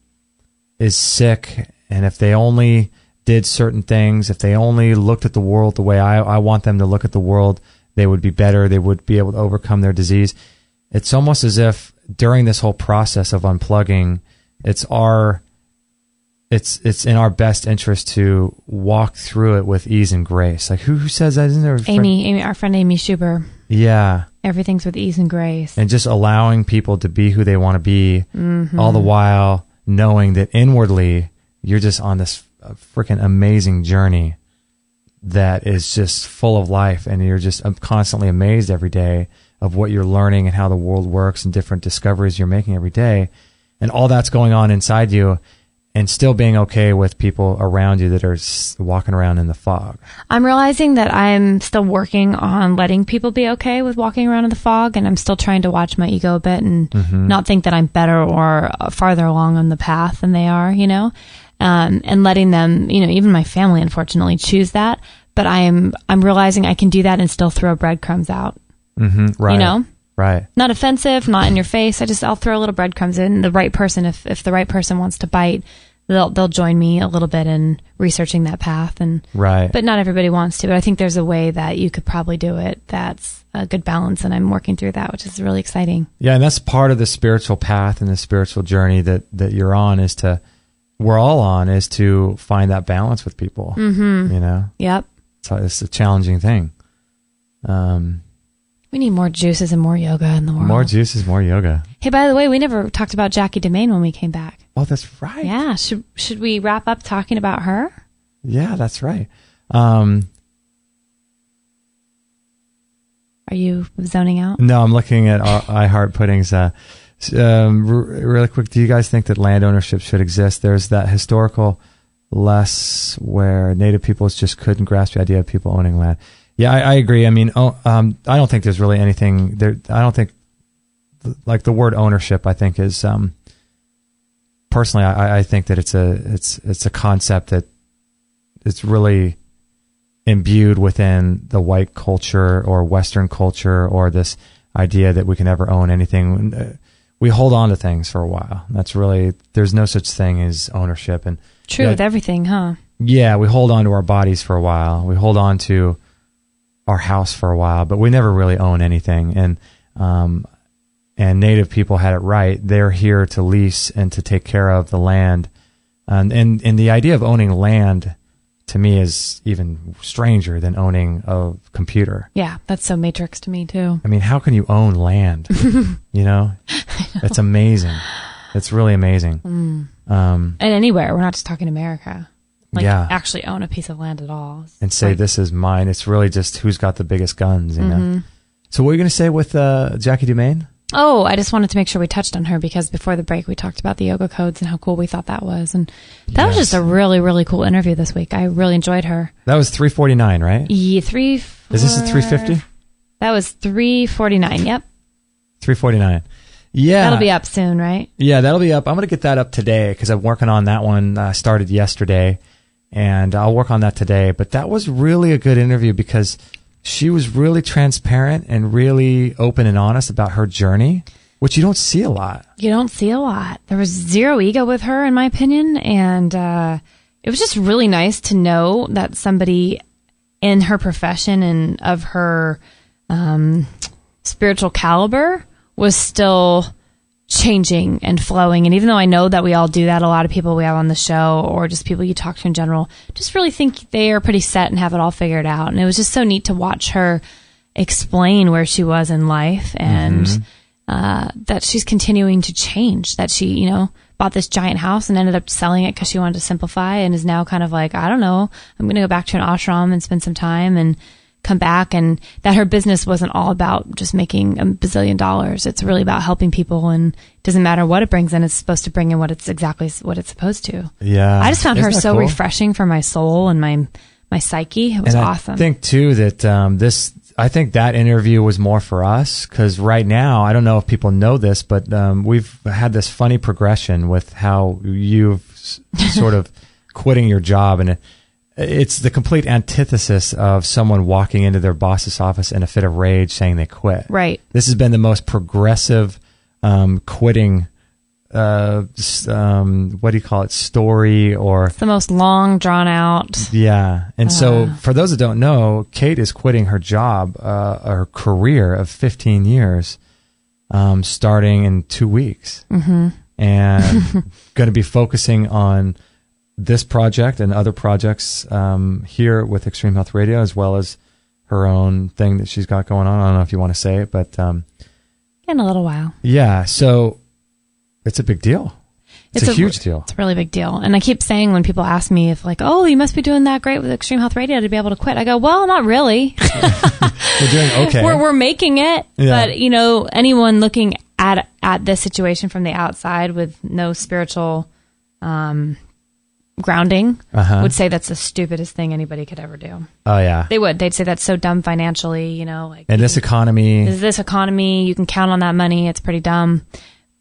is sick, and if they only did certain things, if they only looked at the world the way I want them to look at the world, they would be better, they would be able to overcome their disease. It's almost as if during this whole process of unplugging, it's in our best interest to walk through it with ease and grace. Like who says that? Isn't there Amy, our friend Amy Schuber. Yeah. Everything's with ease and grace. And just allowing people to be who they want to be, all the while knowing that inwardly you're just on this freaking amazing journey that is just full of life, and you're just constantly amazed every day of what you're learning and how the world works and different discoveries you're making every day. And all that's going on inside you, and still being okay with people around you that are walking around in the fog. I'm realizing that I'm still working on letting people be okay with walking around in the fog, and I'm still trying to watch my ego a bit and not think that I'm better or farther along on the path than they are, you know, and letting them, you know, even my family, unfortunately, choose that. But I'm realizing I can do that and still throw breadcrumbs out. Right. You know? Right. Not offensive, not in your face. I'll throw little breadcrumbs in. The right person, if the right person wants to bite, they'll join me a little bit in researching that path. And right. But not everybody wants to. But I think there's a way that you could probably do it that's a good balance, and I'm working through that, which is really exciting. Yeah, and that's part of the spiritual path and the spiritual journey that you're on we're all on, is to find that balance with people. Mm-hmm. You know? Yep. So it's a challenging thing. We need more juices and more yoga in the world. More juices, more yoga. Hey, by the way, we never talked about Jackie DeMaine when we came back. Oh, that's right. Yeah. Should we wrap up talking about her? Yeah, that's right. Are you zoning out? No, I'm looking at iHeart Pudding's. Really quick, do you guys think that land ownership should exist? There's that historical less where Native peoples just couldn't grasp the idea of people owning land. Yeah, I agree. I mean, I don't think there's really anything there. I don't think, like, the word ownership, I think is, personally, I think that it's a concept that it's really imbued within the white culture or Western culture, or this idea that we can never own anything. We hold on to things for a while. That's really, there's no such thing as ownership. And true with everything, huh? Yeah, we hold on to our bodies for a while. We hold on to our house for a while, but we never really own anything. And Native people had it right. They're here to lease and to take care of the land. And the idea of owning land, to me, is even stranger than owning a computer. Yeah, that's so Matrix to me too. I mean, how can you own land? You know? It's amazing. It's really amazing. And anywhere. We're not just talking America. Like, yeah. actually own a piece of land at all. And say, this is mine. It's really just who's got the biggest guns, you know? So what are you going to say with Jackie DeMaine? Oh, I just wanted to make sure we touched on her, because before the break we talked about the yoga codes and how cool we thought that was. And that was just a really, really cool interview this week. I really enjoyed her. That was $349, right? Yeah, Is this a $350? That was $349, yep. $349. Yeah. That'll be up soon, right? Yeah, that'll be up. I'm going to get that up today because I'm working on that one. Started yesterday, and I'll work on that today. But that was really a good interview because she was really transparent and really open and honest about her journey, which you don't see a lot. You don't see a lot. There was zero ego with her, in my opinion. And it was just really nice to know that somebody in her profession and of her spiritual caliber was still changing and flowing. And even though I know that we all do that, a lot of people we have on the show, or just people you talk to in general, just really think they are pretty set and have it all figured out. And it was just so neat to watch her explain where she was in life, and that she's continuing to change, that she, you know, bought this giant house and ended up selling it because she wanted to simplify, and is now kind of like, I don't know, I'm going to go back to an ashram and spend some time and come back, and that her business wasn't all about just making $1 bazillion. It's really about helping people, and it doesn't matter what it brings in. It's supposed to bring in what it's supposed to. Yeah. I just found her so cool? refreshing for my soul and my psyche. It was awesome. I think too that I think that interview was more for us, because right now, I don't know if people know this, but we've had this funny progression with how you've sort of quitting your job, and it's the complete antithesis of someone walking into their boss's office in a fit of rage saying they quit. Right. This has been the most progressive quitting, what do you call it, story, or... It's the most long, drawn out. Yeah. And so for those that don't know, Kate is quitting her job, her career of 15 years, starting in 2 weeks. Mm-hmm. And going to be focusing on this project and other projects here with Extreme Health Radio, as well as her own thing that she's got going on. I don't know if you want to say it, but... in a little while. Yeah, so it's a big deal. It's a huge deal. It's a really big deal. And I keep saying, when people ask me if, like, oh, you must be doing that great with Extreme Health Radio to be able to quit, I go, well, not really. We're doing okay. We're making it. Yeah. But, you know, anyone looking at this situation from the outside with no spiritual grounding would say that's the stupidest thing anybody could ever do. Oh, yeah. They would. They'd say that's so dumb financially, you know. Like, in this economy, you can count on that money. It's pretty dumb.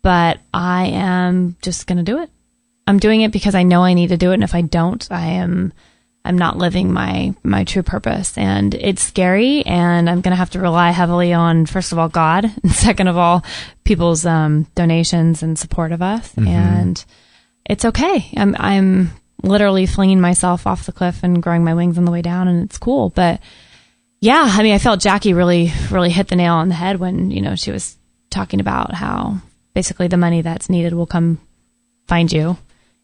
But I am just going to do it. I'm doing it because I know I need to do it. And if I don't, I'm not living my true purpose. And it's scary. And I'm going to have to rely heavily on, first of all, God. And second of all, people's donations and support of us. Mm-hmm. And it's okay. I'm literally flinging myself off the cliff and growing my wings on the way down, and it's cool. But yeah, I mean, I felt Jackie really, really hit the nail on the head when, she was talking about how basically the money that's needed will come find you.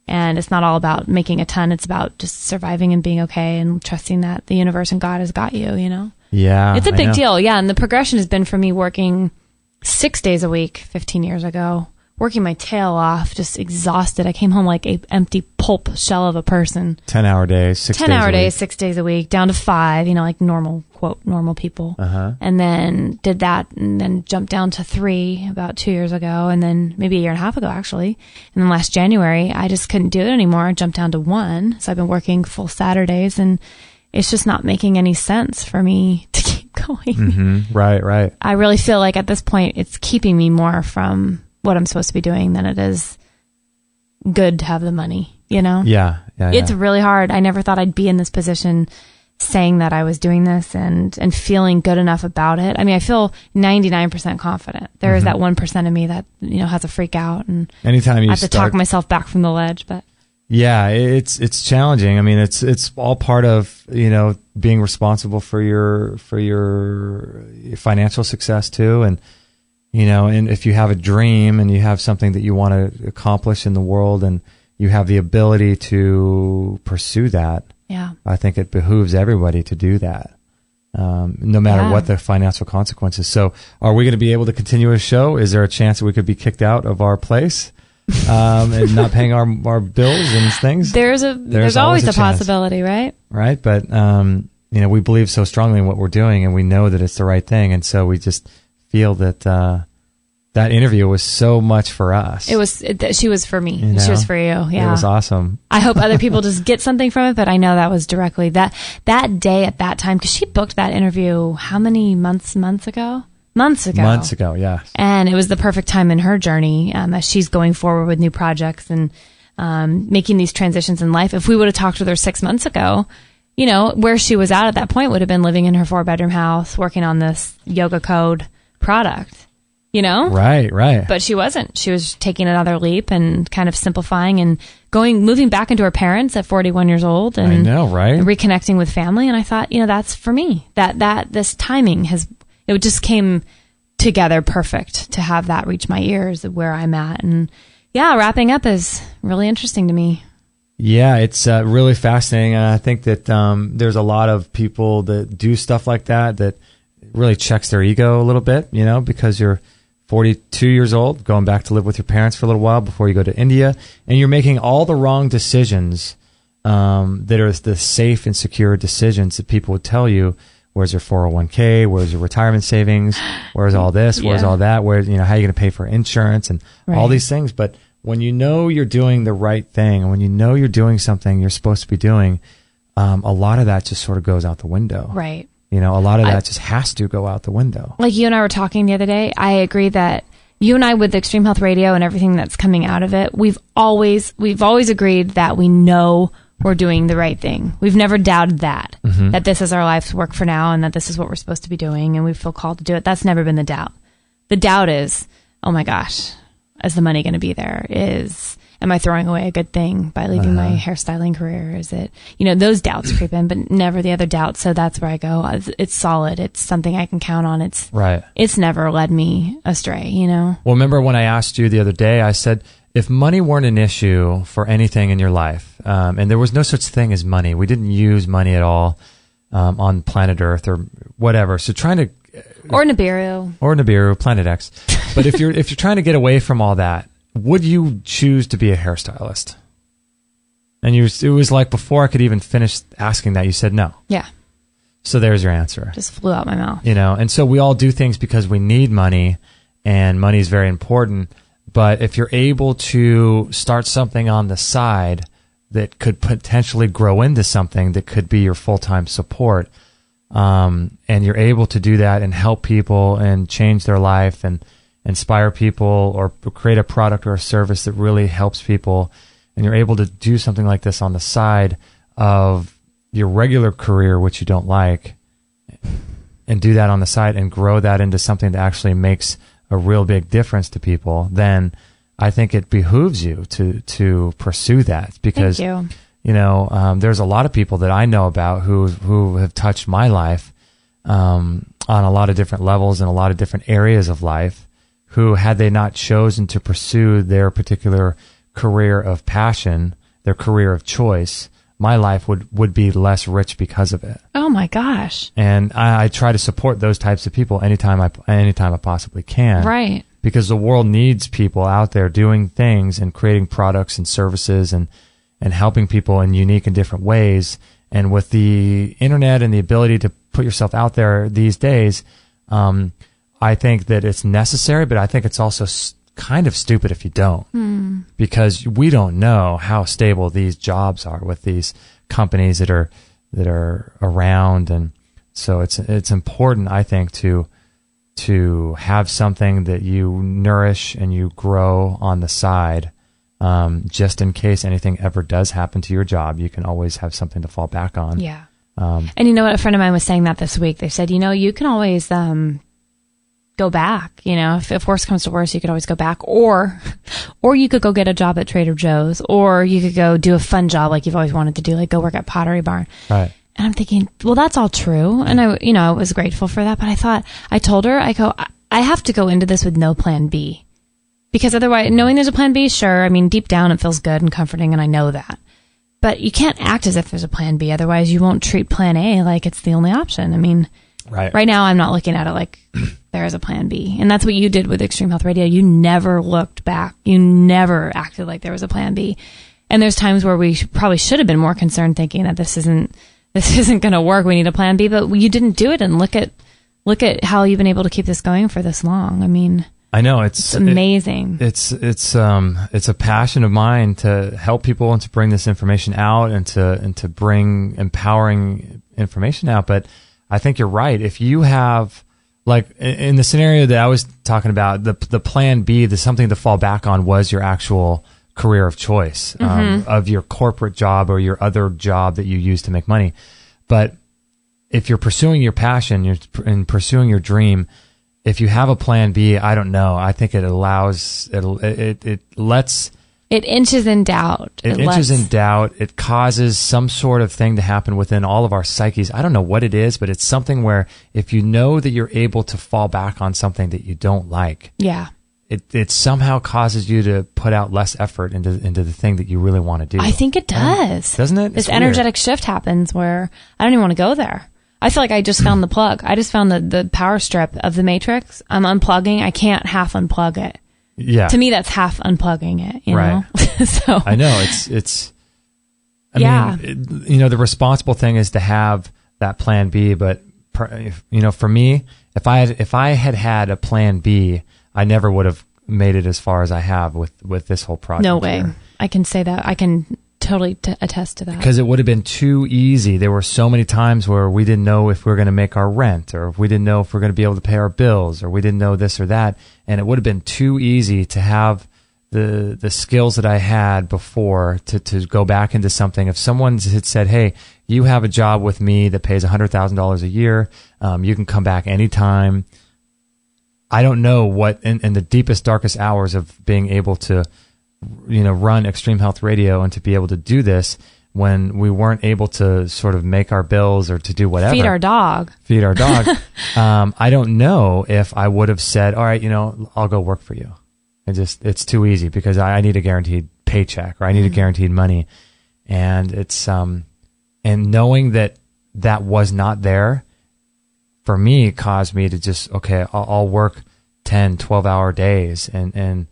And it's not all about making a ton. It's about just surviving and being okay and trusting that the universe and God has got you, Yeah. It's a big deal. Yeah. And the progression has been for me working 6 days a week 15 years ago, working my tail off, just exhausted. I came home like a empty pulp shell of a person. 10-hour days, 6 days 10-hour a days, week. 6 days a week, down to 5, like normal, quote, normal people. Uh-huh. And then did that and then jumped down to 3 about 2 years ago, and then maybe a year and a half ago, actually. And then last January, I just couldn't do it anymore. I jumped down to 1. So I've been working full Saturdays, and it's just not making any sense for me to keep going. Mm-hmm. Right. I really feel like at this point, it's keeping me more from what I'm supposed to be doing than it is good to have the money, Yeah. It's really hard. I never thought I'd be in this position saying that I was doing this and feeling good enough about it. I mean, I feel 99% confident. There is that 1% of me that, has a freak out, and anytime you I have to talk myself back from the ledge, but yeah, it's challenging. I mean, it's all part of, being responsible for your financial success too. And, and if you have a dream and you have something that you want to accomplish in the world and you have the ability to pursue that, yeah, I think it behooves everybody to do that, no matter what the financial consequences. So are we going to be able to continue a show? Is there a chance that we could be kicked out of our place and not paying our bills and things? There's always a possibility, right? Right. But, we believe so strongly in what we're doing, and we know that it's the right thing. And so we just feel that that interview was so much for us. She was for me. She was for you. Yeah. It was awesome. I hope other people just get something from it, but I know that was directly that day at that time, because she booked that interview how many months ago? Months ago, yeah. And it was the perfect time in her journey as she's going forward with new projects and making these transitions in life. If we would have talked with her 6 months ago, where she was at that point would have been living in her 4-bedroom house, working on this yoga code product, Right. But she wasn't. She was taking another leap and kind of simplifying and moving back into her parents at 41 years old. And I know, right? And reconnecting with family. And I thought, that's for me. That this timing it just came together perfect to have that reach my ears where I'm at. And yeah, wrapping up is really interesting to me. Yeah, it's really fascinating. And I think that there's a lot of people that do stuff like that really checks their ego a little bit, because you're 42 years old, going back to live with your parents for a little while before you go to India, and you're making all the wrong decisions that are the safe and secure decisions that people would tell you. Where's your 401k? Where's your retirement savings? Where's all this? Where's all that? How are you going to pay for insurance and all these things? But when you're doing the right thing, and when you're doing something you're supposed to be doing, a lot of that just sort of goes out the window. Right. A lot of that just has to go out the window. Like you and I were talking the other day, I agree that you and I, with Extreme Health Radio and everything that's coming out of it, we've always agreed that we know we're doing the right thing. We've never doubted that, that this is our life's work for now and that this is what we're supposed to be doing and we feel called to do it. That's never been the doubt. The doubt is, oh my gosh, is the money going to be there? Am I throwing away a good thing by leaving my hairstyling career? Is it, those doubts creep in, but never the other doubts. So that's where I go. It's solid. It's something I can count on. It's never led me astray, Well, remember when I asked you the other day, I said, if money weren't an issue for anything in your life, and there was no such thing as money, we didn't use money at all on planet Earth or whatever. So or Nibiru, Planet X. But if you're trying to get away from all that, would you choose to be a hairstylist? And it was like before I could even finish asking that, you said no. Yeah. So there's your answer. Just flew out my mouth. And so we all do things because we need money, and money is very important. But if you're able to start something on the side that could potentially grow into something that could be your full-time support, and you're able to do that and help people and change their life and inspire people or create a product or a service that really helps people, and you're able to do something like this on the side of your regular career, which you don't like, and do that on the side and grow that into something that actually makes a real big difference to people, then I think it behooves you to pursue that, because Thank you. you know, there's a lot of people that I know about who have touched my life on a lot of different levels in a lot of different areas of life, who, had they not chosen to pursue their particular career of passion, their career of choice, my life would be less rich because of it. Oh my gosh. And I try to support those types of people anytime I possibly can. Right. Because the world needs people out there doing things and creating products and services and helping people in unique and different ways. And with the internet and the ability to put yourself out there these days, I think that it's necessary, but I think it's also kind of stupid if you don't, because we don't know how stable these jobs are with these companies that are around. And so it's important, I think, to have something that you nourish and you grow on the side. Just in case anything ever does happen to your job, you can always have something to fall back on. Yeah. And you know what? A friend of mine was saying that this week. They said, you know, you can always go back. You know, if worse comes to worse, you could always go back, or you could go get a job at Trader Joe's, or you could go do a fun job like you've always wanted to do, like go work at Pottery Barn. Right. And I'm thinking, well, that's all true. And I was grateful for that. But I told her, I have to go into this with no plan B. Because otherwise, knowing there's a plan B, sure, I mean, deep down it feels good and comforting, and I know that. But you can't act as if there's a plan B, otherwise you won't treat plan A like it's the only option. I mean, right now I'm not looking at it like there is a plan B. And that's what you did with Extreme Health Radio. You never looked back. You never acted like there was a plan B. And there's times where we probably should have been more concerned, thinking that this isn't going to work. We need a plan B, but you didn't do it. And look at how you've been able to keep this going for this long. I mean, I know it's amazing. It's a passion of mine to help people and to bring this information out and to bring empowering information out. But I think you're right. If you have, like in the scenario that I was talking about, the plan B, the something to fall back on was your actual career of choice, of your corporate job or your other job that you use to make money. But if you're pursuing your passion, and pursuing your dream, if you have a plan B, I don't know. I think it allows, it lets... It inches in doubt. It inches in doubt. It causes some sort of thing to happen within all of our psyches. I don't know what it is, but it's something where if you know that you're able to fall back on something that you don't like, yeah, it somehow causes you to put out less effort into the thing that you really want to do. I think it does. Doesn't it? This energetic shift happens where I don't even want to go there. I feel like I just found the plug. I just found the power strip of the matrix. I'm unplugging. I can't half unplug it. Yeah. To me, that's half unplugging it, you know? So I know I mean, the responsible thing is to have that plan B, but for me, if I had a plan B, I never would have made it as far as I have with this whole project. No way. Here. I can say that. I can totally attest to that. Because it would have been too easy. There were so many times where we didn't know if we were going to make our rent, or if we didn't know if we were going to be able to pay our bills, or we didn't know this or that. And it would have been too easy to have the skills that I had before to go back into something. If someone had said, hey, you have a job with me that pays $100,000 a year, you can come back anytime. I don't know what in the deepest, darkest hours of being able to run Extreme Health Radio and to be able to do this when we weren't able to sort of make our bills or to do whatever. Feed our dog. I don't know if I would have said, all right, I'll go work for you. It's too easy because I need a guaranteed paycheck, or I need a guaranteed money. And it's, and knowing that was not there for me caused me to just, okay, I'll work 10, 12-hour days and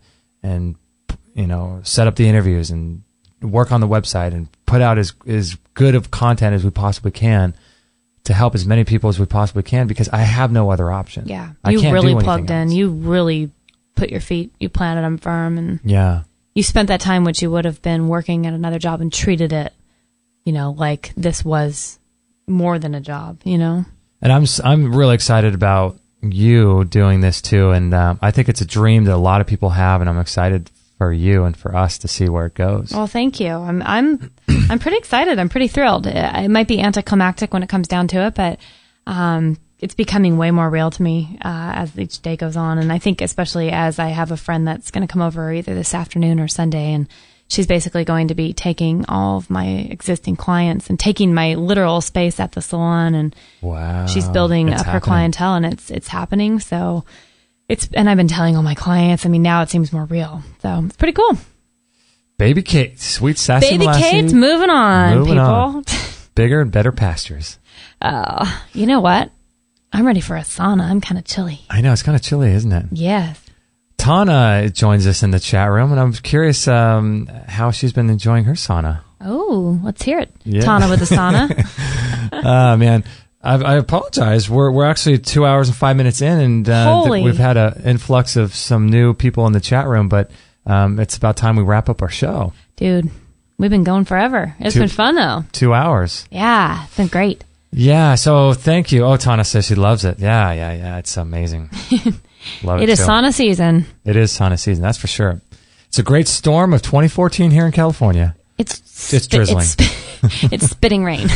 set up the interviews and work on the website and put out as good of content as we possibly can to help as many people as we possibly can, because I have no other option. Yeah. I can't really do plugged in. else. You really put your feet, you planted them firm, and you spent that time which you would have been working at another job and treated it, like this was more than a job, And I'm really excited about you doing this too. And I think it's a dream that a lot of people have, and I'm excited for you and for us to see where it goes. Well, thank you. I'm pretty excited. I'm pretty thrilled. It might be anticlimactic when it comes down to it, but it's becoming way more real to me as each day goes on. And I think especially as I have a friend that's going to come over either this afternoon or Sunday, and she's basically going to be taking all of my existing clients and taking my literal space at the salon. And wow, she's building up her clientele, and it's happening. So and I've been telling all my clients. I mean, now it seems more real. So it's pretty cool. Baby Kate, sweet sassy Baby Lassie. Kate's moving on, Moving people. on. Bigger and better pastures. You know what? I'm ready for a sauna. I'm kind of chilly. I know, it's kind of chilly, isn't it? Yes. Tana joins us in the chat room, and I'm curious how she's been enjoying her sauna. Oh, let's hear it. Yeah. Tana with the sauna. Man, I apologize. We're actually 2 hours and 5 minutes in, and we've had an influx of some new people in the chat room, but it's about time we wrap up our show. Dude, we've been going forever. It's been fun, though. 2 hours. Yeah, it's been great. Yeah, so thank you. Oh, Tana says she loves it. Yeah. It's amazing. Love it. It is too. sauna season. It is sauna season, that's for sure. It's a great storm of 2014 here in California. It's drizzling. It's spitting rain.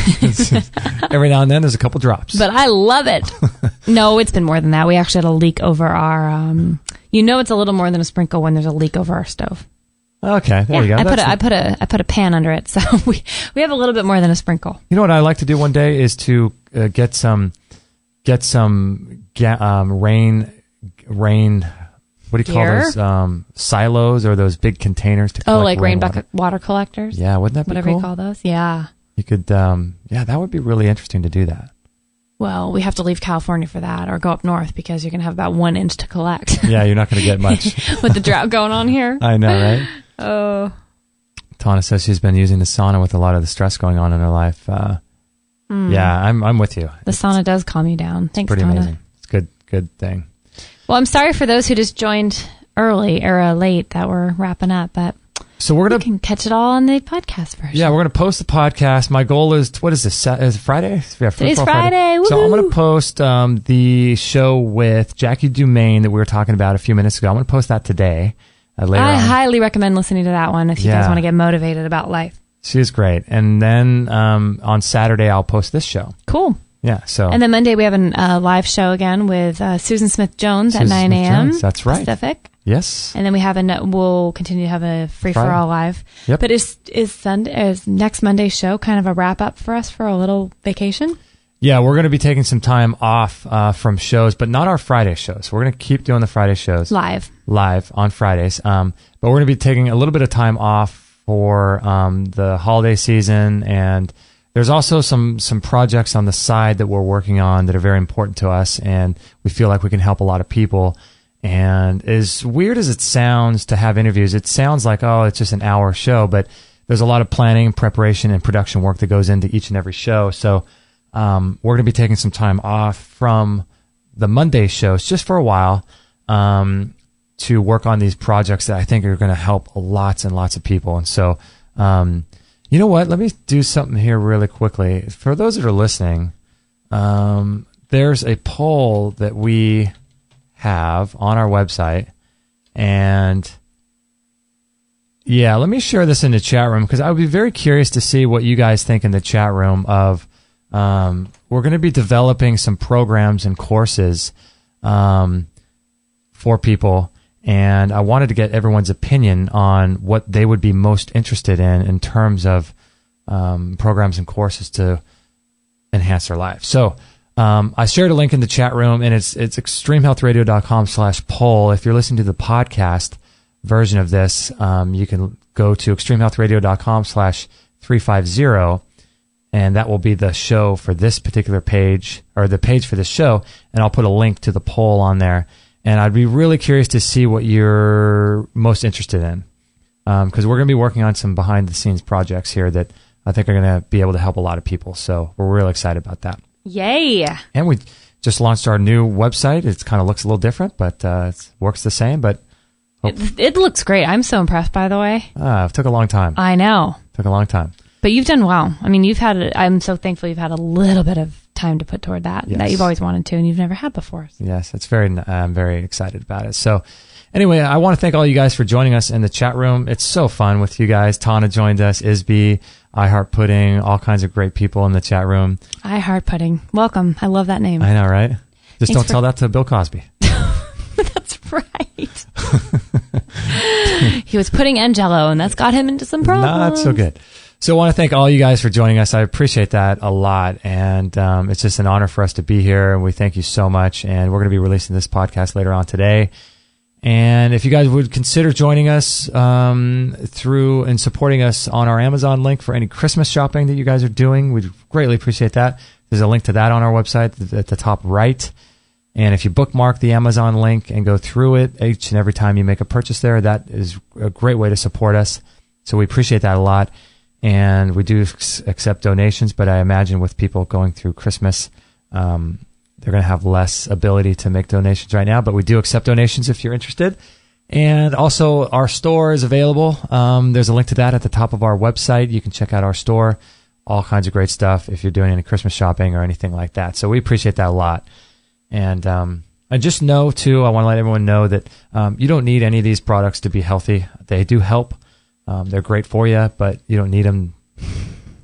Every now and then there's a couple drops. But I love it. No, it's been more than that. We actually had a leak over our, it's a little more than a sprinkle when there's a leak over our stove. Okay, there you go. I put a pan under it, so we have a little bit more than a sprinkle. You know what I'd like to do one day is to get some rain. What do you call those silos or those big containers to collect like rain bucket water collectors? Yeah, wouldn't that be whatever cool? You call those? Yeah. You could, that would be really interesting to do that. Well, we have to leave California for that or go up north because you're going to have about 1 inch to collect. Yeah, you're not going to get much. With the drought going on here. I know, right? Oh. Tana says she's been using the sauna with a lot of the stress going on in her life. Yeah, I'm with you. The sauna does calm you down. Thanks, pretty Tana. Amazing. It's a good thing. Well, I'm sorry for those who just joined early or late that we're wrapping up, but so we can catch it all on the podcast version. Yeah, we're going to post the podcast. My goal is, what is this? Is it Friday? Yeah, Today's Friday. So I'm going to post the show with Jackie Dumaine that we were talking about a few minutes ago. I'm going to post that today. Later I on. highly recommend listening to that one if you guys want to get motivated about life. She's great. And then on Saturday, I'll post this show. Cool. Yeah. So. And then Monday, we have a live show again with Susan Smith-Jones at 9 a.m. That's right. Pacific. Yes. And then we'll continue to have a free-for-all live. Yep. But is next Monday's show kind of a wrap-up for us for a little vacation? Yeah, we're going to be taking some time off from shows, but not our Friday shows. We're going to keep doing the Friday shows. Live on Fridays. But we're going to be taking a little bit of time off for the holiday season, and there's also some projects on the side that we're working on that are very important to us, and we feel like we can help a lot of people. And as weird as it sounds to have interviews, it sounds like, oh, it's just an hour show, but there's a lot of planning, preparation, and production work that goes into each and every show. So we're going to be taking some time off from the Monday shows just for a while to work on these projects that I think are going to help lots and lots of people. And so, you know what? Let me do something here really quickly. For those that are listening, there's a poll that we have on our website. And yeah, let me share this in the chat room because I would be very curious to see what you guys think in the chat room of we're going to be developing some programs and courses for people, and I wanted to get everyone's opinion on what they would be most interested in terms of programs and courses to enhance their life. So I shared a link in the chat room, and it's extremehealthradio.com/poll. If you're listening to the podcast version of this, you can go to extremehealthradio.com/350, and that will be the show for this particular page, or the page for this show, and I'll put a link to the poll on there. And I'd be really curious to see what you're most interested in, because we're going to be working on some behind-the-scenes projects here that I think are going to be able to help a lot of people. So we're really excited about that. Yay! And we just launched our new website. It kind of looks a little different, but it works the same. But it looks great. I'm so impressed, by the way. It took a long time. I know. Took a long time. But you've done well. I mean, I'm so thankful you've had a little bit of time to put toward that Yes. that you've always wanted to and you've never had before. Yes, I'm very excited about it. So anyway, I want to thank all you guys for joining us in the chat room. It's so fun with you guys. Tana joined us, Isby, I Heart Pudding, all kinds of great people in the chat room. I Heart Pudding. Welcome. I love that name. I know, right? Just Thanks don't tell that to Bill Cosby. That's right. He was pudding and Jell-O, and that's got him into some problems. Not so good. So I want to thank all you guys for joining us. I appreciate that a lot. And it's just an honor for us to be here. And we thank you so much. And we're going to be releasing this podcast later on today. And if you guys would consider joining us through and supporting us on our Amazon link for any Christmas shopping that you guys are doing, we'd greatly appreciate that. There's a link to that on our website at the top right. And if you bookmark the Amazon link and go through it each and every time you make a purchase there, that is a great way to support us. So we appreciate that a lot. And we do accept donations, but I imagine with people going through Christmas, they're going to have less ability to make donations right now, but we do accept donations if you're interested. And also our store is available. There's a link to that at the top of our website. You can check out our store, all kinds of great stuff if you're doing any Christmas shopping or anything like that. So we appreciate that a lot. And just know too, I want to let everyone know that you don't need any of these products to be healthy. They do help. They're great for you, but you don't need them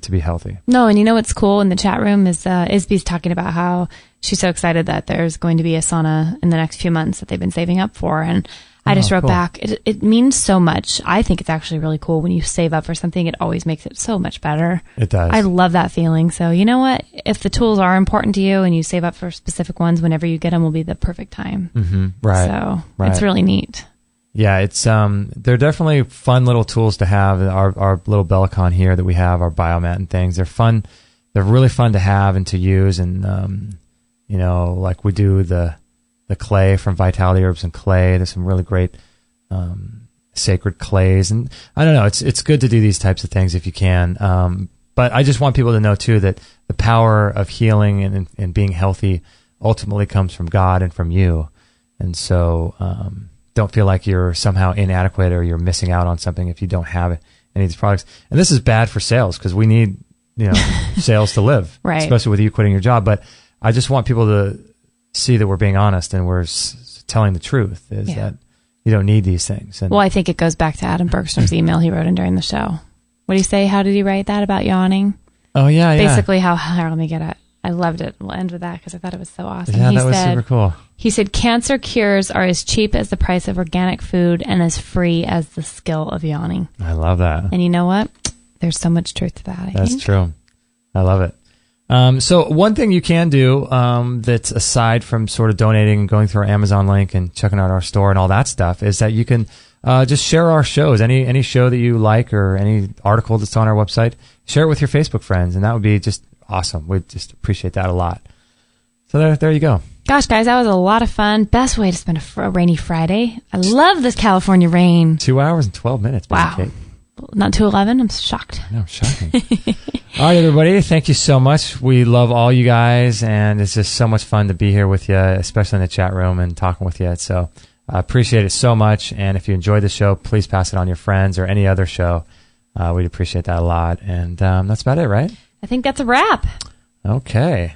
to be healthy. No, and you know what's cool in the chat room is Isby's talking about how she's so excited that there's going to be a sauna in the next few months that they've been saving up for. And I just wrote back, it means so much. I think it's actually really cool when you save up for something. It always makes it so much better. It does. I love that feeling. So you know what? If the tools are important to you and you save up for specific ones, whenever you get them will be the perfect time. Mm-hmm. Right. So it's really neat. Yeah, it's they're definitely fun little tools to have. Our little Bellicon here that we have, our biomat and things, they're fun. They're really fun to have and to use. And like we do the clay from Vitality Herbs and Clay. There's some really great sacred clays, and I don't know. It's good to do these types of things if you can. But I just want people to know too that the power of healing and being healthy ultimately comes from God and from you. And so don't feel like you're somehow inadequate or you're missing out on something if you don't have any of these products. And this is bad for sales because we need sales to live, right? Especially with you quitting your job. But I just want people to see that we're being honest and we're telling the truth is that you don't need these things. And I think it goes back to Adam Bergstrom's email he wrote in during the show. What do you say? How did he write that about yawning? Oh, yeah. Basically let me get it. I loved it. We'll end with that because I thought it was so awesome. Yeah, that was super cool. He said, cancer cures are as cheap as the price of organic food and as free as the skill of yawning. I love that. And you know what? There's so much truth to that. That's true. I love it. So one thing you can do that's aside from sort of donating and going through our Amazon link and checking out our store and all that stuff is that you can just share our shows. Any show that you like or any article that's on our website, share it with your Facebook friends, and that would be just awesome. We'd just appreciate that a lot. So there you go. Gosh, guys, that was a lot of fun. Best way to spend a rainy Friday. I love this California rain. 2 hours and 12 minutes. Wow. Kate. Not 2:11. I'm shocked. I know, shocking. All right, everybody. Thank you so much. We love all you guys, and it's just so much fun to be here with you, especially in the chat room and talking with you. So I appreciate it so much. And if you enjoyed the show, please pass it on to your friends or any other show. We'd appreciate that a lot. And that's about it, right? I think that's a wrap. Okay.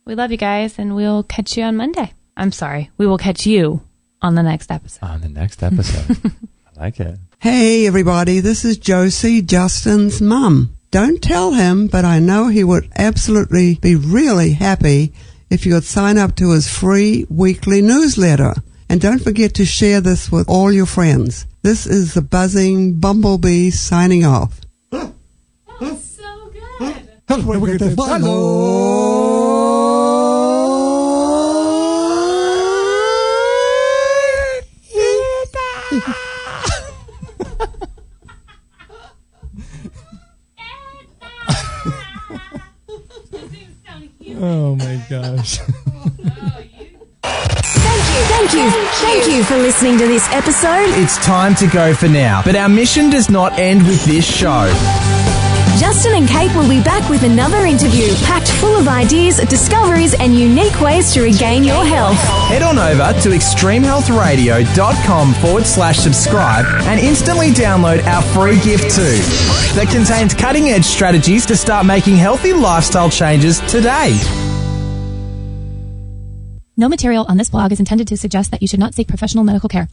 We love you guys, and we'll catch you on Monday. I'm sorry. We will catch you on the next episode. On the next episode. I like it. Hey, everybody. This is Josie, Justin's mum. Don't tell him, but I know he would absolutely be really happy if you would sign up to his free weekly newsletter. And don't forget to share this with all your friends. This is the buzzing bumblebee signing off. That's so good. Oh my gosh. Thank you for listening to this episode. It's time to go for now, but our mission does not end with this show. Justin and Kate will be back with another interview packed full of ideas, discoveries, and unique ways to regain your health. Head on over to extremehealthradio.com/subscribe and instantly download our free gift too that contains cutting-edge strategies to start making healthy lifestyle changes today. No material on this blog is intended to suggest that you should not seek professional medical care.